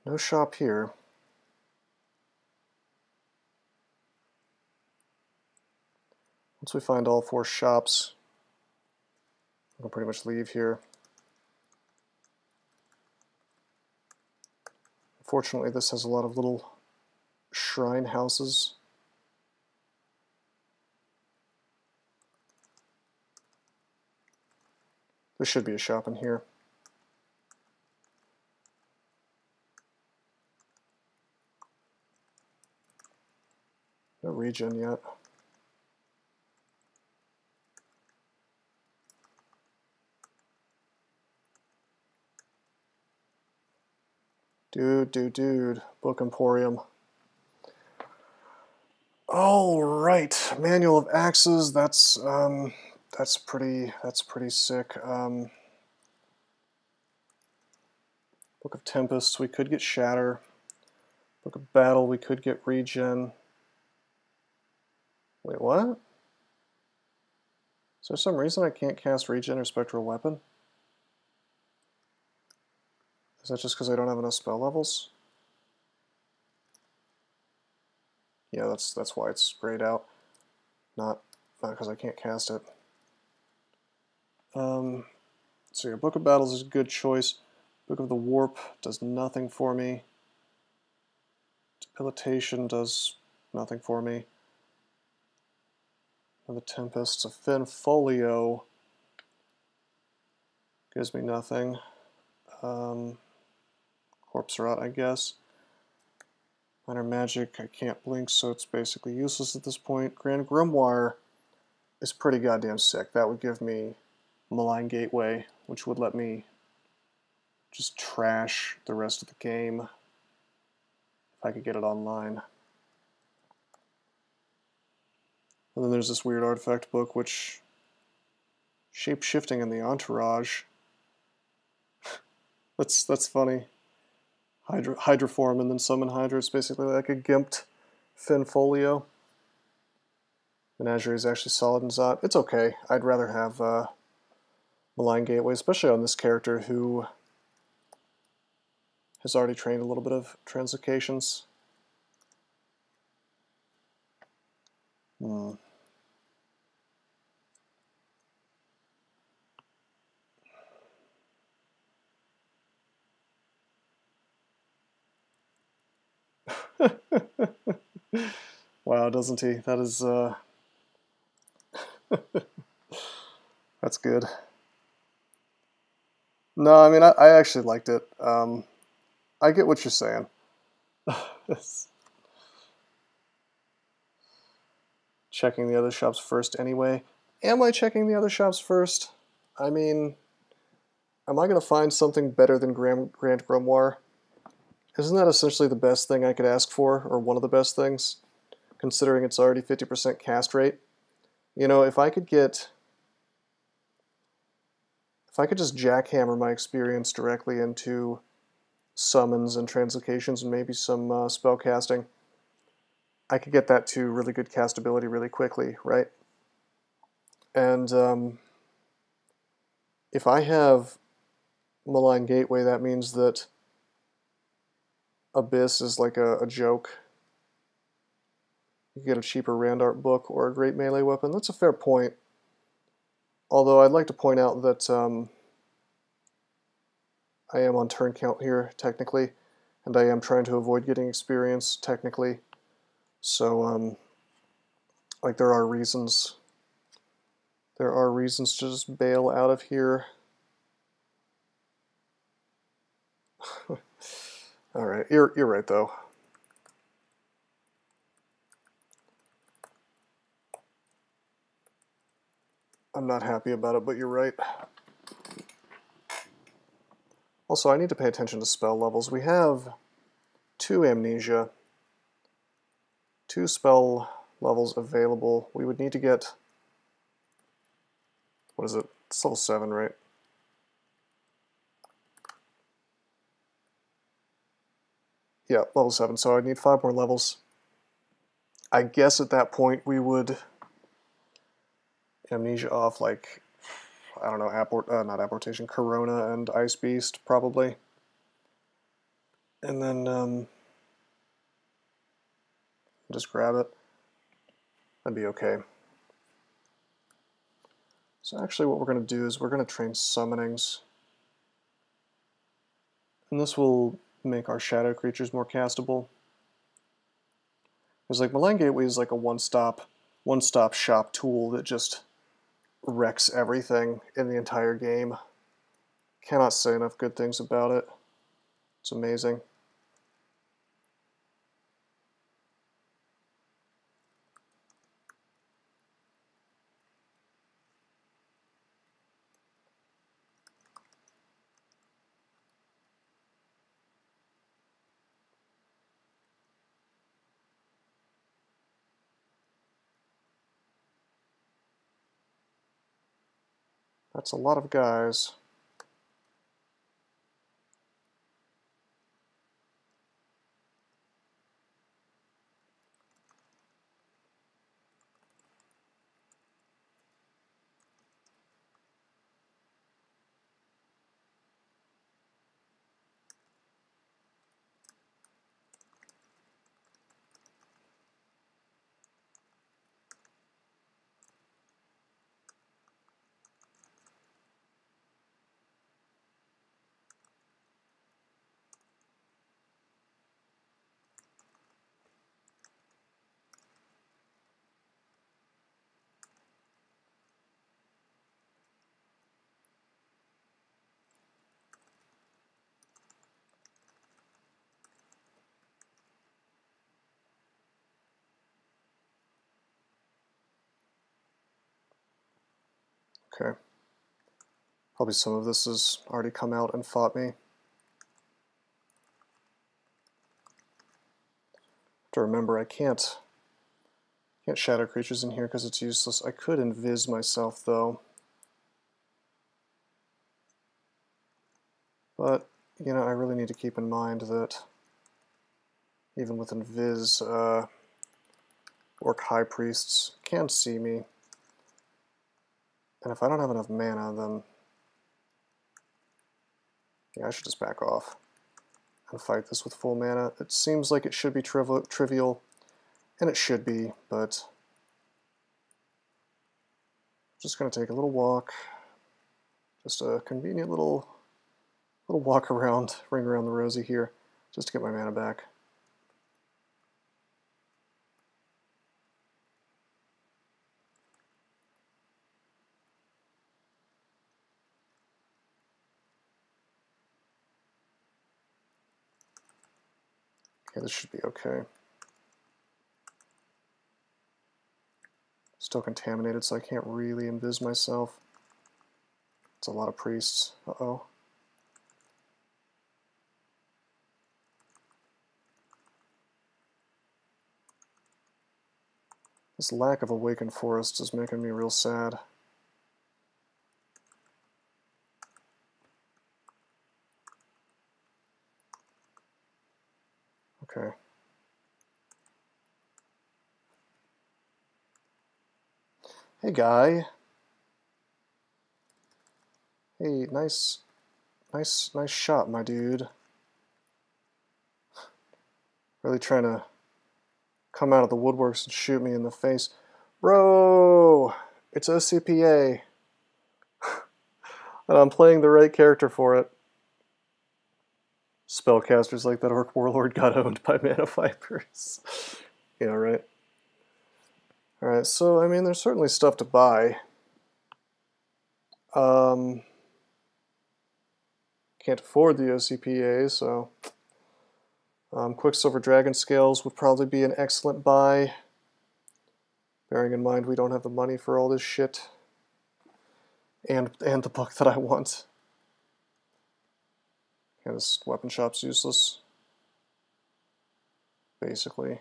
No shop here. Once we find all 4 shops, we'll pretty much leave here. Fortunately, this has a lot of little shrine houses. There should be a shop in here. No regen yet. Dude. Book Emporium. All right, Manual of Axes. That's pretty sick. Book of Tempests. We could get Shatter. Book of Battle. We could get Regen. Wait, what? Is there some reason I can't cast Regen or Spectral Weapon? Is that just because I don't have enough spell levels? Yeah, that's why it's grayed out. Not because I can't cast it. So yeah, Book of Battles is a good choice. Book of the Warp does nothing for me. Debilitation does nothing for me. The Tempest, a Fin Folio gives me nothing. Corpse Rot, I guess. Minor Magic, I can't blink, so it's basically useless at this point. Grand Grimoire is pretty goddamn sick. That would give me Malign Gateway, which would let me just trash the rest of the game if I could get it online. And then there's this weird artifact book, which shape-shifting in the entourage. that's funny. Hydroform and then summon Hydra. It's basically like a gimped Fin Folio. Menagerie is actually solid in Zot. It's okay. I'd rather have Malign Gateway, especially on this character who has already trained a little bit of translocations. Wow, doesn't he? That is, that's good. No, I mean, I actually liked it. I get what you're saying. Checking the other shops first anyway. Am I checking the other shops first? I mean, am I going to find something better than Grand Grimoire? Isn't that essentially the best thing I could ask for, or one of the best things, considering it's already 50% cast rate? You know, if I could just jackhammer my experience directly into summons and translocations and maybe some spell casting, I could get that to really good castability really quickly, right? And if I have Malign Gateway, that means that Abyss is like a joke. You get a cheaper Randart book or a great melee weapon. That's a fair point. Although I'd like to point out that I am on turn count here, technically, and I am trying to avoid getting experience, technically. So, like, there are reasons. There are reasons to just bail out of here. All right, you're right though. I'm not happy about it, but you're right. Also, I need to pay attention to spell levels. We have 2 amnesia, 2 spell levels available. We would need to get, what is it? It's level 7, right? Yeah, level 7, so I need 5 more levels. I guess at that point we would amnesia off, like, I don't know, not apportation, Corona and Ice Beast, probably. And then just grab it. That'd be okay. So actually what we're going to do is we're going to train summonings. And this will make our shadow creatures more castable. Because like Malign Gateway is like a one-stop shop tool that just wrecks everything in the entire game. Cannot say enough good things about it. It's amazing. That's a lot of guys. Okay. Probably some of this has already come out and fought me. To remember, I can't shadow creatures in here because it's useless. I could invis myself though. But, you know, I really need to keep in mind that even with invis, Orc High Priests can see me. And if I don't have enough mana, then yeah, I should just back off and fight this with full mana. It seems like it should be trivial, and it should be, but I'm just going to take a little walk, just a convenient little walk around, ring around the rosy here, just to get my mana back. Okay, this should be okay. Still contaminated, so I can't really invis myself. It's a lot of priests. Uh-oh. This lack of Awakened Forest is making me real sad. Okay. Hey, guy. Hey, nice shot, my dude. Really trying to come out of the woodworks and shoot me in the face. Bro! It's OCPA. And I'm playing the right character for it. Spellcasters like that Orc Warlord got owned by Mana Vipers. Yeah, right. Alright, so, I mean, there's certainly stuff to buy. Can't afford the OCPA, so... Quicksilver Dragon Scales would probably be an excellent buy. Bearing in mind we don't have the money for all this shit. And the book that I want. Yeah, this weapon shop's useless. Basically.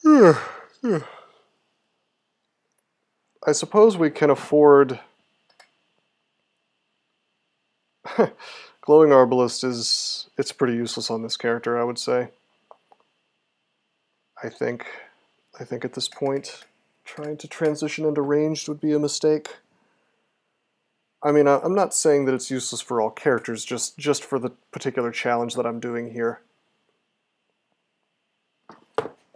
I suppose we can afford... Glowing Arbalist it's pretty useless on this character, I would say. I think at this point, trying to transition into ranged would be a mistake. I mean, I'm not saying that it's useless for all characters, just for the particular challenge that I'm doing here.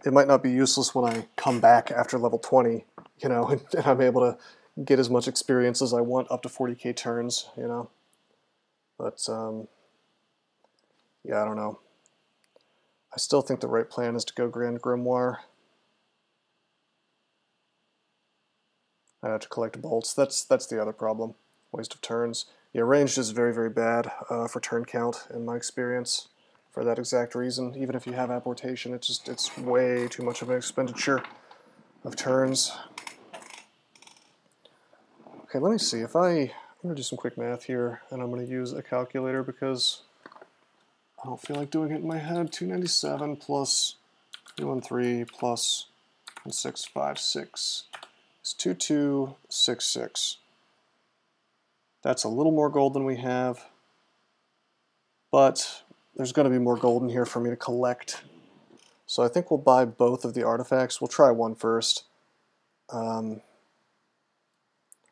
It might not be useless when I come back after level 20, you know, and I'm able to get as much experience as I want up to 40k turns, you know. But, yeah, I don't know. I still think the right plan is to go Grand Grimoire. I have to collect bolts. That's the other problem. Waste of turns. Yeah, ranged is very, very bad for turn count, in my experience, for that exact reason. Even if you have apportation, it's way too much of an expenditure of turns. Okay, let me see. I'm going to do some quick math here, and I'm going to use a calculator because I don't feel like doing it in my head. 297 plus 313 plus 1656 is 2266. That's a little more gold than we have, but there's going to be more gold in here for me to collect. So I think we'll buy both of the artifacts. We'll try one first.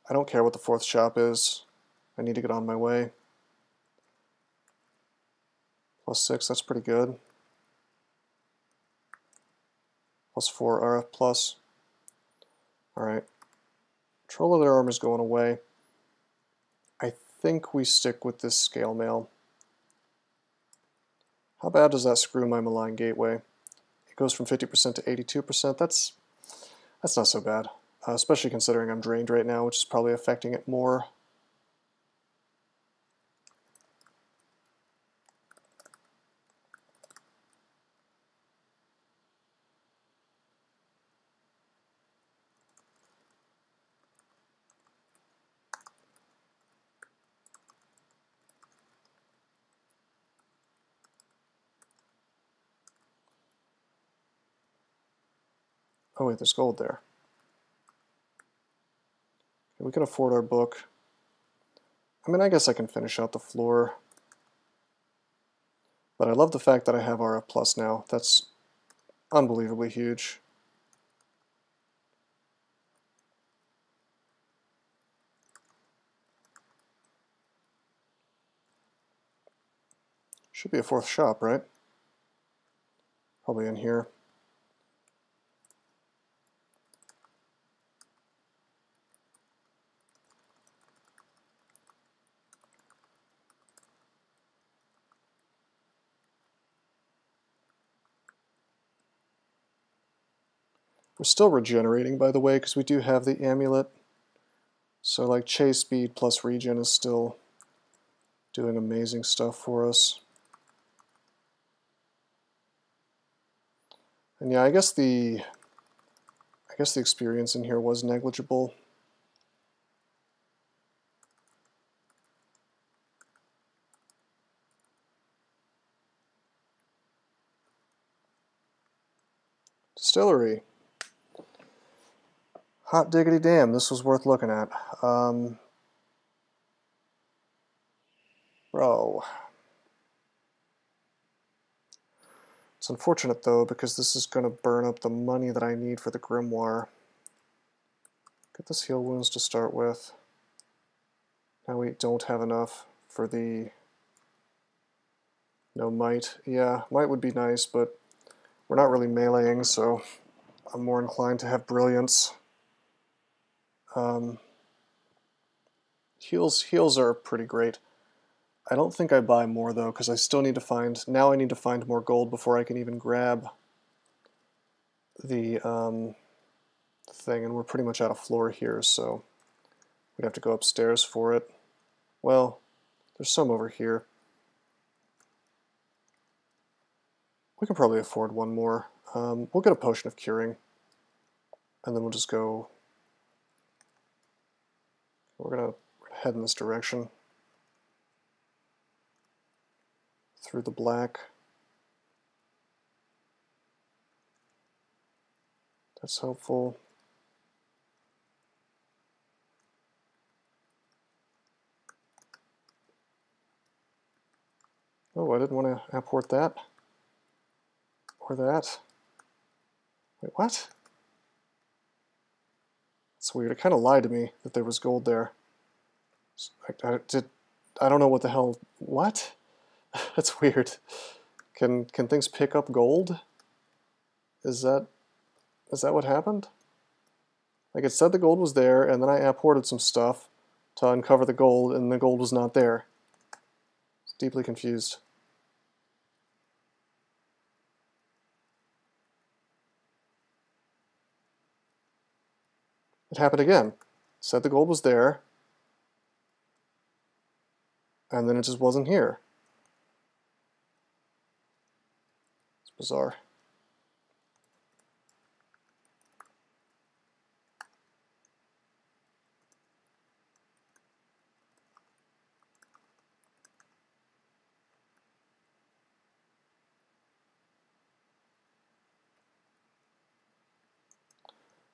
I don't care what the fourth shop is. I need to get on my way. +6, that's pretty good. +4 RF plus. Alright. Control of their armor is going away. I think we stick with this scale mail. How bad does that screw my malign gateway? It goes from 50% to 82%. That's not so bad. Especially considering I'm drained right now, which is probably affecting it more. Oh wait, there's gold there. We can afford our book. I mean, I guess I can finish out the floor. But I love the fact that I have RF Plus now. That's unbelievably huge. Should be a fourth shop, right? Probably in here. We're still regenerating, by the way, because we do have the amulet. So like Chei speed plus regen is still doing amazing stuff for us. And yeah, I guess the experience in here was negligible. Distillery. Hot diggity damn, this was worth looking at. Bro. It's unfortunate though, because this is going to burn up the money that I need for the grimoire. Get this heal wounds to start with. Now we don't have enough for the... No might. Yeah, might would be nice, but we're not really meleeing, so I'm more inclined to have brilliance. Heals are pretty great. I don't think I buy more though, because I still need to find, now I need to find more gold before I can even grab the thing, and we're pretty much out of floor here, so we'd have to go upstairs for it. Well, there's some over here. We can probably afford one more. We'll get a potion of curing, and then we'll just go. We're gonna head in this direction through the black. That's helpful. Oh, I didn't want to import that. Or that. Wait, what? It's weird. It kind of lied to me that there was gold there. I don't know what the hell. What? That's weird. Can things pick up gold? Is that what happened? Like, it said the gold was there, and then I imported some stuff to uncover the gold, and the gold was not there. It's deeply confused. It happened again. It said the gold was there, and then it just wasn't here. It's bizarre.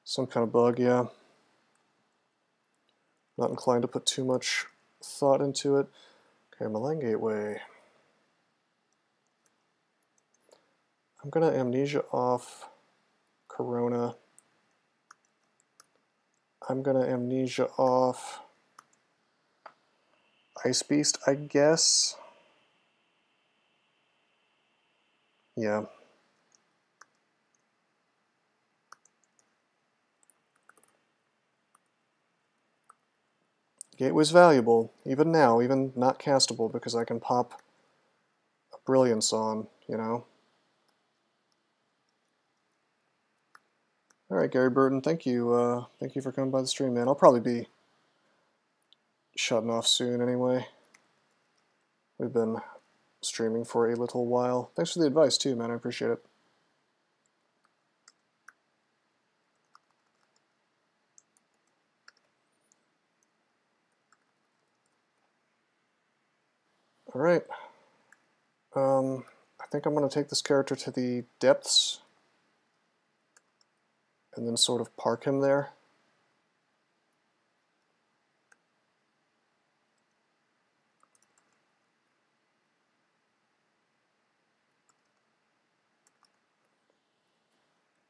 Some kind of bug, yeah. Not inclined to put too much thought into it. Okay, Malign Gateway. I'm gonna amnesia off Corona. I'm gonna amnesia off Ice Beast, I guess. Yeah. Gateway's valuable, even now, even not castable, because I can pop a Brilliance on, you know? Alright, Gary Burton, thank you for coming by the stream, man. I'll probably be shutting off soon anyway. We've been streaming for a little while. Thanks for the advice too, man, I appreciate it. Alright. I think I'm going to take this character to the depths and then sort of park him there.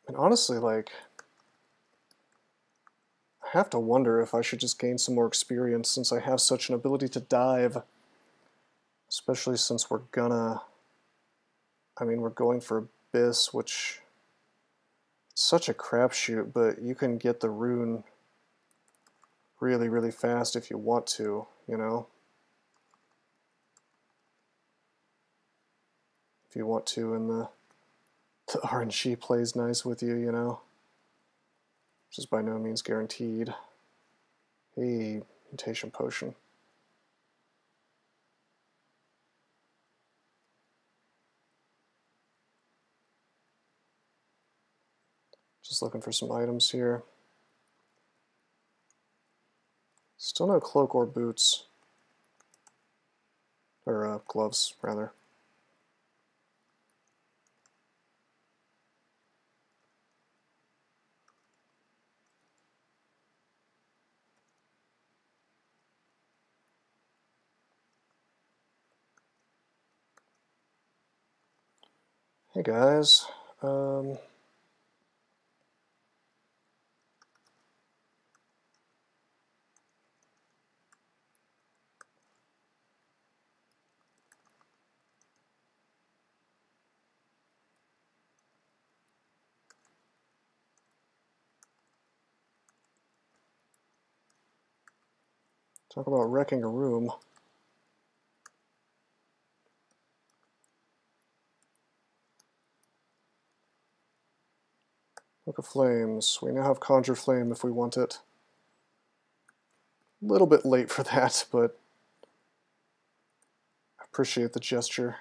And honestly, like, I have to wonder if I should just gain some more experience since I have such an ability to dive. Especially since we're gonna, I mean, we're going for Abyss, which it's such a crapshoot, but you can get the rune really, really fast if you want to, you know? If you want to, and the RNG plays nice with you, you know? Which is by no means guaranteed. Hey, mutation potion. Just looking for some items here. Still no cloak or boots. Or gloves, rather. Hey guys. Talk about wrecking a room. Book of Flames. We now have Conjure Flame if we want it. A little bit late for that, but I appreciate the gesture.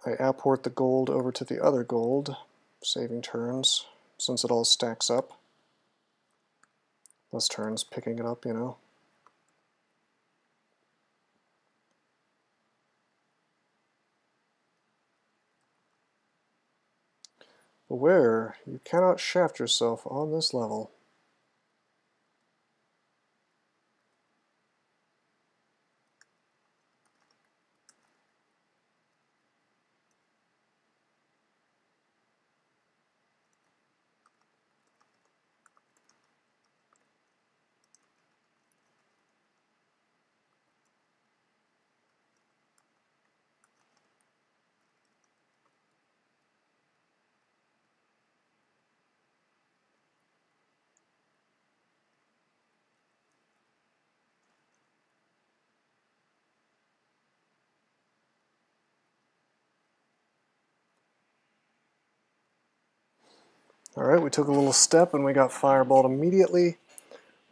I apport the gold over to the other gold, saving turns, since it all stacks up. Less turns picking it up, you know. Beware, you cannot shaft yourself on this level. Alright, we took a little step and we got fireballed immediately,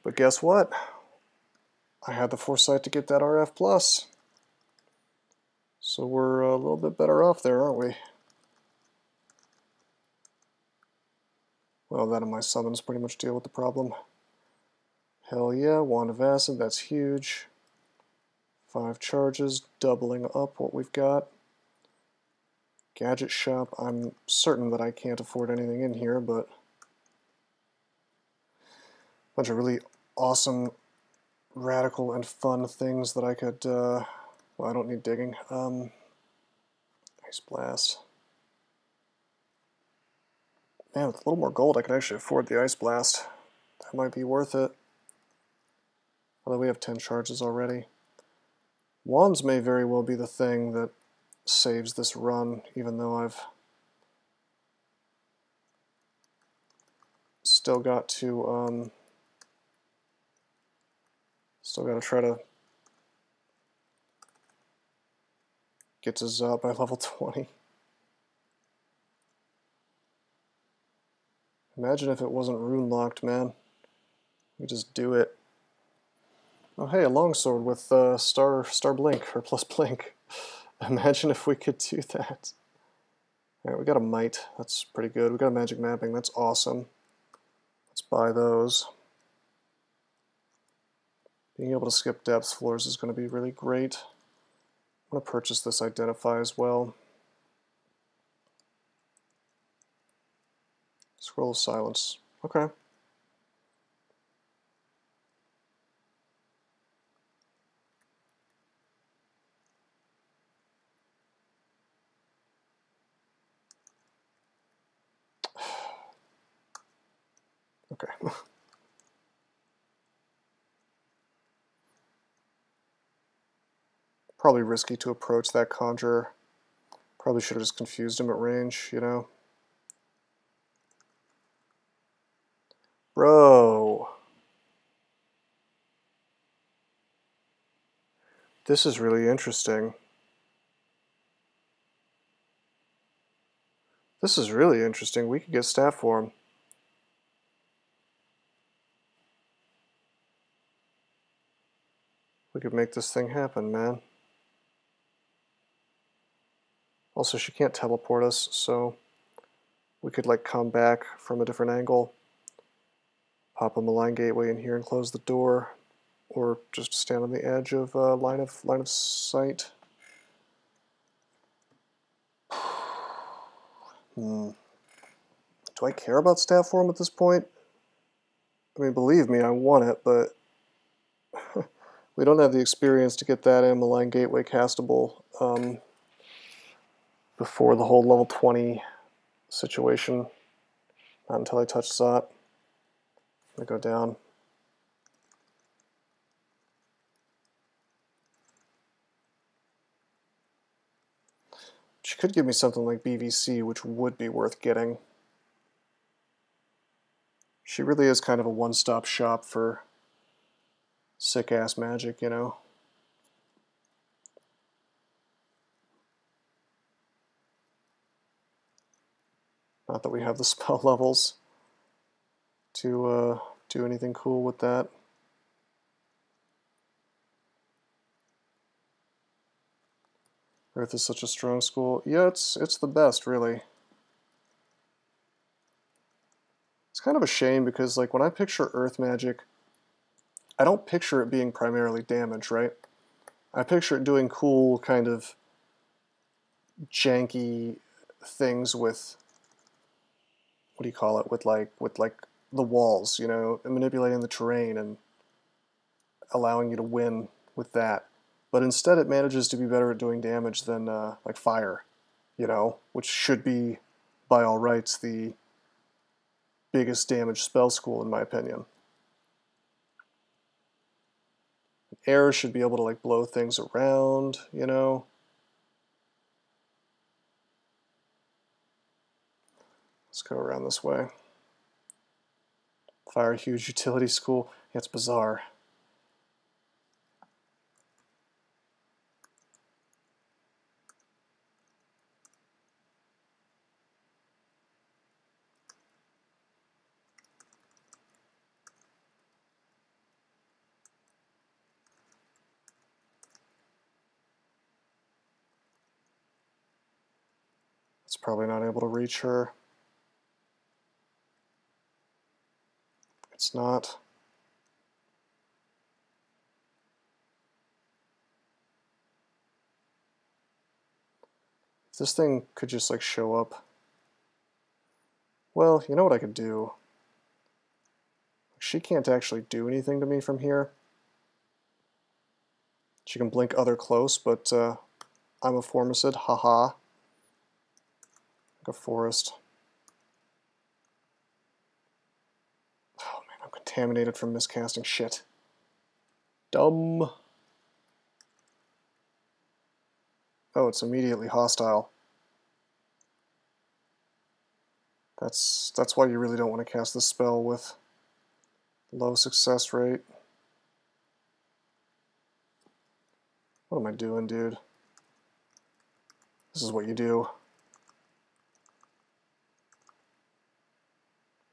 but guess what? I had the foresight to get that RF+. So we're a little bit better off there, aren't we? Well, that and my summons pretty much deal with the problem. Hell yeah, Wand of Acid, that's huge. 5 charges, doubling up what we've got. Gadget shop, I'm certain that I can't afford anything in here, but a bunch of really awesome, radical, and fun things that I could, well, I don't need digging. Ice Blast. Man, with a little more gold, I can actually afford the Ice Blast. That might be worth it. Although we have 10 charges already. Wands may very well be the thing that saves this run, even though I've still got to try to get to Zod by level 20. Imagine if it wasn't rune locked, man. We just do it. Oh hey, a longsword with star blink or plus blink. Imagine if we could do that. Alright, we got a might. That's pretty good. We got a magic mapping. That's awesome. Let's buy those. Being able to skip depth floors is going to be really great. I'm going to purchase this Identify as well. Scroll of Silence. Okay. Okay. Probably risky to approach that conjurer. Probably should have just confused him at range, you know? Bro. This is really interesting. This is really interesting. We could get staff form. We could make this thing happen, man. Also, she can't teleport us, so we could like come back from a different angle, pop a malign gateway in here and close the door, or just stand on the edge of line of sight. do I care about stat form at this point? I mean, believe me, I want it, but we don't have the experience to get that in Malign Gateway castable before the whole level 20 situation. Not until I touch Zot. I go down. She could give me something like BVC, which would be worth getting. She really is kind of a one-stop shop for sick-ass magic, you know? Not that we have the spell levels to do anything cool with that. Earth is such a strong school. Yeah, it's the best, really. It's kind of a shame because, like, when I picture Earth magic, I don't picture it being primarily damage, right? I picture it doing cool, kind of janky things with, what do you call it? With like the walls, you know, and manipulating the terrain and allowing you to win with that. But instead, it manages to be better at doing damage than like fire, you know, which should be, by all rights, the biggest damage spell school in my opinion. Air should be able to like blow things around, you know. Let's go around this way. Fire, huge utility school. Yeah, it's bizarre. It's probably not able to reach her. It's not. If this thing could just like show up. Well, you know what I could do? She can't actually do anything to me from here. She can blink other close, but I'm a Formicid, haha. Like a forest. Oh man, I'm contaminated from miscasting shit. Dumb. Oh, it's immediately hostile. That's why you really don't want to cast this spell with low success rate. What am I doing, dude? This is what you do.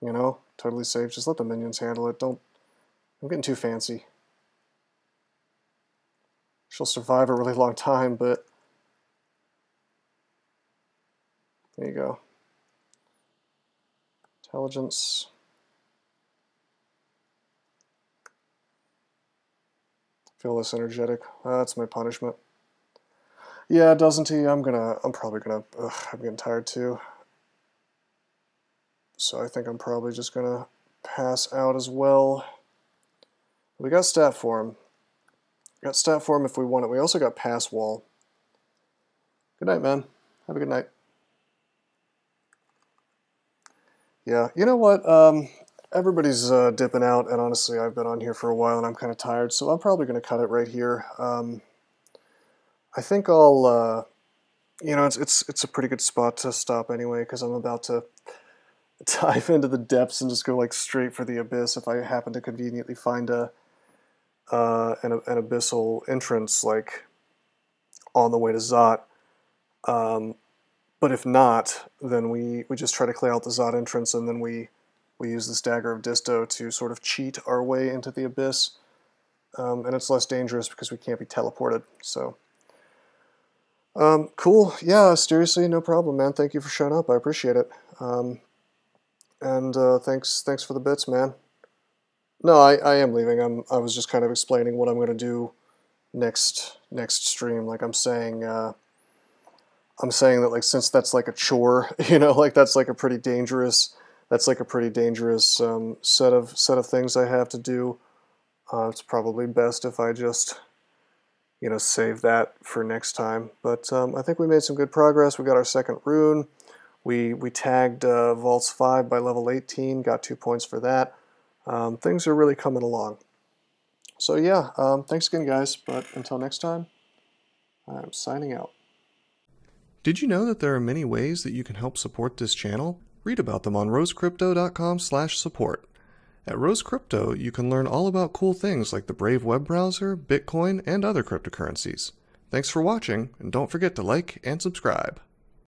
You know, totally safe. Just let the minions handle it. Don't. I'm getting too fancy. She'll survive a really long time, but there you go. Intelligence. Feel less energetic. That's my punishment. Yeah, doesn't he? I'm probably gonna. I'm getting tired too. So I think I'm probably just gonna pass out as well. We got stat form. Got stat form if we want it. We also got pass wall. Good night, man. Have a good night. Yeah, you know what? Everybody's dipping out, and honestly, I've been on here for a while, and I'm kind of tired, so I'm probably going to cut it right here. I think I'll, you know, it's a pretty good spot to stop anyway, because I'm about to dive into the depths and just go like straight for the abyss if I happen to conveniently find an abyssal entrance like on the way to Zot. But if not, then we just try to clear out the Zot entrance, and then we use this Dagger of Disto to sort of cheat our way into the abyss. And it's less dangerous because we can't be teleported. So, cool. Yeah, seriously, no problem, man. Thank you for showing up. I appreciate it. And thanks for the bits, man. No, I am leaving. I was just kind of explaining what I'm going to do next stream. Like I'm saying that like since that's like a chore, you know, like that's like a pretty dangerous that's like a pretty dangerous set of things I have to do. It's probably best if I just, you know, save that for next time. But I think we made some good progress. We got our second rune. We tagged Vaults 5 by level 18, got 2 points for that. Things are really coming along. So yeah, thanks again, guys. But until next time, I'm signing out. Did you know that there are many ways that you can help support this channel? Read about them on rosecrypto.com/support. At Rose Crypto, you can learn all about cool things like the Brave web browser, Bitcoin, and other cryptocurrencies. Thanks for watching, and don't forget to like and subscribe.